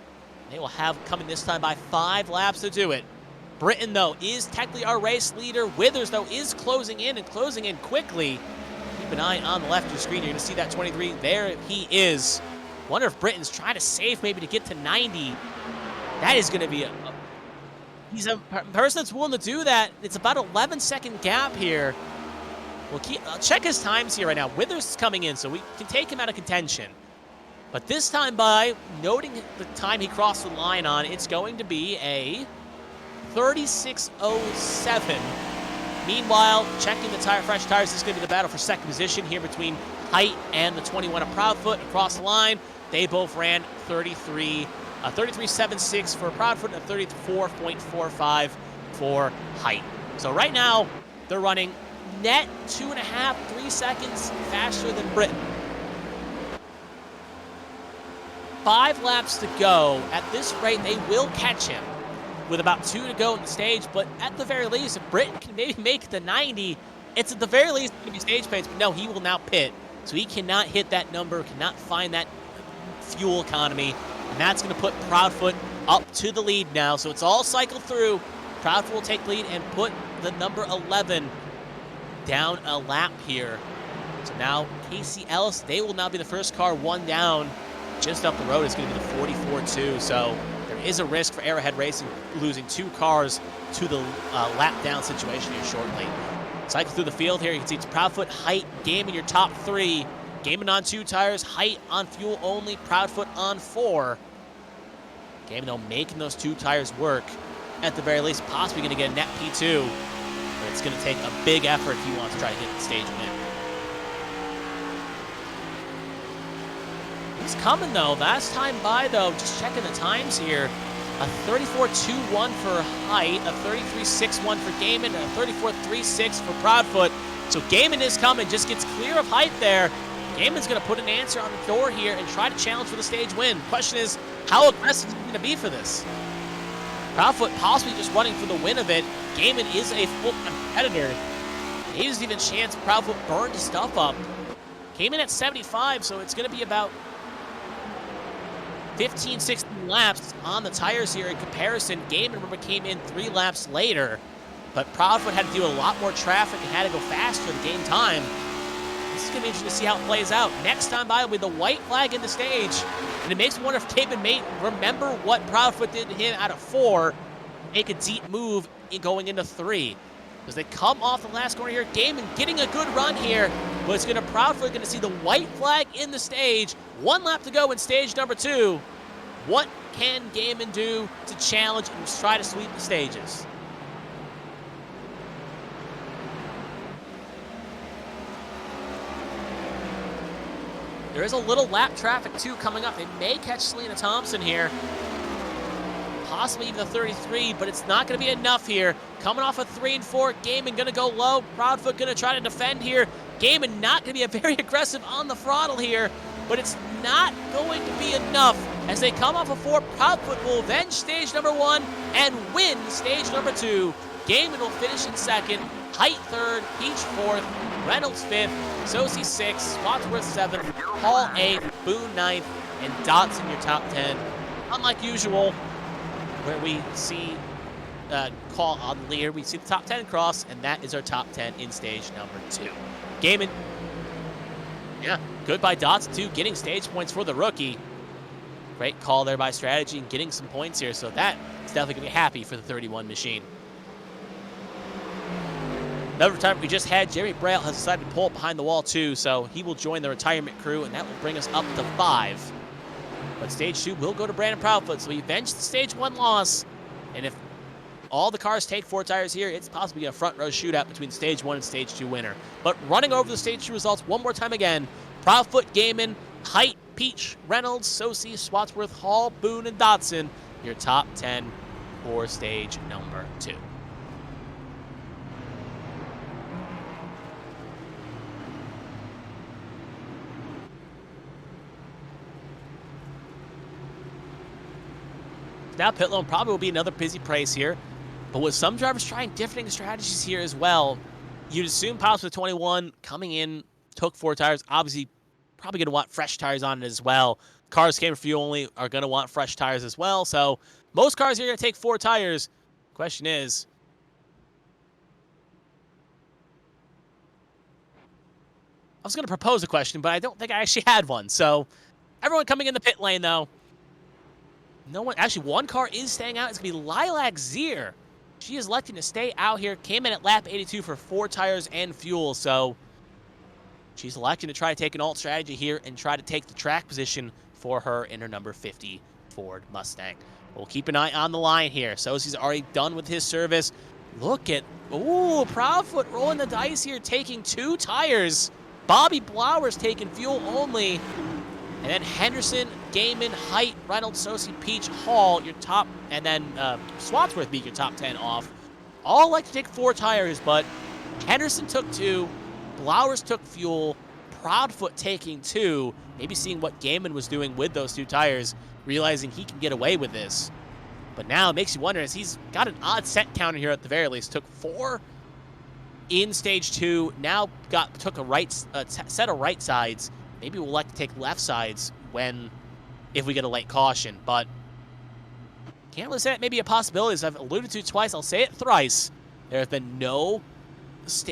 They will have coming this time by 5 laps to do it. Britton, though, is technically our race leader. Withers, though, is closing in and closing in quickly. Keep an eye on the left of your screen. You're going to see that 23. There he is. Wonder if Britton's trying to save maybe to get to 90. That is going to be he's a person that's willing to do that. It's about an 11-second gap here. We'll check his times here right now. Withers is coming in, so we can take him out of contention. But this time by noting the time he crossed the line on, it's going to be a 36:07. Meanwhile, checking the fresh tires, this is going to be the battle for second position here between Height and the 21 of Proudfoot across the line. They both ran 33.76 for Proudfoot and 34.45 for Height. So right now, they're running net 2.5, 3 seconds faster than Britton. 5 laps to go. At this rate, they will catch him with about 2 to go in the stage, but at the very least, if Britton can maybe make the 90, it's at the very least going to be stage pace, but no, he will now pit. So he cannot hit that number, cannot find that fuel economy, and that's going to put Proudfoot up to the lead now. So it's all cycled through. Proudfoot will take lead and put the number 11 down a lap here. So now Casey Ellis, they will now be the first car 1 down. Just up the road is going to be the 44-2. So there is a risk for Arrowhead Racing losing 2 cars to the lap down situation here shortly. Cycle through the field here. You can see it's Proudfoot, Height, Game in your top 3. Gaming on 2 tires, Height on fuel only, Proudfoot on 4. Gaming, though, making those 2 tires work. At the very least, possibly going to get a net P2. But it's going to take a big effort if he wants to try to get the stage win. He's coming, though. Last time by, though, just checking the times here. A 34.21 for Height, a 33.61 for Gaiman, and a 34.36 for Proudfoot. So Gaiman is coming, just gets clear of Height there. Gaiman's going to put an answer on the door here and try to challenge for the stage win. Question is, how aggressive is he going to be for this? Proudfoot possibly just running for the win of it. Gaiman is a full competitor. There's even a chance Proudfoot burned his stuff up. Came in at 75, so it's going to be about 15, 16 laps on the tires here in comparison. Gaiman, remember, came in 3 laps later, but Proudfoot had to deal with a lot more traffic and had to go faster to gain time. This is going to be interesting to see how it plays out. Next time by will be the white flag in the stage, and it makes me wonder if Gaiman may remember what Proudfoot did to him out of 4, make a deep move in going into 3. As they come off the last corner here, Gaiman getting a good run here, but it's going to Proudfoot going to see the white flag in the stage. 1 lap to go in stage number 2. What can Gaiman do to challenge and try to sweep the stages? There is a little lap traffic, too, coming up. They may catch Selena Thompson here. Possibly even the 33, but it's not going to be enough here. Coming off a 3 and 4, Gaiman going to go low. Proudfoot going to try to defend here. Gaiman not going to be a very aggressive on the throttle here, but it's not going to be enough. As they come off a 4, Proudfoot will avenge stage number 1 and win stage number 2. Gaiman will finish in 2nd, Height 3rd, Peach 4th, Reynolds 5th, Sosi 6th, Wadsworth 7th, Hall 8th, Boone 9th, and Dotson your top 10. Unlike usual, where we see call on the leader. We see the top 10 cross, and that is our top 10 in stage number 2. Gaiman, yeah, good by Dotson too, getting stage points for the rookie. Great call there by Strategy and getting some points here, so that is definitely going to be happy for the 31 machine. Another retirement we just had, Jeremy Braille has decided to pull up behind the wall too, so he will join the retirement crew, and that will bring us up to 5. But stage 2 will go to Brandon Proudfoot, so he avenged the stage 1 loss. And if all the cars take 4 tires here, it's possibly a front row shootout between stage 1 and stage 2 winner. But running over the stage 2 results one more time again, Proudfoot, Gaiman, Height, Peach, Reynolds, Sosi, Swatsworth, Hall, Boone, and Dotson, your top 10 for stage number 2. Now pit lane probably will be another busy place here, but with some drivers trying different strategies here as well, you'd assume Pops with 21 coming in, took 4 tires, obviously probably going to want fresh tires on it as well. Cars came for fuel only are going to want fresh tires as well, so most cars here are going to take 4 tires. Question is, I was going to propose a question, but I don't think I actually had one. So everyone coming in the pit lane though, no one, actually one car is staying out. It's going to be Lilac Zier. She is electing to stay out here. Came in at lap 82 for 4 tires and fuel. So she's electing to try to take an alt strategy here and try to take the track position for her in her number 50 Ford Mustang. We'll keep an eye on the line here. So he's already done with his service. Look at, ooh, Proudfoot rolling the dice here, taking 2 tires. Bobby Blowers taking fuel only. And then Henderson, Gaiman, Height, Reynolds, Sosi, Peach, Hall, your top, and then Swatsworth beat your top 10 off. All like to take 4 tires, but Henderson took 2, Blowers took fuel, Proudfoot taking 2, maybe seeing what Gaiman was doing with those 2 tires, realizing he can get away with this. But now it makes you wonder, as he's got an odd set counter here at the very least, took 4 in stage 2, now took a set of right sides. Maybe we'll like to take left sides if we get a late caution, but can't really say that may be a possibility. As I've alluded to twice, I'll say it thrice. There have been no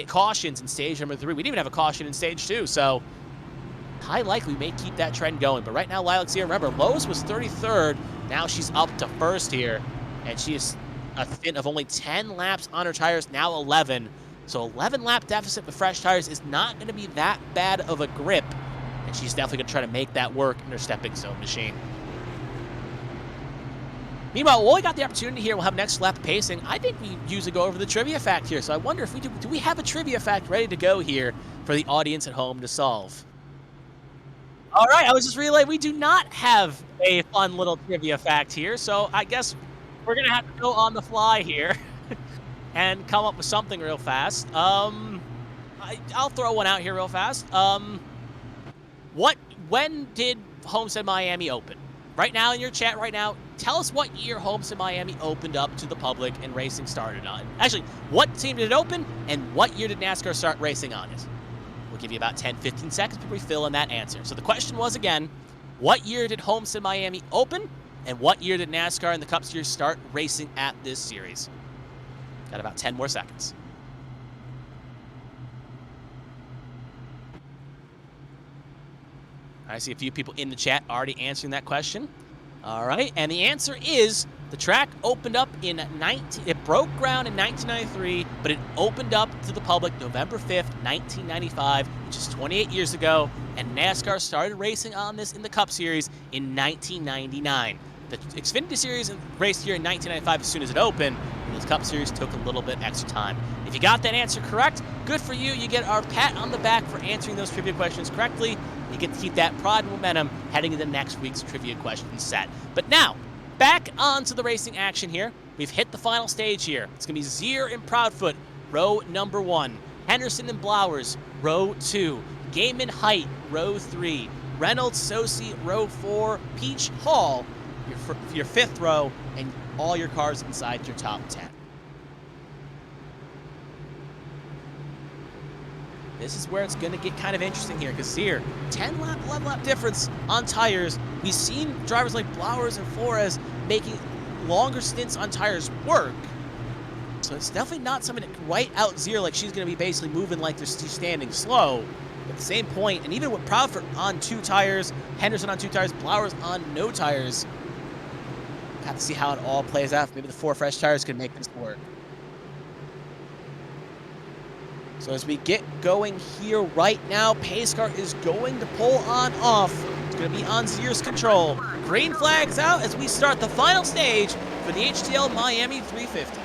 cautions in stage number 3. We didn't even have a caution in stage 2, so high likely we may keep that trend going. But right now, Lilac here, remember, Lowe's was 33rd. Now she's up to 1st here, and she is a stint of only 10 laps on her tires, now 11. So 11 lap deficit with fresh tires is not going to be that bad of a grip. And she's definitely going to try to make that work in her stepping stone machine. Meanwhile, while we got the opportunity here, we'll have next lap pacing. I think we usually go over the trivia fact here. So I wonder if do we have a trivia fact ready to go here for the audience at home to solve? All right, I was just relaying we do not have a fun little trivia fact here. So I guess we're going to have to go on the fly here and come up with something real fast. I'll throw one out here real fast. When did Homestead-Miami open? Right now in your chat right now, tell us what year Homestead-Miami opened up to the public and racing started on. Actually, what team did it open and what year did NASCAR start racing on it? We'll give you about 10, 15 seconds before we fill in that answer. So the question was again, what year did Homestead-Miami open and what year did NASCAR and the Cup Series start racing at this series? Got about 10 more seconds. I see a few people in the chat already answering that question. All right, and the answer is the track opened up it broke ground in 1993, but it opened up to the public November 5th, 1995, which is 28 years ago, and NASCAR started racing on this in the Cup Series in 1999. The Xfinity Series raced here in 1995 as soon as it opened, and the Cup Series took a little bit extra time. If you got that answer correct, good for you. You get our pat on the back for answering those trivia questions correctly. You get to keep that pride and momentum heading into next week's trivia question set. But now, back onto the racing action here. We've hit the final stage here. It's going to be Zier and Proudfoot, row number 1. Henderson and Blowers, row 2. Gaiman Height, row 3. Reynolds, Sosi, row 4. Peach, Hall, your 5th row, and all your cars inside your top 10. This is where it's going to get kind of interesting here, because here, 10 lap, 11 lap difference on tires. We've seen drivers like Blowers and Flores making longer stints on tires work, So it's definitely not something to right out zero like she's going to be basically moving like she's standing slow. At the same point, and even with Proudfoot on 2 tires, Henderson on 2 tires, Blowers on no tires. Have to see how it all plays out. Maybe the 4 fresh tires can make this work. So as we get going here right now, pace car is going to pull on off. It's going to be on Zier's control. Green flags out as we start the final stage for the HTL Miami 350.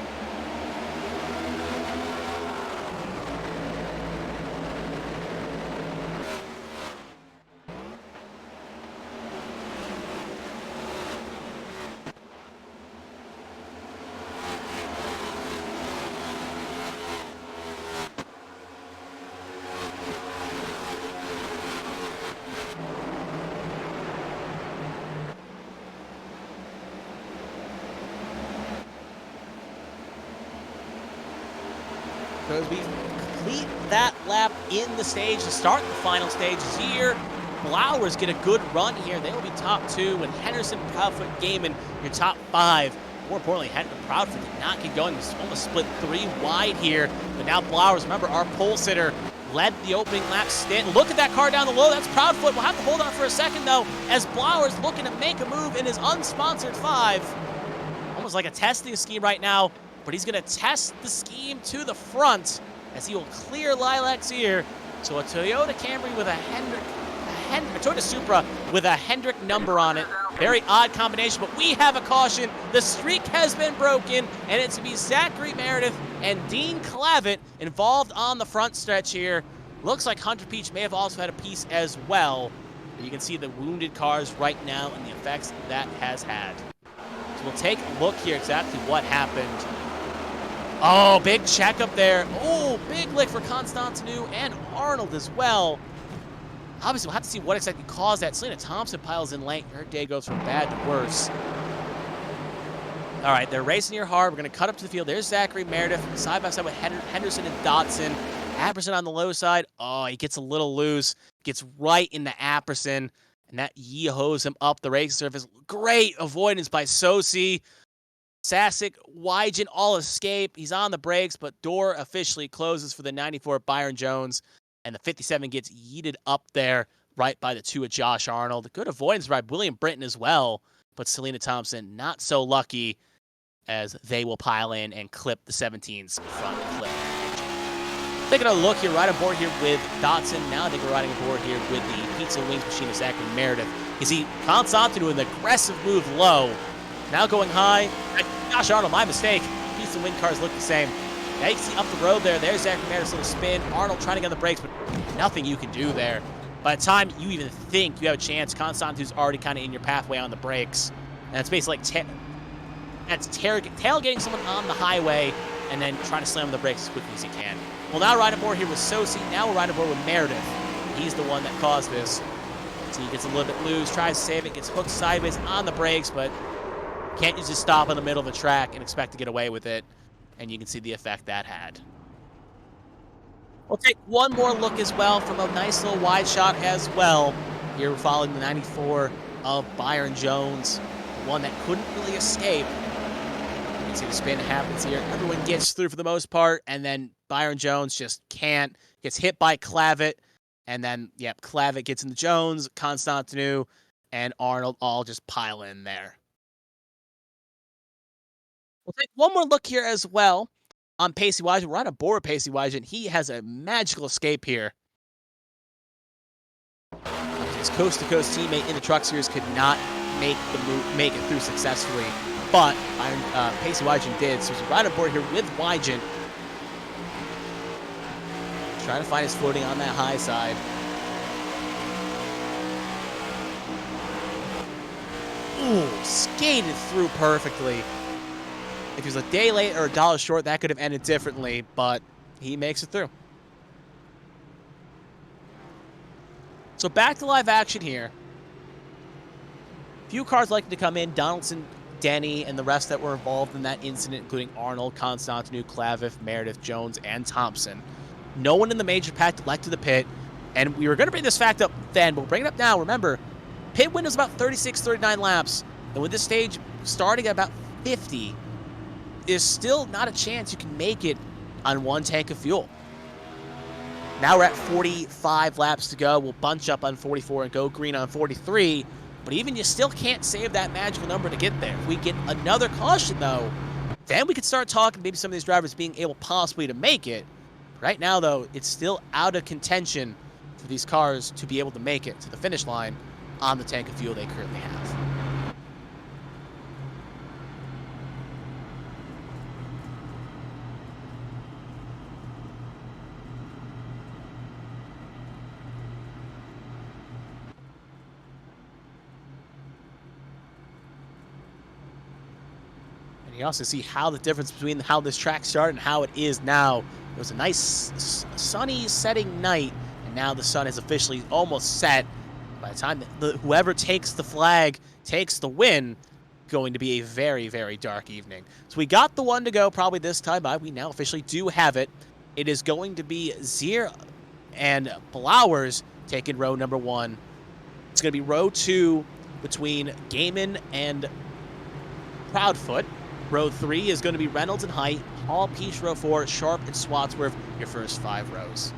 So as we complete that lap in the stage to start the final stage, Zier, Blowers get a good run here. They will be top 2, with Henderson, Proudfoot, Gaiman, your top 5. More importantly, Proudfoot did not get going. He was almost split 3 wide here. But now Blowers, remember, our pole sitter, led the opening lap stint. Look at that car down the low. That's Proudfoot. We'll have to hold on for a second, though, as Blowers looking to make a move in his unsponsored 5. Almost like a testing scheme right now. But he's going to test the scheme to the front as he will clear Lilac's ear. So a Toyota Camry with a Toyota Supra with a Hendrick number on it. Very odd combination, but we have a caution. The streak has been broken, and it's going to be Zachary Meredith and Dean Clavitt involved on the front stretch here. Looks like Hunter Peach may have also had a piece as well. But you can see the wounded cars right now and the effects that has had. So we'll take a look here exactly what happened. Oh, big check up there. Oh, big lick for Constantinu and Arnold as well. Obviously, we'll have to see what exactly caused that. Selena Thompson piles in late. Her day goes from bad to worse. All right, they're racing here hard. We're going to cut up to the field. There's Zachary Meredith side by side with Henderson and Dotson. Apperson on the low side. Oh, he gets a little loose. Gets right into Apperson. And that yee-hoes him up the racing surface. Great avoidance by Sosi. Sasic, Wygen all escape. He's on the brakes, but door officially closes for the 94 Byron Jones. And the 57 gets yeeted up there right by the 2 of Josh Arnold. Good avoidance by William Britton as well. But Selena Thompson not so lucky as they will pile in and clip the 17's front clip. Taking a look here, right aboard here with Dotson. Now I think we're riding aboard here with the Pizza Wings machine of Zachary Meredith. You see Constantinu with an aggressive move low. Now going high. Josh Arnold, my mistake. Pizza Wing cars look the same. Now you can see up the road there. There's Zachary Meredith's little spin. Arnold trying to get on the brakes, but nothing you can do there. By the time you even think you have a chance, Constantinu's already kind of in your pathway on the brakes. And it's basically like tailgating someone on the highway and then trying to slam on the brakes as quickly as you can. Well, now riding aboard here with Sosi. Now we're riding aboard with Meredith. He's the one that caused this. So he gets a little bit loose, tries to save it, gets hooked sideways on the brakes, but can't just stop in the middle of the track and expect to get away with it. And you can see the effect that had. We'll take one more look as well from a nice little wide shot as well. Here we're following the 94 of Byron Jones, the one that couldn't really escape. You can see the spin happens here. Everyone gets through for the most part, and then Byron Jones just can't. Gets hit by Clavitt, and then, yep, Clavitt gets into Jones, Constantinu, and Arnold all just pile in there. We'll take one more look here as well on Pacey Wygen. We're on aboard Pacey Wygen. He has a magical escape here. His coast-to-coast teammate in the Truck Series could not make it through successfully, but Pacey Wygen did. So he's right aboard here with Wygen, trying to find his footing on that high side. Ooh, skated through perfectly. If he was a day late or a dollar short, that could have ended differently, but he makes it through. So back to live action here. Few cars likely to come in. Donaldson, Denny, and the rest that were involved in that incident, including Arnold, Constantinu, Clavitt, Meredith, Jones, and Thompson. No one in the major pack elected the pit, and we were going to bring this fact up then, but we'll bring it up now. Remember, pit window is about 36, 39 laps, and with this stage starting at about 50, there's still not a chance you can make it on one tank of fuel. Now we're at 45 laps to go. We'll bunch up on 44 and go green on 43. But even you still can't save that magical number to get there. If we get another caution, though, then we could start talking maybe some of these drivers being able possibly to make it. Right now, though, it's still out of contention for these cars to be able to make it to the finish line on the tank of fuel they currently have. You also see how the difference between how this track started and how it is now. It was a nice sunny setting night, and now the sun is officially almost set. By the time whoever takes the flag takes the win, going to be a very, very dark evening. So we got the one to go probably this time by. We now officially do have it. It is going to be Zier and Blowers taking row number 1. It's going to be row 2 between Gaiman and Proudfoot. Row 3 is going to be Reynolds and Height, Hall, Peach, row 4, Sharp, and Swadsworth, your first 5 rows.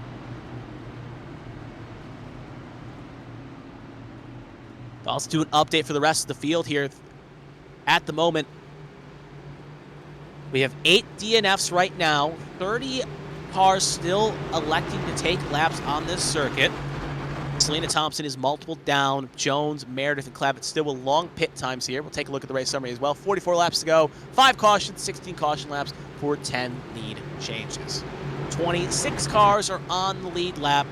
I'll also do an update for the rest of the field here. At the moment, we have 8 DNFs right now, 30 cars still electing to take laps on this circuit. Selena Thompson is multiple down. Jones, Meredith, and Clavitt still with long pit times here. We'll take a look at the race summary as well. 44 laps to go, 5 cautions, 16 caution laps for 10 lead changes. 26 cars are on the lead lap.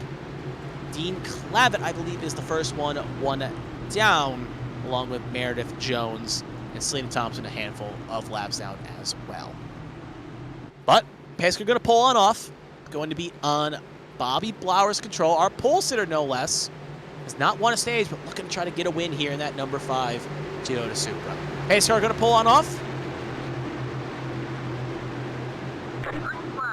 Dean Clavitt, I believe, is the first one down, along with Meredith, Jones, and Selena Thompson a handful of laps down as well. But Pesca going to pull on off. Going to be on Bobby Blauer's control. Our pole sitter, no less, has not won a stage, but looking to try to get a win here in that number 5 Toyota Supra. Pesca going to pull on off.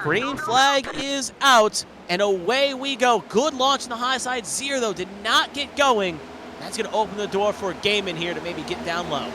Green flag is out, and away we go. Good launch on the high side. Zier, though, did not get going. That's going to open the door for Gaiman here to maybe get down low.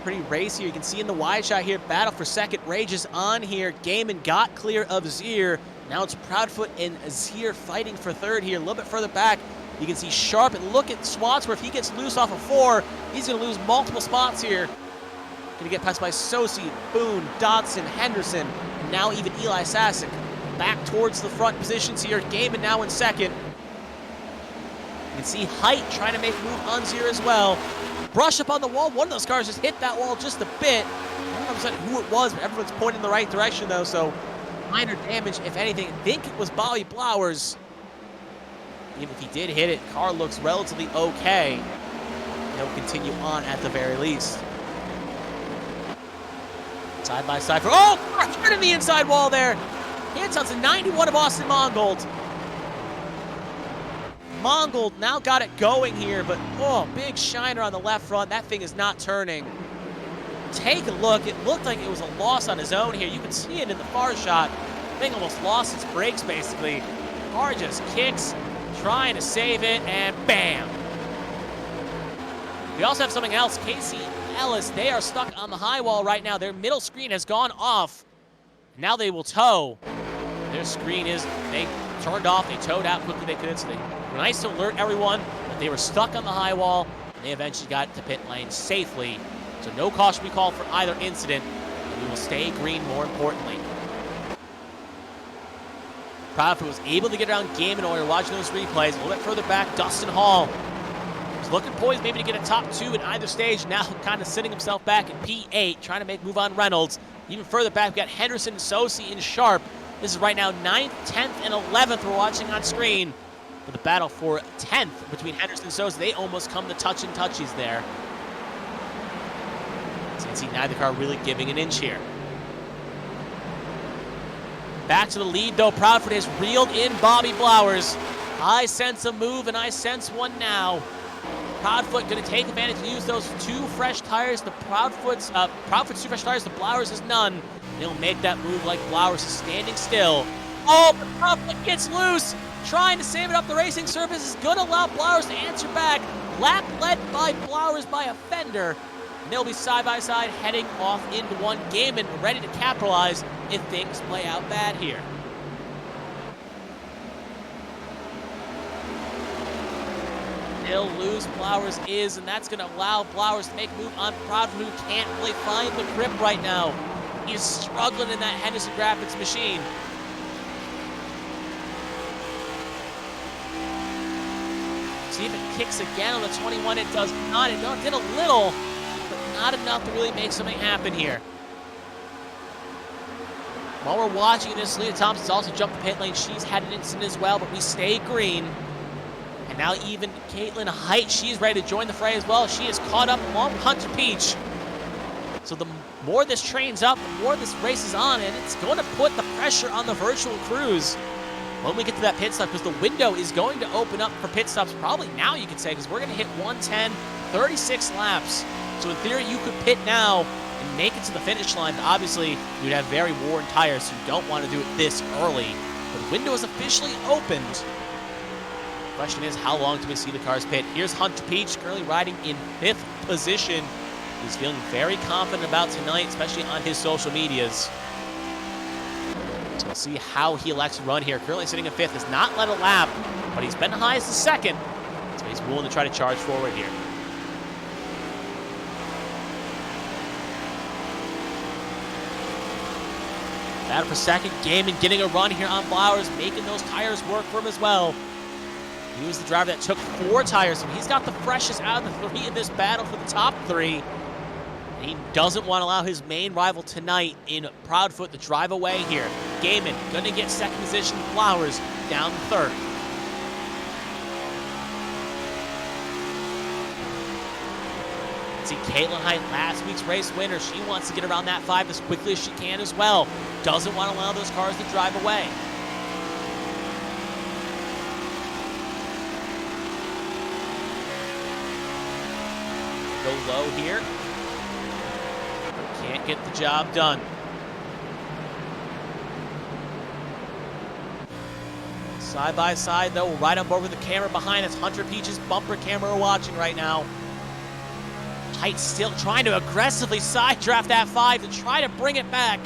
Pretty racy here. You can see in the wide shot here, battle for second rages on here. Gaiman got clear of Zier. Now it's Proudfoot and Zier fighting for third here. A little bit further back, you can see Sharp, and look at Swadsworth. If he gets loose off of 4, he's going to lose multiple spots here. Going to get passed by Sosi, Boone, Dodson, Henderson, and now even Eli Sasek. Back towards the front positions here. Gaiman now in second. You can see Height trying to make a move on Zier as well. Brush up on the wall. One of those cars just hit that wall just a bit. I don't know who it was, but everyone's pointing in the right direction, though, so minor damage, if anything. I think it was Bobby Blowers. Even if he did hit it, car looks relatively okay. He'll continue on at the very least. Side by side for, right in the inside wall there. Hands on to 91 of Austin Mongold. Mongold now got it going here, but big shiner on the left front. That thing is not turning. Take a look. It looked like it was a loss on his own here. You can see it in the far shot. The thing almost lost its brakes, basically. Car just kicks, trying to save it, and bam. We also have something else. Casey Ellis, they are stuck on the high wall right now. Their middle screen has gone off. Now they will tow. Their screen is, they turned off. They towed out quickly they could, so they were nice to alert everyone that they were stuck on the high wall, and they eventually got to pit lane safely. So no caution we called for either incident, and we will stay green more importantly. Proudfoot was able to get around Gaiman while you're watching those replays. A little bit further back, Dustin Hall was looking poised maybe to get a top 2 in either stage. Now kind of sitting himself back at P8, trying to make move on Reynolds. Even further back, we got Henderson, Sosi, and Sharp. This is right now 9th, 10th, and 11th we're watching on screen. But the battle for 10th between Henderson and Sosi, they almost come to touchies there. So you can see neither car really giving an inch here. Back to the lead, though. Proudfoot has reeled in Bobby Blowers. I sense a move, and I sense one now. Proudfoot going to take advantage and use those 2 fresh tires. The Proudfoot's 2 fresh tires. The Blowers has none. They'll make that move like Blowers is standing still. Oh, but Proudfoot gets loose. Trying to save it up. The racing surface is going to allow Blowers to answer back. Lap led by Blowers by a fender. And they'll be side by side heading off into one. Gaiman ready to capitalize if things play out bad here. Still loose Blowers is, and that's going to allow Blowers to make a move on Proudfoot, who can't really find the grip right now. He's struggling in that Henderson Graphics machine. See if it kicks again on the 21. It does not. It did a little, but not enough to really make something happen here. While we're watching this, Leah Thompson's also jumped the pit lane. She's had an incident as well, but we stay green. And now even Caitlin Height, she's ready to join the fray as well. She is caught up along with Hunter Peach. So the more this trains up, the more this race is on, and it's going to put the pressure on the virtual crews when we get to that pit stop, because the window is going to open up for pit stops probably now, you could say, because we're going to hit 110, 36 laps. So in theory, you could pit now and make it to the finish line. But obviously, you'd have very worn tires, so you don't want to do it this early. The window is officially opened. Question is, how long do we see the cars pit? Here's Hunter Peach, currently riding in 5th position. He's feeling very confident about tonight, especially on his social medias. So we'll see how he elects to run here. Currently sitting in 5th, has not led a lap, but he's been high as the 2nd. So he's willing to try to charge forward here. Battle for 2nd, Gaiman getting a run here on Blowers, making those tires work for him as well. He was the driver that took 4 tires, so he's got the freshest out of the 3 in this battle for the top 3. And he doesn't want to allow his main rival tonight in Proudfoot to drive away here. Gaiman going to get 2nd position, Flowers down 3rd. See Caitlin Height, last week's race winner. She wants to get around that 5 as quickly as she can as well. Doesn't want to allow those cars to drive away. Go low here. Can't get the job done. Side by side, though, right on board with the camera behind us. Hunter Peach's bumper camera we're watching right now. Height still trying to aggressively side draft that 5 to try to bring it back.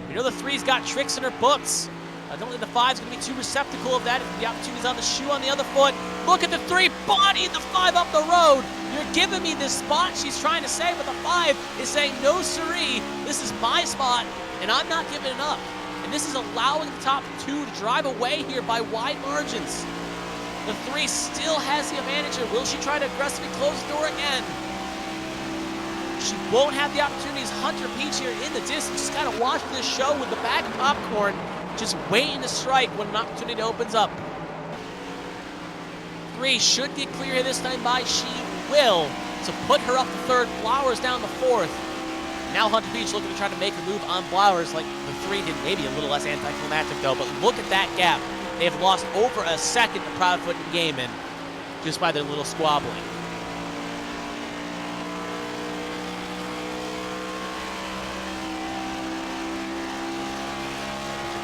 You know the 3's got tricks in her books. I don't think the 5's going to be too receptacle of that. If the opportunity's on the shoe on the other foot. Look at the 3 bodying the 5 up the road. You're giving me this spot, she's trying to say, but the 5 is saying, no siree, this is my spot, and I'm not giving it up. And this is allowing the top 2 to drive away here by wide margins. The 3 still has the advantage here. Will she try to aggressively close the door again? She won't have the opportunities. Hunter Peach here in the distance. Just gotta watch this show with the bag of popcorn, just waiting to strike when an opportunity opens up. 3 should get clear here this time by. She will. So put her up to 3rd. Flowers down to 4th. Now Hunter Peach looking to try to make a move on Flowers like the 3 did. Maybe a little less anticlimactic though, but look at that gap. They have lost over a second to Proudfoot and Gaiman just by their little squabbling.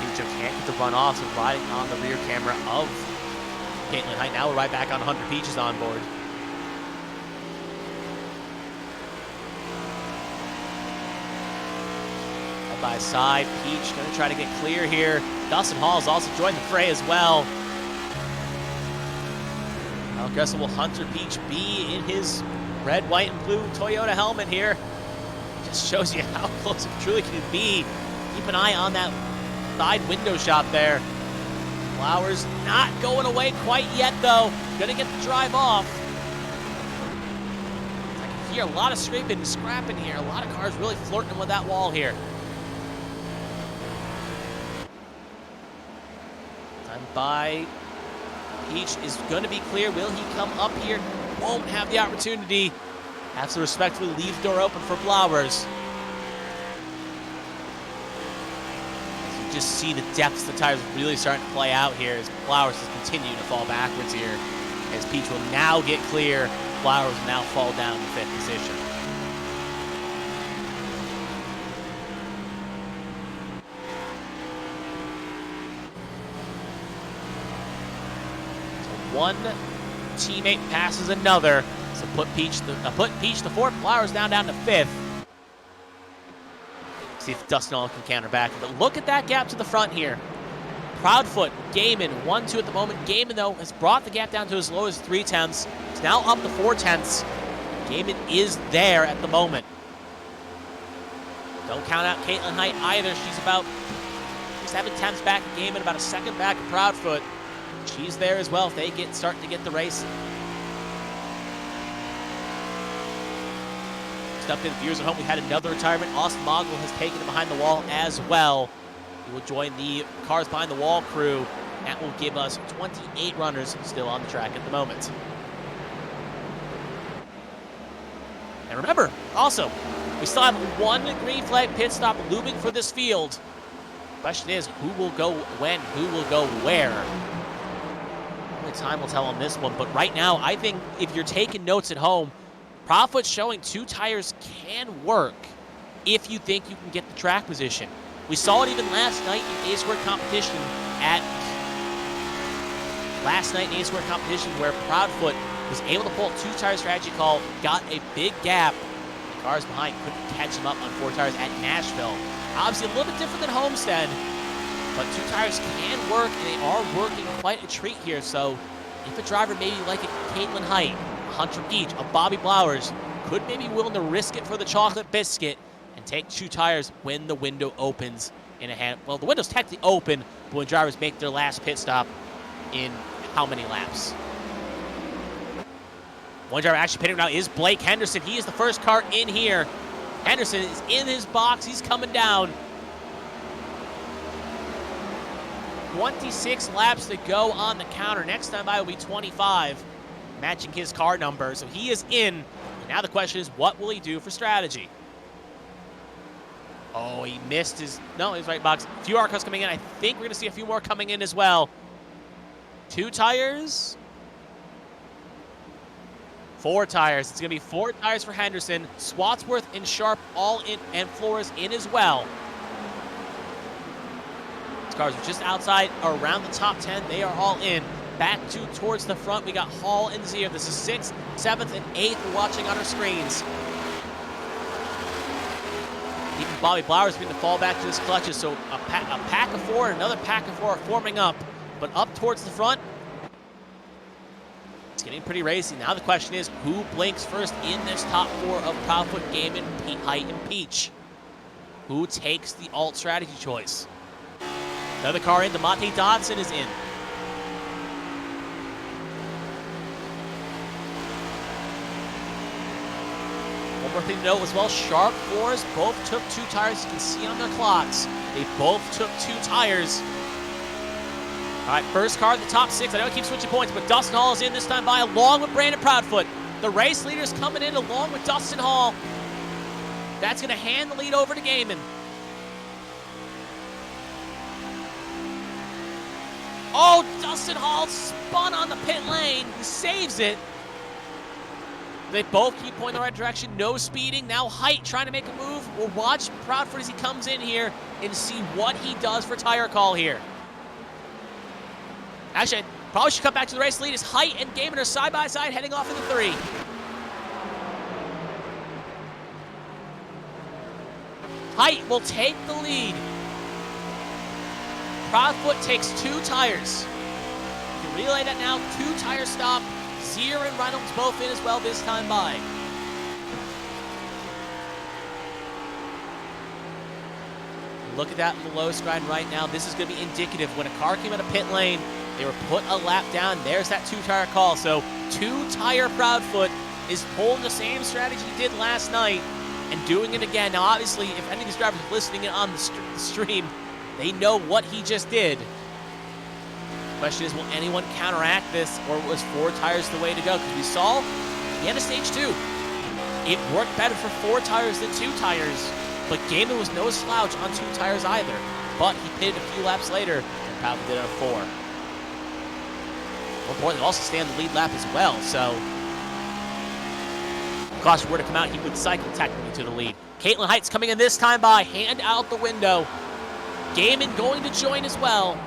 Peach can't get the run off, so riding on the rear camera of Caitlin Height. Now we're right back on Hunter Peach's on board. Side by side, Peach going to try to get clear here. Dustin Hall's also joined the fray as well. How aggressive will Hunter Peach be in his red, white, and blue Toyota helmet here? Just shows you how close it truly can be. Keep an eye on that side window shot there. Flowers not going away quite yet, though. Gonna get the drive off. I can hear a lot of scraping and scrapping here. A lot of cars really flirting with that wall here. Time by. Peach is going to be clear. Will he come up here? Won't have the opportunity. Has to respectfully leave the door open for Flowers. As you just see the depths of the tires really starting to play out here as Flowers is continuing to fall backwards here. as Peach will now get clear. Flowers will now fall down to 5th position. So one teammate passes another. So put Peach to 4th, Flowers down to 5th. See if Dustin Hall can counter back. But look at that gap to the front here. Proudfoot, Gaiman, 1-2 at the moment. Gaiman, though, has brought the gap down to as low as 0.3. It's now up to 0.4. Gaiman is there at the moment. Don't count out Caitlin Height either. She's about 7/10 back at Gaiman, about a second back at Proudfoot. She's there as well if they start to get the race. Just update the viewers at home, we had another retirement. Austin Mogul has taken it behind the wall as well. He will join the cars behind the wall crew. That will give us 28 runners still on the track at the moment. And remember, also, we still have one green flag pit stop looming for this field. The question is, who will go when, who will go where? Only time will tell on this one, but right now, I think if you're taking notes at home, Proudfoot showing 2 tires can work if you think you can get the track position. We saw it even last night in A-Squared competition where Proudfoot was able to pull a 2-tire strategy call, got a big gap. The cars behind couldn't catch him up on 4 tires at Nashville. Obviously a little bit different than Homestead, but 2 tires can work, and they are working quite a treat here. So if a driver maybe like a Caitlin Height, a Hunter Peach, a Bobby Blowers, could maybe be willing to risk it for the chocolate biscuit and take 2 tires when the window opens in a hand. Well, the window's technically open, but when drivers make their last pit stop in how many laps? One driver actually pitting now is Blake Henderson. He is the first car in here. Henderson is in his box. He's coming down. 26 laps to go on the counter. Next time by will be 25, matching his car number. So he is in. And now the question is, what will he do for strategy? Oh, he missed his... No, he's right box. A few R cars coming in. I think we're going to see a few more coming in as well. 2 tires. 4 tires. It's going to be 4 tires for Henderson. Swatsworth and Sharp all in, and Flores in as well. These cars are just outside, around the top 10. They are all in. Back towards the front, we got Hall and Zier. This is 6th, 7th, and 8th we're watching on our screens. Even Bobby Blowers being to fall back to his clutches. So a pack of 4 and another pack of 4 are forming up. But up towards the front, it's getting pretty racy. Now the question is, who blinks first in this top 4 of Proudfoot, Gaiman, Height, and Peach? Who takes the alt strategy choice? Another car in. DeMonte Dodson is in. One more thing to note as well, Sharp, Flores both took 2 tires. You can see on their clocks, they both took 2 tires. All right, first car in the top 6. I know it keeps switching points, but Dustin Hall is in this time by along with Brandon Proudfoot. The race leader's coming in along with Dustin Hall. That's going to hand the lead over to Gaiman. Oh, Dustin Hall spun on the pit lane. He saves it. They both keep pointing the right direction. No speeding. Now Height trying to make a move. We'll watch Proudfoot as he comes in here and see what he does for tire call here. Actually, I probably should come back to the race lead as Height and Gaiman are side by side heading off in the 3. Height will take the lead. Proudfoot takes 2 tires. You can relay that now. 2 tire stop. Zier and Reynolds both in as well this time by. Look at that low grind right now. This is going to be indicative. When a car came out of pit lane, they were put a lap down. There's that 2-tire call. So 2-tire Proudfoot is pulling the same strategy he did last night and doing it again. Now, obviously, if any of these drivers are listening in on the stream, they know what he just did. The question is, will anyone counteract this, or was 4 tires the way to go? Because we saw at the end of stage 2, it worked better for 4 tires than 2 tires. But Gaiman was no slouch on 2 tires either. But he pitted a few laps later, and Proudfoot did it on 4. more importantly, also stay on the lead lap as well. So, if caution were to come out, he would cycle technically to the lead. Caitlin Heights coming in this time by, hand out the window. Gaiman going to join as well.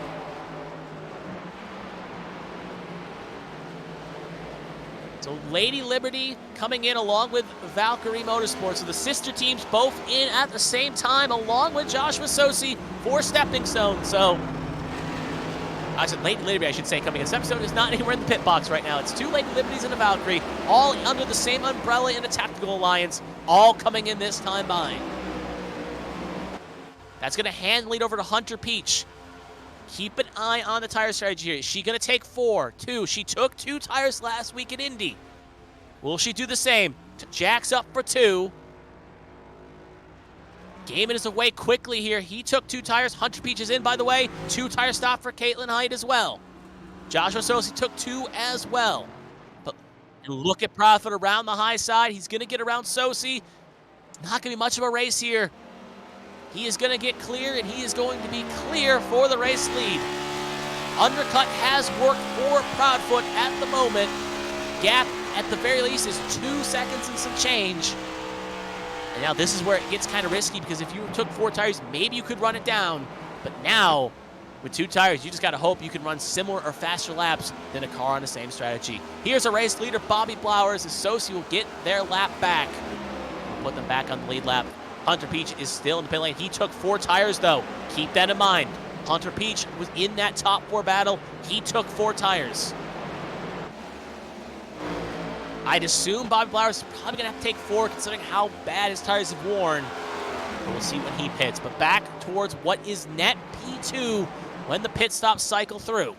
So Lady Liberty coming in along with Valkyrie Motorsports. So the sister teams both in at the same time, along with Joshua Sosi for Stepping Stone. So, I said Lady Liberty, I should say, coming in. Stepping Stone is not anywhere in the pit box right now. It's two Lady Liberties and a Valkyrie, all under the same umbrella in a tactical alliance, all coming in this time by. That's going to hand lead over to Hunter Peach. Keep an eye on the tire strategy here. Is she going to take 4, 2? She took 2 tires last week at Indy. Will she do the same? Jack's up for 2. Gaiman is away quickly here. He took 2 tires. Hunter Peach is in, by the way. 2 tire stop for Caitlin Height as well. Joshua Sosi took 2 as well. But look at Profit around the high side. He's going to get around Sosi. Not going to be much of a race here. He is going to get clear, and he is going to be clear for the race lead. Undercut has worked for Proudfoot at the moment. Gap, at the very least, is 2 seconds and some change. And now this is where it gets kind of risky, because if you took 4 tires, maybe you could run it down. But now, with 2 tires, you just got to hope you can run similar or faster laps than a car on the same strategy. Here's a race leader, Bobby Blowers. Sosi will get their lap back. We'll put them back on the lead lap. Hunter Peach is still in the pit lane. He took 4 tires, though. Keep that in mind. Hunter Peach was in that top 4 battle. He took 4 tires. I'd assume Bobby Blowers is probably going to have to take 4, considering how bad his tires have worn. But we'll see when he pits. But back towards what is net P2 when the pit stops cycle through.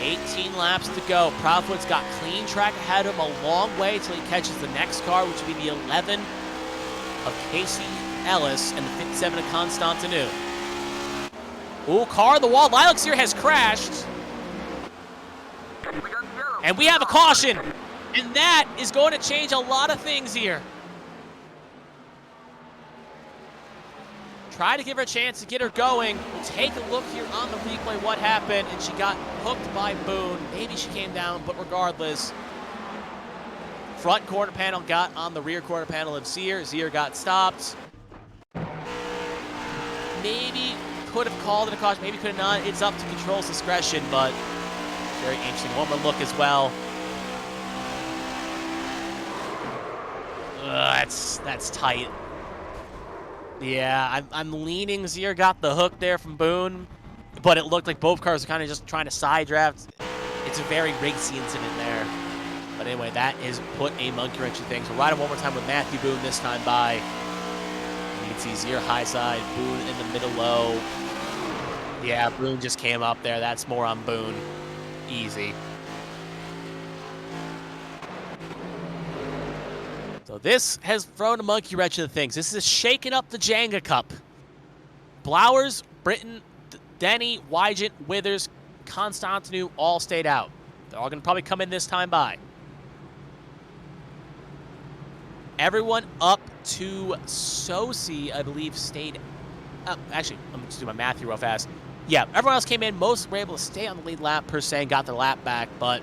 18 laps to go. Proudfoot's got clean track ahead of him a long way till he catches the next car, which will be the 11 of Casey Ellis and the 57 of Constantinu. Ooh, car on the wall. Lilac here has crashed. And we have a caution. And that is going to change a lot of things here. Try to give her a chance to get her going. We'll take a look here on the replay what happened, and she got hooked by Boone. Maybe she came down, but regardless, front quarter panel got on the rear quarter panel of Zier. Zier got stopped. Maybe could have called it a caution, maybe could have not. It's up to control's discretion, but very interesting. One more look as well. That's tight. Yeah, I'm leaning Zier got the hook there from Boone, but it looked like both cars were kind of just trying to side draft. It's a very racy incident there. But anyway, that is put a monkey wrench in things. We'll ride it one more time with Matthew Boone this time by. You can see Zier high side, Boone in the middle low. Yeah, Boone just came up there. That's more on Boone. Easy. So this has thrown a monkey wrench into things. This is shaking up the Jenga Cup. Blowers, Britton, Denny, Wygant, Withers, Constantinu all stayed out. They're all going to probably come in this time by. Everyone up to Sosi, I believe, stayed up. Actually, let me just do my math here real fast. Yeah, everyone else came in. Most were able to stay on the lead lap per se and got their lap back, but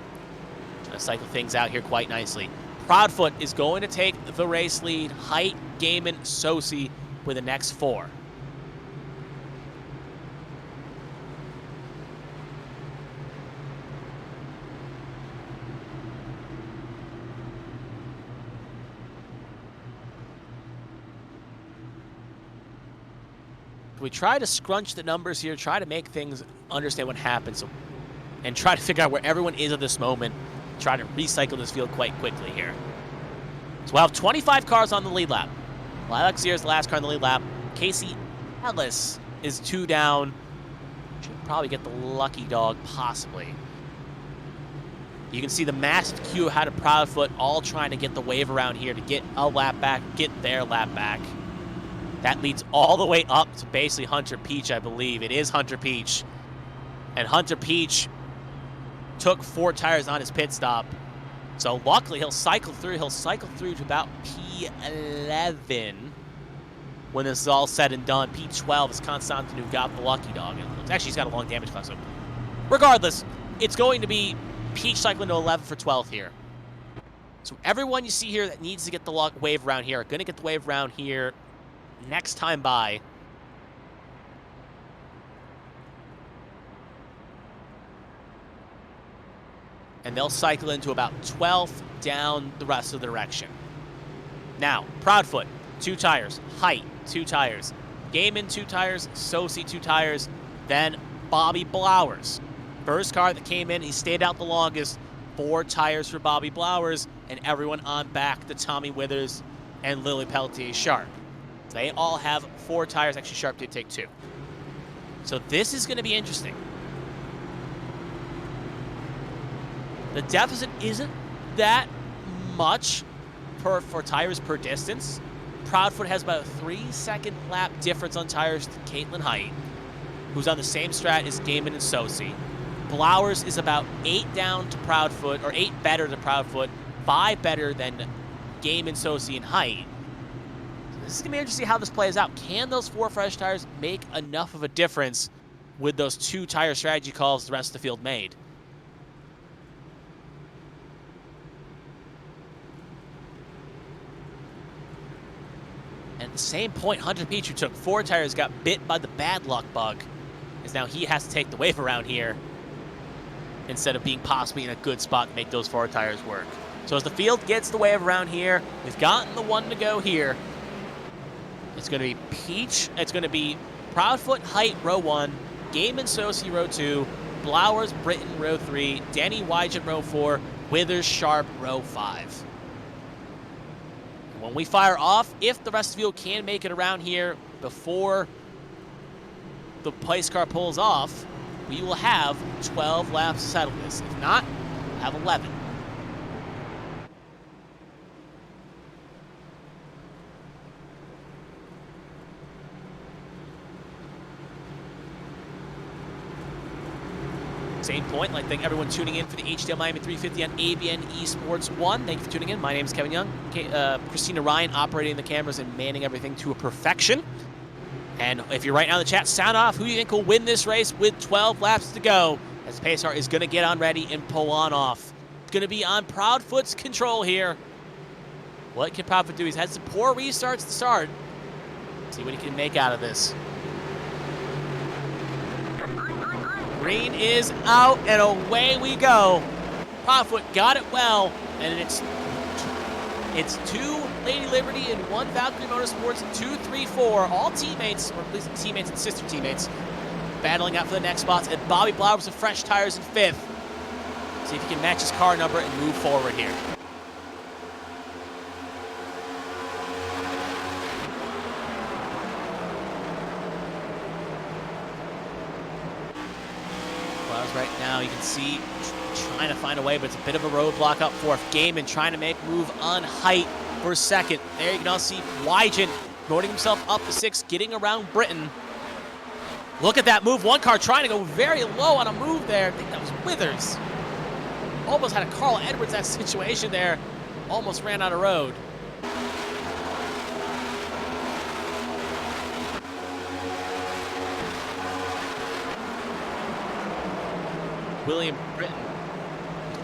trying to cycle things out here quite nicely. Proudfoot is going to take the race lead. Height, Gaiman, Sosi with the next 4. We try to scrunch the numbers here, try to make things understand what happened, and try to figure out where everyone is at this moment. Try to recycle this field quite quickly here. So we'll have 25 cars on the lead lap. Lilac Zier is the last car on the lead lap. Casey Ellis is 2 down. Should probably get the lucky dog, possibly. You can see the massive queue ahead of Proudfoot, all trying to get the wave around here to get a lap back, get their lap back. That leads all the way up to basically Hunter Peach, I believe. It is Hunter Peach. And Hunter Peach took 4 tires on his pit stop. So luckily he'll cycle through. He'll cycle through to about P11. when this is all said and done. P12 is Constantine who got the lucky dog. Actually, he's got a long damage class. So regardless, it's going to be Peach cycling to 11 for 12 here. So everyone you see here that needs to get the wave around here are going to get the wave around here next time by. And they'll cycle into about 12th down the rest of the direction. Now, Proudfoot, 2 tires. Height, 2 tires. Gaiman, 2 tires. Sosi, 2 tires. Then Bobby Blowers. First car that came in, he stayed out the longest. 4 tires for Bobby Blowers, and everyone on back to Tommy Withers and Lily Pelletier Sharp. They all have 4 tires. Actually, Sharp did take 2. So this is going to be interesting. The deficit isn't that much for tires per distance. Proudfoot has about a 3-second lap difference on tires to Caitlin Height, who's on the same strat as Gaiman and Sosi. Blowers is about 8 down to Proudfoot, or 8 better to Proudfoot, 5 better than Gaiman, Sosi, and Height. So this is going to be interesting to see how this plays out. Can those 4 fresh tires make enough of a difference with those 2 tire strategy calls the rest of the field made? At the same point, Hunter Peach, who took 4 tires, got bit by the bad luck bug, as now he has to take the wave around here instead of being possibly in a good spot to make those 4 tires work. So as the field gets the wave around here, we've gotten the 1 to go here. It's going to be Peach, it's going to be Proudfoot, Height, row 1, Gaiman, Sosi, row 2, Blowers, Britton, row 3, Danny Wygent, row 4, Withers, Sharp, row 5. When we fire off, if the rest of the field can make it around here before the place car pulls off, we will have 12 laps to settle this. If not, we'll have 11. Same point, I'd like to thank everyone tuning in for the HTL Miami 350 on ABN Esports 1. Thank you for tuning in. My name is Kevin Young. Kristina Ryan operating the cameras and manning everything to a perfection. And if you're right now in the chat, sound off who you think will win this race with 12 laps to go, as Pace Car is going to get on ready and pull on off. It's going to be on Proudfoot's control here. What can Proudfoot do? He's had some poor restarts to start. See what he can make out of this. Green is out, and away we go. Proudfoot got it well, and it's 2 Lady Liberty and 1 Valkyrie Motorsports, 2, 3, 4, all teammates, or at least teammates and sister teammates, battling out for the next spots, and Bobby Blowers with fresh tires in 5th. See if he can match his car number and move forward here. Right now, you can see trying to find a way, but it's a bit of a roadblock up 4th. Gaiman trying to make move on Height for 2nd. There you can also see Wygent promoting himself up to 6th, getting around Britton. Look at that move. 1 car trying to go very low on a move there. I think that was Withers. Almost had a Carl Edwards that situation there. Almost ran out of road. William Britton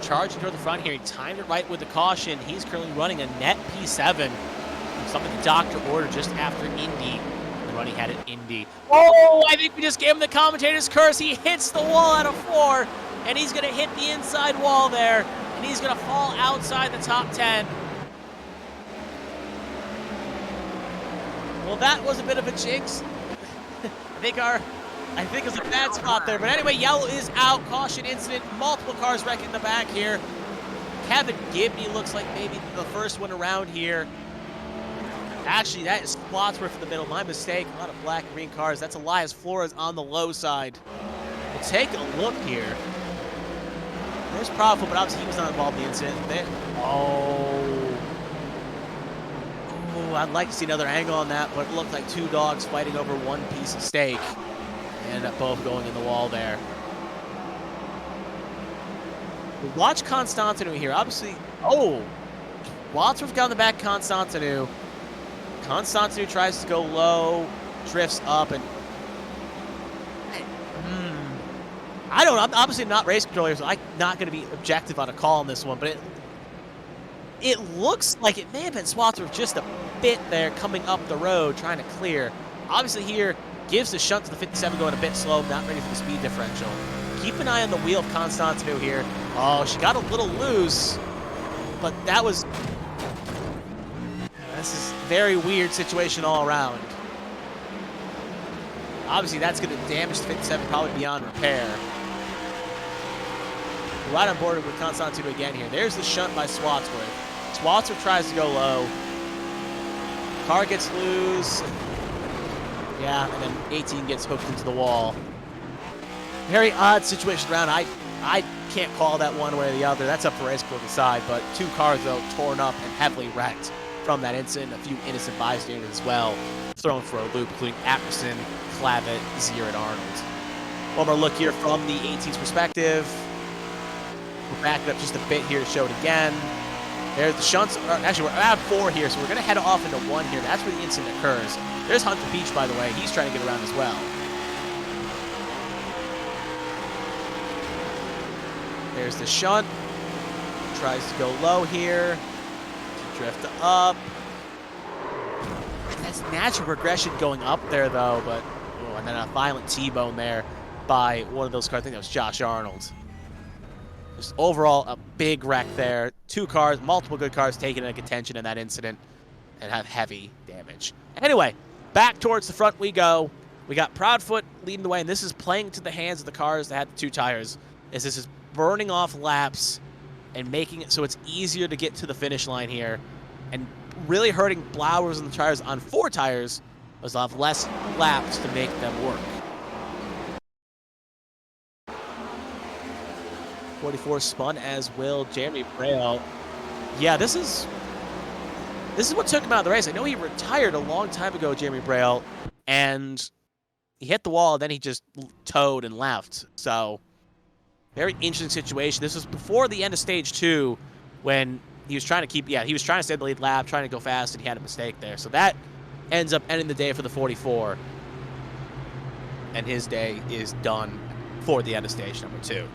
charging toward the front here. He timed it right with the caution. He's currently running a net P7. Something the doctor ordered just after Indy. The run he had at Indy. Oh, I think we just gave him the commentator's curse. He hits the wall out of 4, and he's going to hit the inside wall there, and he's going to fall outside the top 10. Well, that was a bit of a jinx. I think it's a bad spot there. But anyway, yellow is out. Caution incident. Multiple cars wrecking the back here. Kevin Gibney looks like maybe the first one around here. Actually, that is Spotsworth in the middle. My mistake. A lot of black and green cars. That's Elias Flores on the low side. We'll take a look here. There's Proudfoot, but obviously he was not involved in the incident. Oh, I'd like to see another angle on that, but it looked like 2 dogs fighting over 1 piece of steak. Ended up both going in the wall there. Watch Constantinu here. Obviously, Wadsworth got in the back Constantinu. Constantine tries to go low, drifts up, and I don't know. I'm obviously not race controller, so I'm not going to be objective on a call on this one, but it looks like it may have been Swatsworth just a bit there coming up the road trying to clear. Obviously here, gives the shunt to the 57 going a bit slow, not ready for the speed differential. Keep an eye on the wheel of Constantino here. Oh, she got a little loose, but that was... This is a very weird situation all around. Obviously, that's going to damage the 57 probably beyond repair. Right on board with Constantino again here. There's the shunt by Swatsworth. Swatsworth tries to go low. Car gets loose. Yeah, and then 18 gets hooked into the wall. Very odd situation around. I can't call that one way or the other. That's up for race to decide. But two cars, though, torn up and heavily wrecked from that incident. A few innocent bystanders as well thrown for a loop, including Ackerson, Clavitt, Zier, and Arnold. One more look here from the 18's perspective. We're backing up just a bit here to show it again. There's the shunts. Actually, we're at 4 here, so we're going to head off into 1 here. That's where the incident occurs. There's Hunter Beach, by the way. He's trying to get around as well. There's the shunt. Tries to go low here. To drift up. That's natural progression going up there, though. But oh, and then a violent T-bone there by one of those cars. I think that was Josh Arnold. Just overall, a big wreck there. 2 cars, multiple good cars taken into contention in that incident and have heavy damage. Anyway, back towards the front we go. We got Proudfoot leading the way, and this is playing to the hands of the cars that had the 2 tires, as this is burning off laps and making it so it's easier to get to the finish line here, and really hurting Blowers and the tires on 4 tires, as they'll have less laps to make them work. 44 spun as will Jeremy Braille. Yeah, this is what took him out of the race. I know he retired a long time ago, Jeremy Braille, and he hit the wall, then he just towed and left. So, very interesting situation. This was before the end of stage 2, when he was trying to keep, he was trying to stay in the lead lap, trying to go fast, and he had a mistake there. So that ends up ending the day for the 44. And his day is done for the end of stage number 2.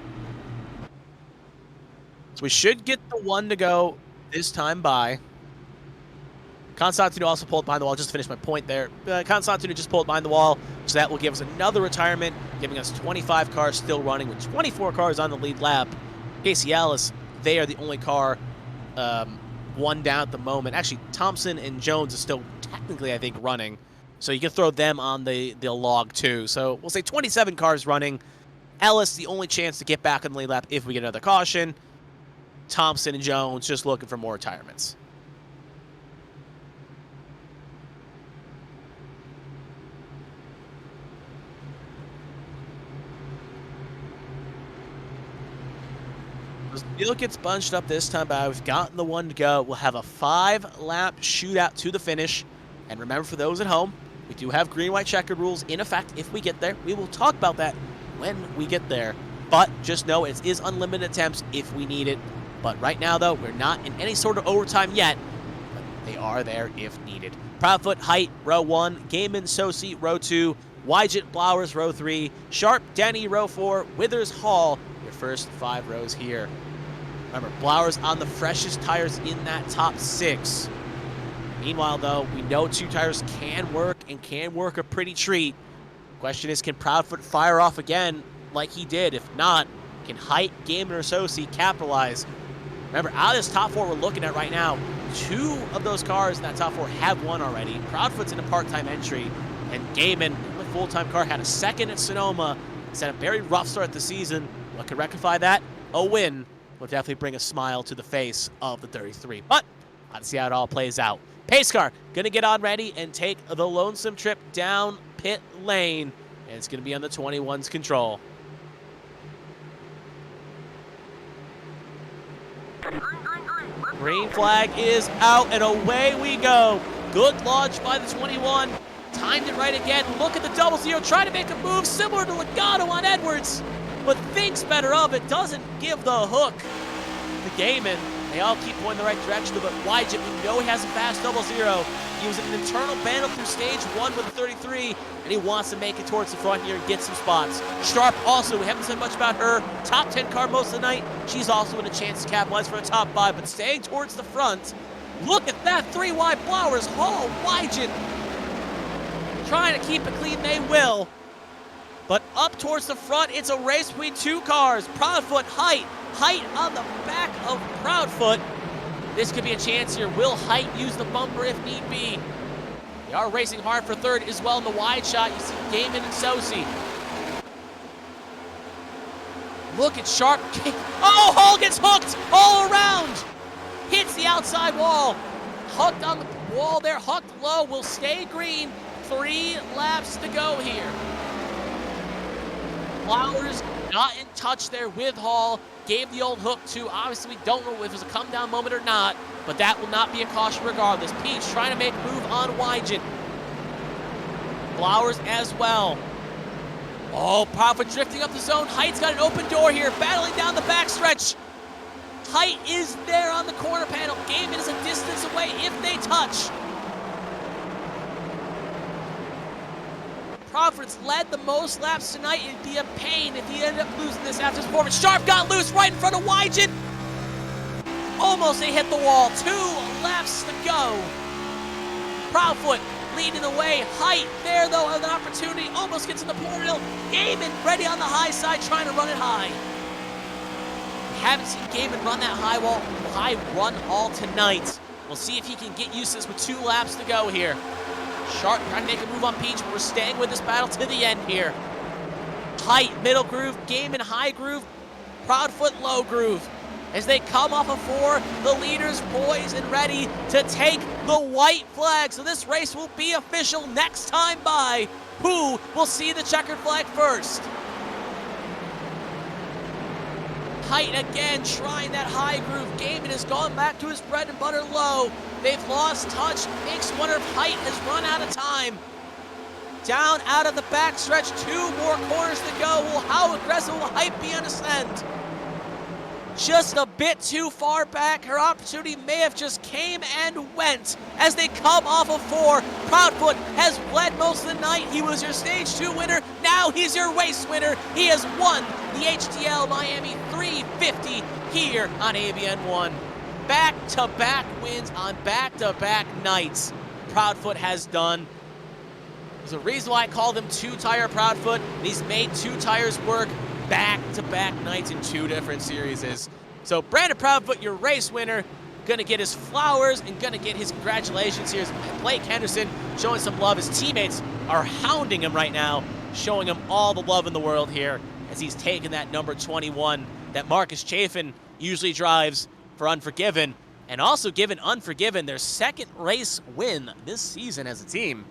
So we should get the 1 to go this time by. Constantino also pulled behind the wall, just to finish my point there. Constantino just pulled behind the wall, so that will give us another retirement, giving us 25 cars still running with 24 cars on the lead lap. Casey Ellis, they are the only car 1 down at the moment. Actually, Thompson and Jones is still technically, I think, running. So you can throw them on the log too. So we'll say 27 cars running. Ellis, the only chance to get back on the lead lap if we get another caution. Thompson and Jones just looking for more retirements. The field gets bunched up this time, but we've gotten the 1 to go. We'll have a 5-lap shootout to the finish. And remember, for those at home, we do have green-white checkered rules in effect if we get there. We will talk about that when we get there. But just know it is unlimited attempts if we need it. But right now, though, we're not in any sort of overtime yet. But they are there if needed. Proudfoot, Height, row 1. Gaiman, Sosi, row 2. Wygett, Blowers, row 3. Sharp, Denny, row 4. Withers, Hall, your first 5 rows here. Remember, Blowers on the freshest tires in that top 6. Meanwhile, though, we know 2 tires can work and can work a pretty treat. Question is, can Proudfoot fire off again like he did? If not, can Height, Gaiman, or Sosi capitalize? Remember, out of this top 4 we're looking at right now, 2 of those cars in that top 4 have won already. Proudfoot's in a part-time entry, and Gaiman, the full-time car, had a 2nd at Sonoma. He's had a very rough start to the season. What can rectify that? A win will definitely bring a smile to the face of the 33. But let's see how it all plays out. Pace car going to get on ready and take the lonesome trip down pit lane. And it's going to be on the 21's control. Green flag is out, and away we go. Good launch by the 21. Timed it right again. Look at the 00, trying to make a move similar to Legato on Edwards, but thinks better of it. Doesn't give the hook to Gaiman, They all keep pointing the right direction, but Wygent, we know he has a fast 0-0. He was in an internal battle through stage 1 with a 33, and he wants to make it towards the front here and get some spots. Sharp also, we haven't said much about her. Top 10 car most of the night. She's also in a chance to capitalize for a top 5, but staying towards the front. Look at that, 3 wide Flowers, Hall, Wygent. Trying to keep it clean, they will. But up towards the front, it's a race between 2 cars. Proudfoot, Height on the back of Proudfoot. This could be a chance here. Will Height use the bumper if need be? They are racing hard for third as well in the wide shot. You see Gaiman and Sosi. Look at Sharp. Oh, Hall gets hooked all around. Hits the outside wall. Hooked on the wall there, hooked low, will stay green. 3 laps to go here. Flowers not in touch there with Hall. Gave the old hook to, obviously we don't know if it was a come down moment or not, but that will not be a caution regardless. Peach trying to make a move on Wygent. Flowers as well. Oh, Proudfoot drifting up the zone. Height's got an open door here, battling down the backstretch. Height is there on the corner panel. Gaiman is a distance away if they touch. Proudfoot's led the most laps tonight. It'd be a pain if he ended up losing this after his performance. Sharp got loose right in front of Wygent. Almost they hit the wall. 2 laps to go. Proudfoot leading the way. Height there though, an opportunity. Almost gets in the portal. Gaiman ready on the high side, trying to run it high. We haven't seen Gaiman run that high run all tonight. We'll see if he can get used to this with 2 laps to go here. Sharp trying to make a move on Peach, but we're staying with this battle to the end here. Height, middle groove, Gaiman, high groove, Proudfoot, low groove. As they come off of 4, the leaders poised and ready to take the white flag. So this race will be official next time by. Who will see the checkered flag first? Height again trying that high groove. Gaiman has gone back to his bread and butter low. They've lost touch. Makes wonder if Height has run out of time. Down out of the backstretch. 2 more corners to go. Well, how aggressive will Height be on ascent? Just a bit too far back. Her opportunity may have just came and went as they come off of 4. Proudfoot has led most of the night. He was your stage 2 winner. Now he's your race winner. He has won the HTL Miami 350 here on ABN1. Back-to-back wins on back-to-back nights. Proudfoot has done. There's a reason why I call him 2-tire Proudfoot. He's made 2 tires work back-to-back nights in 2 different series. So Brandon Proudfoot, your race winner, gonna get his flowers and gonna get his congratulations. Here's Blake Henderson showing some love. His teammates are hounding him right now, showing him all the love in the world here as he's taken that number 21 that Marcus Chafin usually drives for Unforgiven, and also given Unforgiven their 2nd race win this season as a team.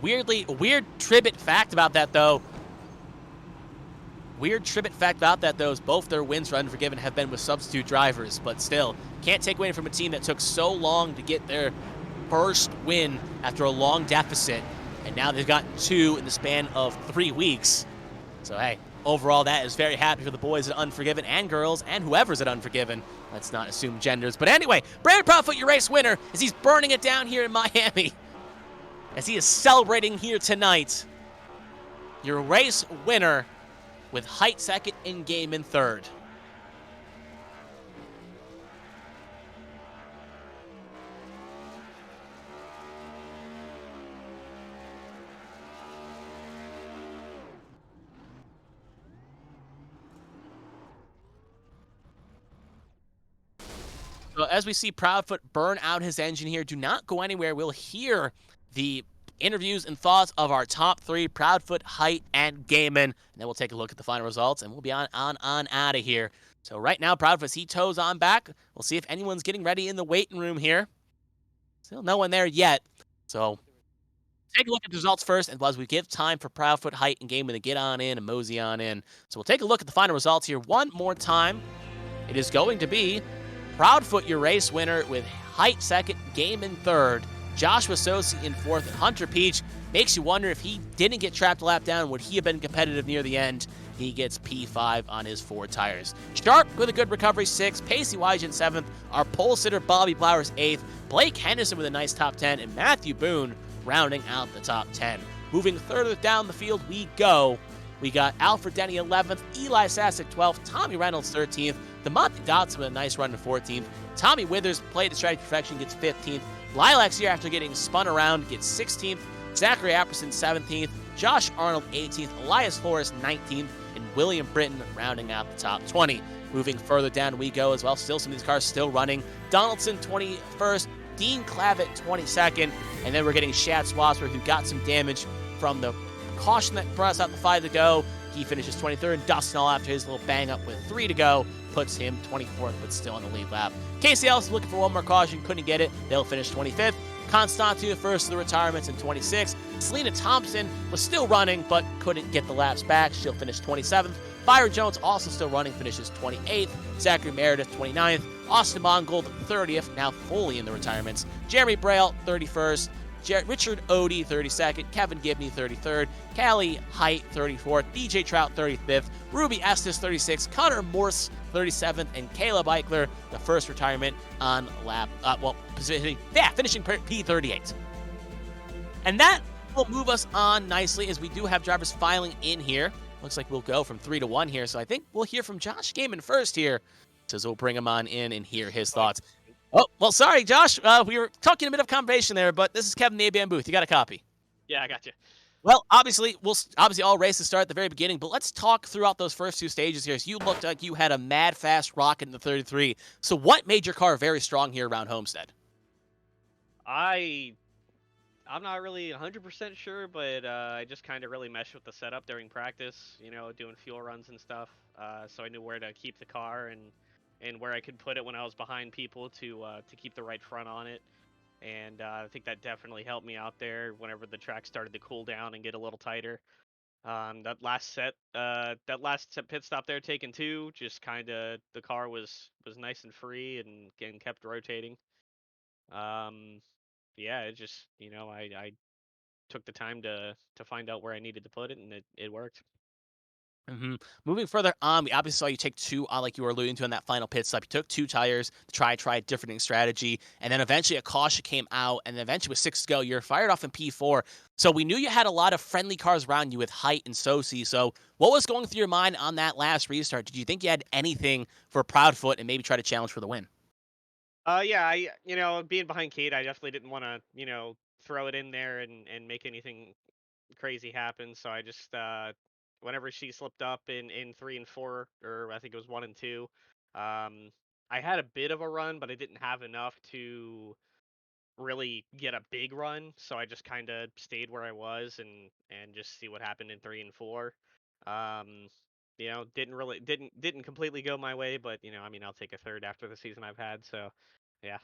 Weird tribute fact about that though. Is both their wins for Unforgiven have been with substitute drivers, but still, can't take away from a team that took so long to get their first win after a long deficit, and now they've gotten 2 in the span of 3 weeks. So hey, overall, that is very happy for the boys at Unforgiven and girls and whoever's at Unforgiven. Let's not assume genders. But anyway, Brandon Proudfoot, your race winner, as he's burning it down here in Miami, as he is celebrating here tonight. Your race winner with Height 2nd and Gaiman 3rd. So as we see Proudfoot burn out his engine here, do not go anywhere. We'll hear the interviews and thoughts of our top 3, Proudfoot, Height, and Gaiman. And then we'll take a look at the final results, and we'll be on out of here. So right now, Proudfoot, he toes on back. We'll see if anyone's getting ready in the waiting room here. Still no one there yet. So take a look at the results first, and as we give time for Proudfoot, Height, and Gaiman to get on in and mosey on in. So we'll take a look at the final results here one more time. It is going to be Proudfoot, your race winner, with Height 2nd, Gaiman 3rd. Joshua Sosi in 4th, and Hunter Peach makes you wonder if he didn't get trapped a lap down, would he have been competitive near the end? he gets P5 on his 4 tires. Sharp with a good recovery 6, Pacey Wygen 7th, our pole sitter Bobby Blowers 8th, Blake Henderson with a nice top 10, and Matthew Boone rounding out the top 10. Moving further down the field we go. We got Alfred Denny 11th, Eli Sasek 12th, Tommy Reynolds 13th, DeMonte Dodson with a nice run in 14th, Tommy Withers played to strategy perfection, gets 15th, Lilacs here after getting spun around gets 16th, Zachary Apperson 17th, Josh Arnold 18th, Elias Flores 19th, and William Britton rounding out the top 20. Moving further down we go as well, still some of these cars still running. Donaldson 21st, Dean Clavitt 22nd, and then we're getting Shad Swasper, who got some damage from the caution that brought us out the 5 to go. He finishes 23rd. Dustin All, after his little bang up with 3 to go, puts him 24th, but still on the lead lap. Casey Ellis looking for one more caution, couldn't get it. They'll finish 25th. Constantia first of the retirements in 26th. Selena Thompson was still running, but couldn't get the laps back. She'll finish 27th. Byron Jones also still running, finishes 28th. Zachary Meredith 29th. Austin Mongold 30th, now fully in the retirements. Jeremy Braille 31st. Richard Odie 32nd, Kevin Gibney 33rd, Callie Height 34th, DJ Trout 35th, Ruby Estes 36th, Connor Morse 37th, and Caleb Eichler, the first retirement on lap, finishing P38. And that will move us on nicely, as we do have drivers filing in here. Looks like we'll go from 3 to 1 here, so I think we'll hear from Josh Gaiman first here. So we'll bring him on in and hear his thoughts. Oh, well, sorry, Josh. We were talking a bit of combination there, but this is Kevin the ABM booth. You got a copy? Yeah, I got you. Well, obviously all races start at the very beginning, but let's talk throughout those first 2 stages here. So you looked like you had a mad fast rocket in the 33. So what made your car very strong here around Homestead? I'm not really 100% sure, but I just kind of really meshed with the setup during practice, doing fuel runs and stuff. So I knew where to keep the car and where I could put it when I was behind people to keep the right front on it. And I think that definitely helped me out there whenever the track started to cool down and get a little tighter. That last pit stop there, taking 2, just kind of the car was nice and free and kept rotating. Yeah, it just I took the time to find out where I needed to put it, and it worked. Moving further on, we obviously saw you take 2, like you were alluding to in that final pit stop. You took 2 tires to try a different strategy, and then eventually a caution came out, and then eventually with 6 to go, you're fired off in P4. So we knew you had a lot of friendly cars around you with Height and Sosi. So what was going through your mind on that last restart? Did you think you had anything for Proudfoot and maybe try to challenge for the win? Yeah, being behind Kate, I definitely didn't want to, throw it in there and make anything crazy happen. So I just whenever she slipped up in 3 and 4, or I think it was 1 and 2, I had a bit of a run, but I didn't have enough to really get a big run. So I just kind of stayed where I was and just see what happened in 3 and 4. Um, didn't completely go my way, but I'll take a third after the season I've had. So yeah.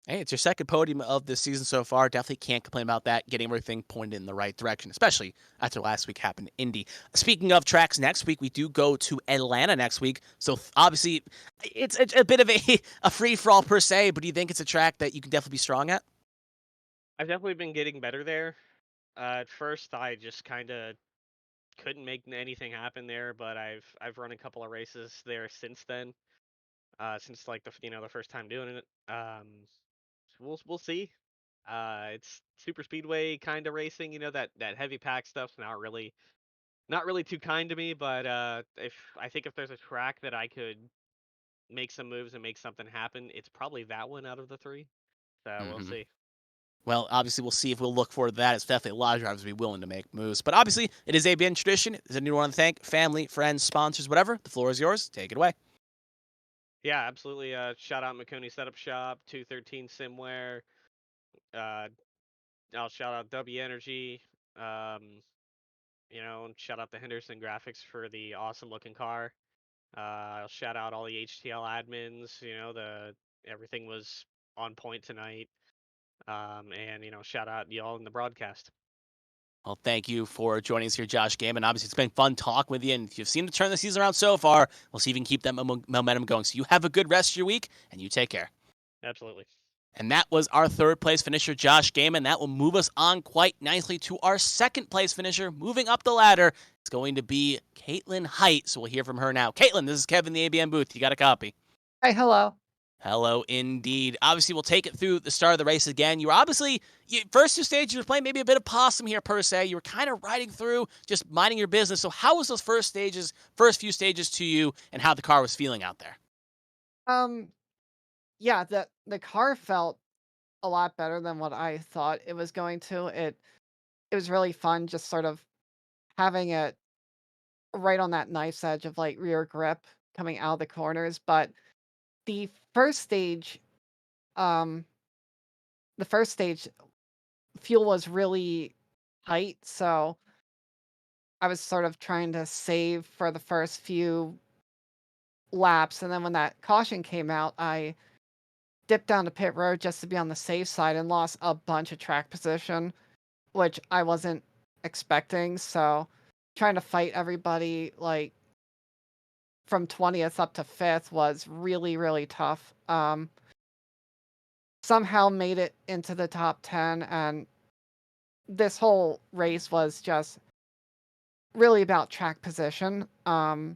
Hey, it's your second podium of this season so far. Definitely can't complain about that. Getting everything pointed in the right direction, especially after last week happened in Indy. Speaking of tracks, next week we do go to Atlanta next week. So obviously, it's a bit of a free for all per se. But do you think it's a track that you can definitely be strong at? I've definitely been getting better there. At first, I just kind of couldn't make anything happen there, but I've run a couple of races there since then. Since like the first time doing it. So we'll see. It's super speedway kind of racing. That heavy pack stuff's not really too kind to me. But if there's a track that I could make some moves and make something happen, it's probably that one out of the 3. So we'll Mm-hmm. see. Well, obviously, we'll see if we'll look forward to that. It's definitely a lot of drivers will be willing to make moves. But obviously, it is ABN tradition. Does anyone want to thank family, friends, sponsors, whatever? The floor is yours. Take it away. Yeah, absolutely. Shout out McConey Setup Shop, 213 Simware. Uh, I'll shout out W Energy. And shout out the Henderson Graphics for the awesome looking car. I'll shout out all the HTL admins. Everything was on point tonight. And shout out y'all in the broadcast. Well, thank you for joining us here, Josh Gaiman. Obviously, it's been fun talking with you, and you've seemed to turn the season around so far. We'll see if you can keep that momentum going. So you have a good rest of your week, and you take care. Absolutely. And that was our third place finisher, Josh Gaiman. That will move us on quite nicely to our second place finisher. Moving up the ladder, it's going to be Caitlin Height. So we'll hear from her now. Caitlin, this is Kevin, the ABM booth. You got a copy? Hi, hello. Hello, indeed. Obviously, we'll take it through the start of the race again. You were obviously, first two stages, you were playing maybe a bit of possum here, per se. You were kind of riding through, just minding your business. So how was those first few stages to you, and how the car was feeling out there? Yeah, the car felt a lot better than what I thought it was going to. It was really fun just sort of having it right on that knife's edge of like rear grip coming out of the corners. But the first stage, um, the first stage fuel was really tight, so I was sort of trying to save for the first few laps, and then when that caution came out, I dipped down to pit road just to be on the safe side and lost a bunch of track position, which I wasn't expecting. So trying to fight everybody like from 20th up to 5th was really, really tough. Somehow made it into the top 10, and this whole race was just really about track position. Granted,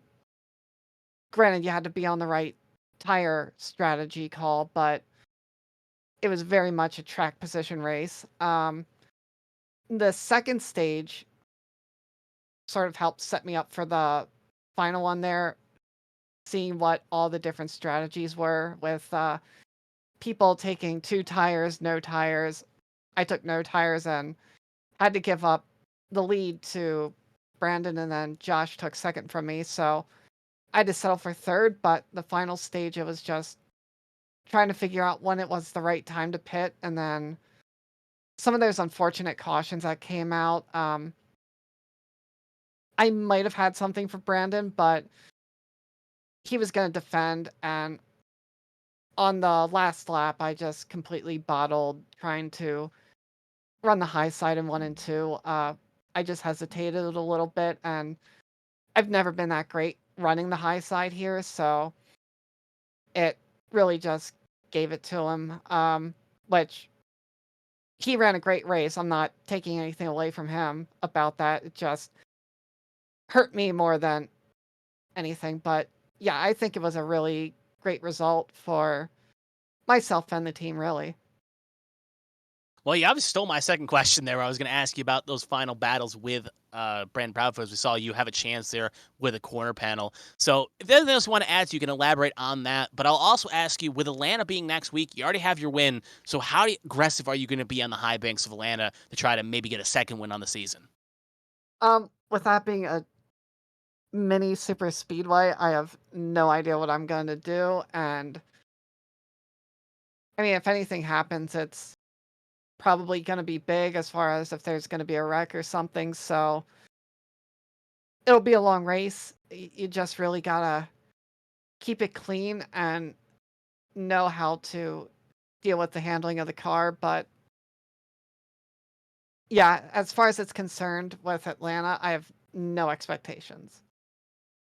you had to be on the right tire strategy call, but it was very much a track position race. The second stage sort of helped set me up for the final one there, seeing what all the different strategies were with people taking 2 tires, no tires. I took no tires and had to give up the lead to Brandon, and then Josh took second from me. So I had to settle for third, but the final stage, it was just trying to figure out when it was the right time to pit, and then some of those unfortunate cautions that came out. I might have had something for Brandon, but he was going to defend, and on the last lap, I just completely bottled trying to run the high side in 1 and 2. I just hesitated a little bit, and I've never been that great running the high side here, so it really just gave it to him, which he ran a great race. I'm not taking anything away from him about that. It just hurt me more than anything. But yeah, I think it was a really great result for myself and the team, really. Well, you obviously stole my second question there. I was going to ask you about those final battles with Brandon Proudfoot. As we saw you have a chance there with a corner panel. So if there's anything else you want to add, you can elaborate on that. But I'll also ask you, with Atlanta being next week, you already have your win. So how aggressive are you going to be on the high banks of Atlanta to try to maybe get a second win on the season? With that being a mini super speedway, I have no idea what I'm going to do. And I mean, if anything happens, it's probably going to be big as far as if there's going to be a wreck or something. So it'll be a long race. You just really got to keep it clean and know how to deal with the handling of the car. But yeah, as far as it's concerned with Atlanta, I have no expectations.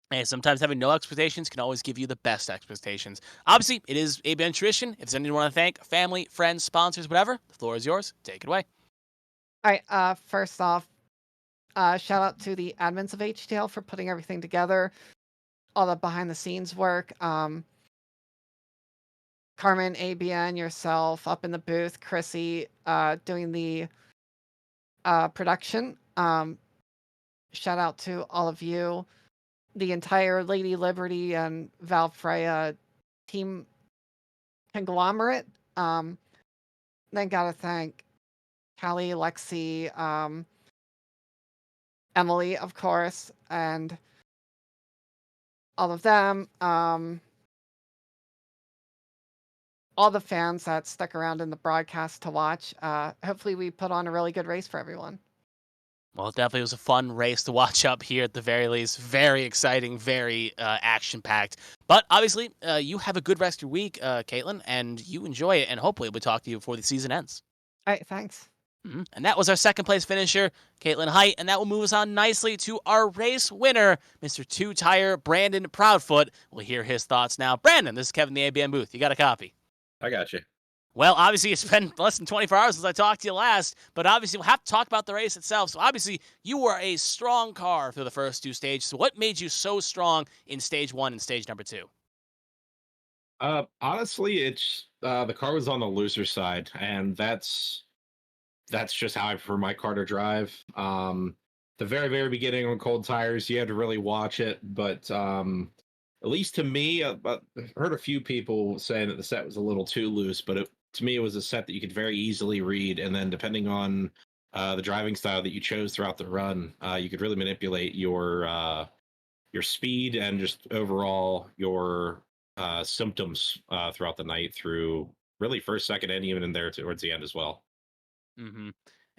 And sometimes having no expectations can always give you the best expectations. Obviously, it is ABN tradition. If there's anyone you want to thank, family, friends, sponsors, whatever, the floor is yours. Take it away. All right. First off, shout out to the admins of HTL for putting everything together, all the behind the scenes work. Carmen, ABN, yourself up in the booth, Chrissy doing the production. Shout out to all of you, the entire Lady Liberty and Val Freya team conglomerate. Then gotta thank Callie, Lexi, Emily, of course, and all of them. All the fans that stuck around in the broadcast to watch. Hopefully we put on a really good race for everyone. Well, it definitely was a fun race to watch up here at the very least. Very exciting, very action-packed. But obviously, you have a good rest of your week, Caitlin, and you enjoy it, and hopefully we'll talk to you before the season ends. All right, thanks. And that was our second place finisher, Caitlin Height, and that will move us on nicely to our race winner, Mr. Two-Tire Brandon Proudfoot. We'll hear his thoughts now. Brandon, this is Kevin, the ABM booth. You got a copy? I got you. Well, obviously, it's been less than 24 hours since I talked to you last, but obviously, we'll have to talk about the race itself. So, obviously, you were a strong car through the first two stages. So, what made you so strong in stage one and stage number two? Honestly, it's the car was on the looser side, and that's just how I prefer my car to drive. The very, very beginning on cold tires, you had to really watch it, but at least to me, I've heard a few people saying that the set was a little too loose, but to me, it was a set that you could very easily read, and then depending on the driving style that you chose throughout the run, you could really manipulate your speed and just overall your symptoms throughout the night through really first, second, and even in there towards the end as well. Hmm.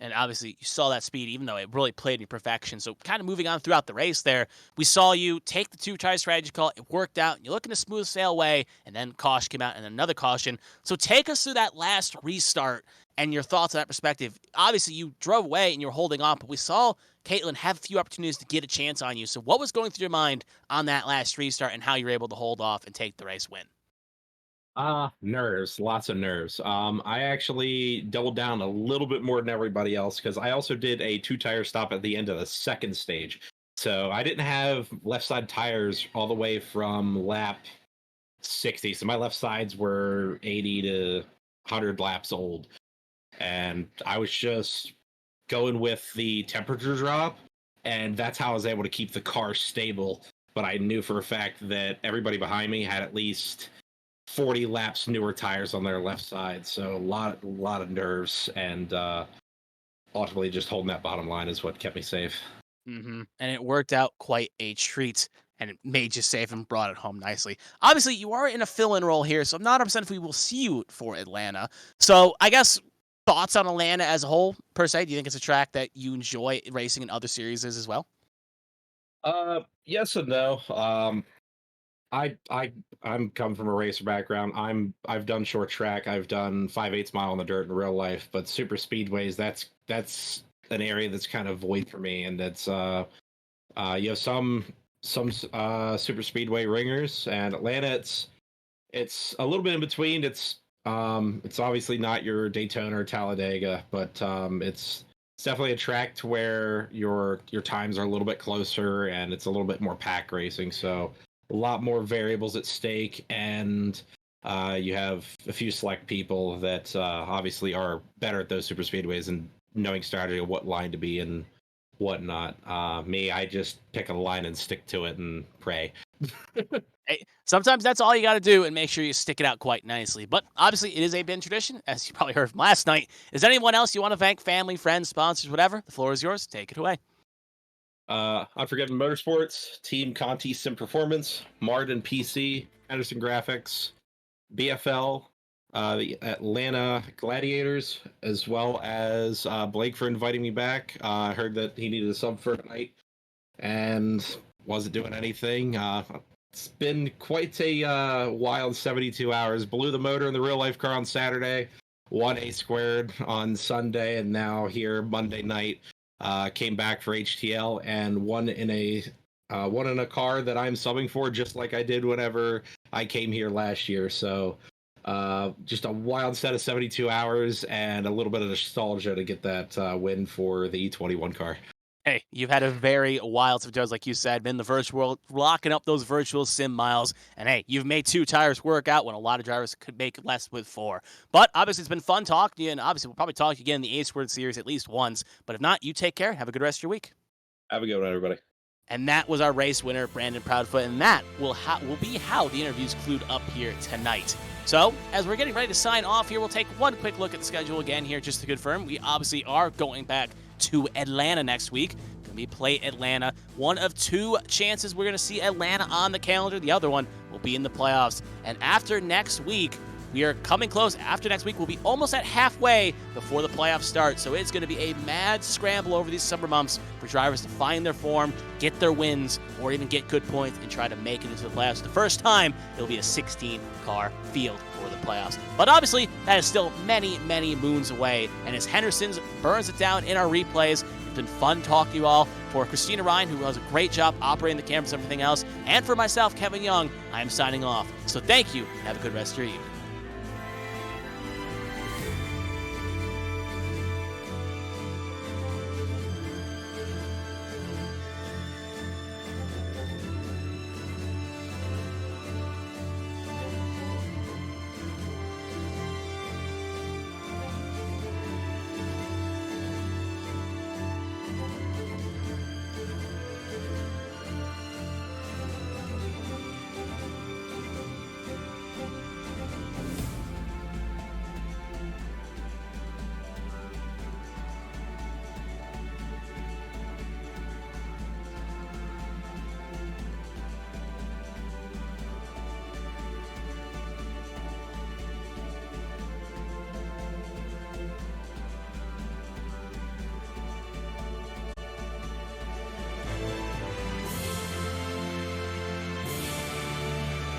And obviously, you saw that speed, even though it really played in perfection. So, kind of moving on throughout the race there, we saw you take the two-tire strategy call. It worked out. You're looking to smooth sail away, and then caution came out, and another caution. So, take us through that last restart and your thoughts on that perspective. Obviously, you drove away and you were holding on, but we saw Caitlin have a few opportunities to get a chance on you. So, what was going through your mind on that last restart and how you were able to hold off and take the race win? Nerves, lots of nerves. I actually doubled down a little bit more than everybody else because I also did a two-tire stop at the end of the second stage. So I didn't have left side tires all the way from lap 60. So my left sides were 80 to 100 laps old. And I was just going with the temperature drop, and that's how I was able to keep the car stable. But I knew for a fact that everybody behind me had at least 40 laps newer tires on their left side, so a lot of nerves, and ultimately just holding that bottom line is what kept me safe. And it worked out quite a treat, and it made you safe and brought it home nicely. Obviously, you are in a fill-in role here, so I'm not 100% if we will see you for Atlanta. So I guess thoughts on Atlanta as a whole, per se? Do you think it's a track that you enjoy racing in other series as well? Yes and no. I'm come from a racer background. I've done short track. I've done 5/8 mile on the dirt in real life, but super speedways, that's an area that's kind of void for me, and that's you have some super speedway ringers, and Atlanta it's a little bit in between. It's obviously not your Daytona or Talladega, but it's definitely a track to where your times are a little bit closer, and it's a little bit more pack racing. So a lot more variables at stake, and you have a few select people that obviously are better at those super speedways and knowing strategy of what line to be and whatnot. Me, I just pick a line and stick to it and pray. Hey, sometimes that's all you got to do and make sure you stick it out quite nicely. But obviously, it is a bin tradition, as you probably heard from last night. Is there anyone else you want to thank? Family, friends, sponsors, whatever? The floor is yours. Take it away. Unforgiven Motorsports, Team Conti Sim Performance, Martin PC, Anderson Graphics, BFL, the Atlanta Gladiators, as well as Blake for inviting me back. I heard that he needed a sub for a night and wasn't doing anything. It's been quite a wild 72 hours. Blew the motor in the real life car on Saturday, won A squared on Sunday, and now here Monday night. Came back for HTL and won in a car that I'm subbing for, just like I did whenever I came here last year. So just a wild set of 72 hours and a little bit of nostalgia to get that win for the E21 car. Hey, you've had a very wild Supervisor, like you said, been in the virtual world, locking up those virtual sim miles. And hey, you've made two tires work out when a lot of drivers could make less with four. But obviously, it's been fun talking to you. And obviously, we'll probably talk to you again in the A Squared series at least once. But if not, you take care. Have a good rest of your week. Have a good one, everybody. And that was our race winner, Brandon Proudfoot. And that will be how the interviews conclude up here tonight. So, as we're getting ready to sign off here, we'll take one quick look at the schedule again here just to confirm. We obviously are going back to Atlanta next week. We play Atlanta. One of two chances we're going to see Atlanta on the calendar. The other one will be in the playoffs. And after next week, we are coming close. After next week, we'll be almost at halfway before the playoffs start. So it's going to be a mad scramble over these summer months for drivers to find their form, get their wins, or even get good points and try to make it into the playoffs. The first time, it'll be a 16-car field for the playoffs. But obviously, that is still many, many moons away. And as Henderson's burns it down in our replays, it's been fun talking to you all. For Kristina Ryan, who does a great job operating the cameras and everything else, and for myself, Kevin Young, I am signing off. So thank you, and have a good rest of your evening.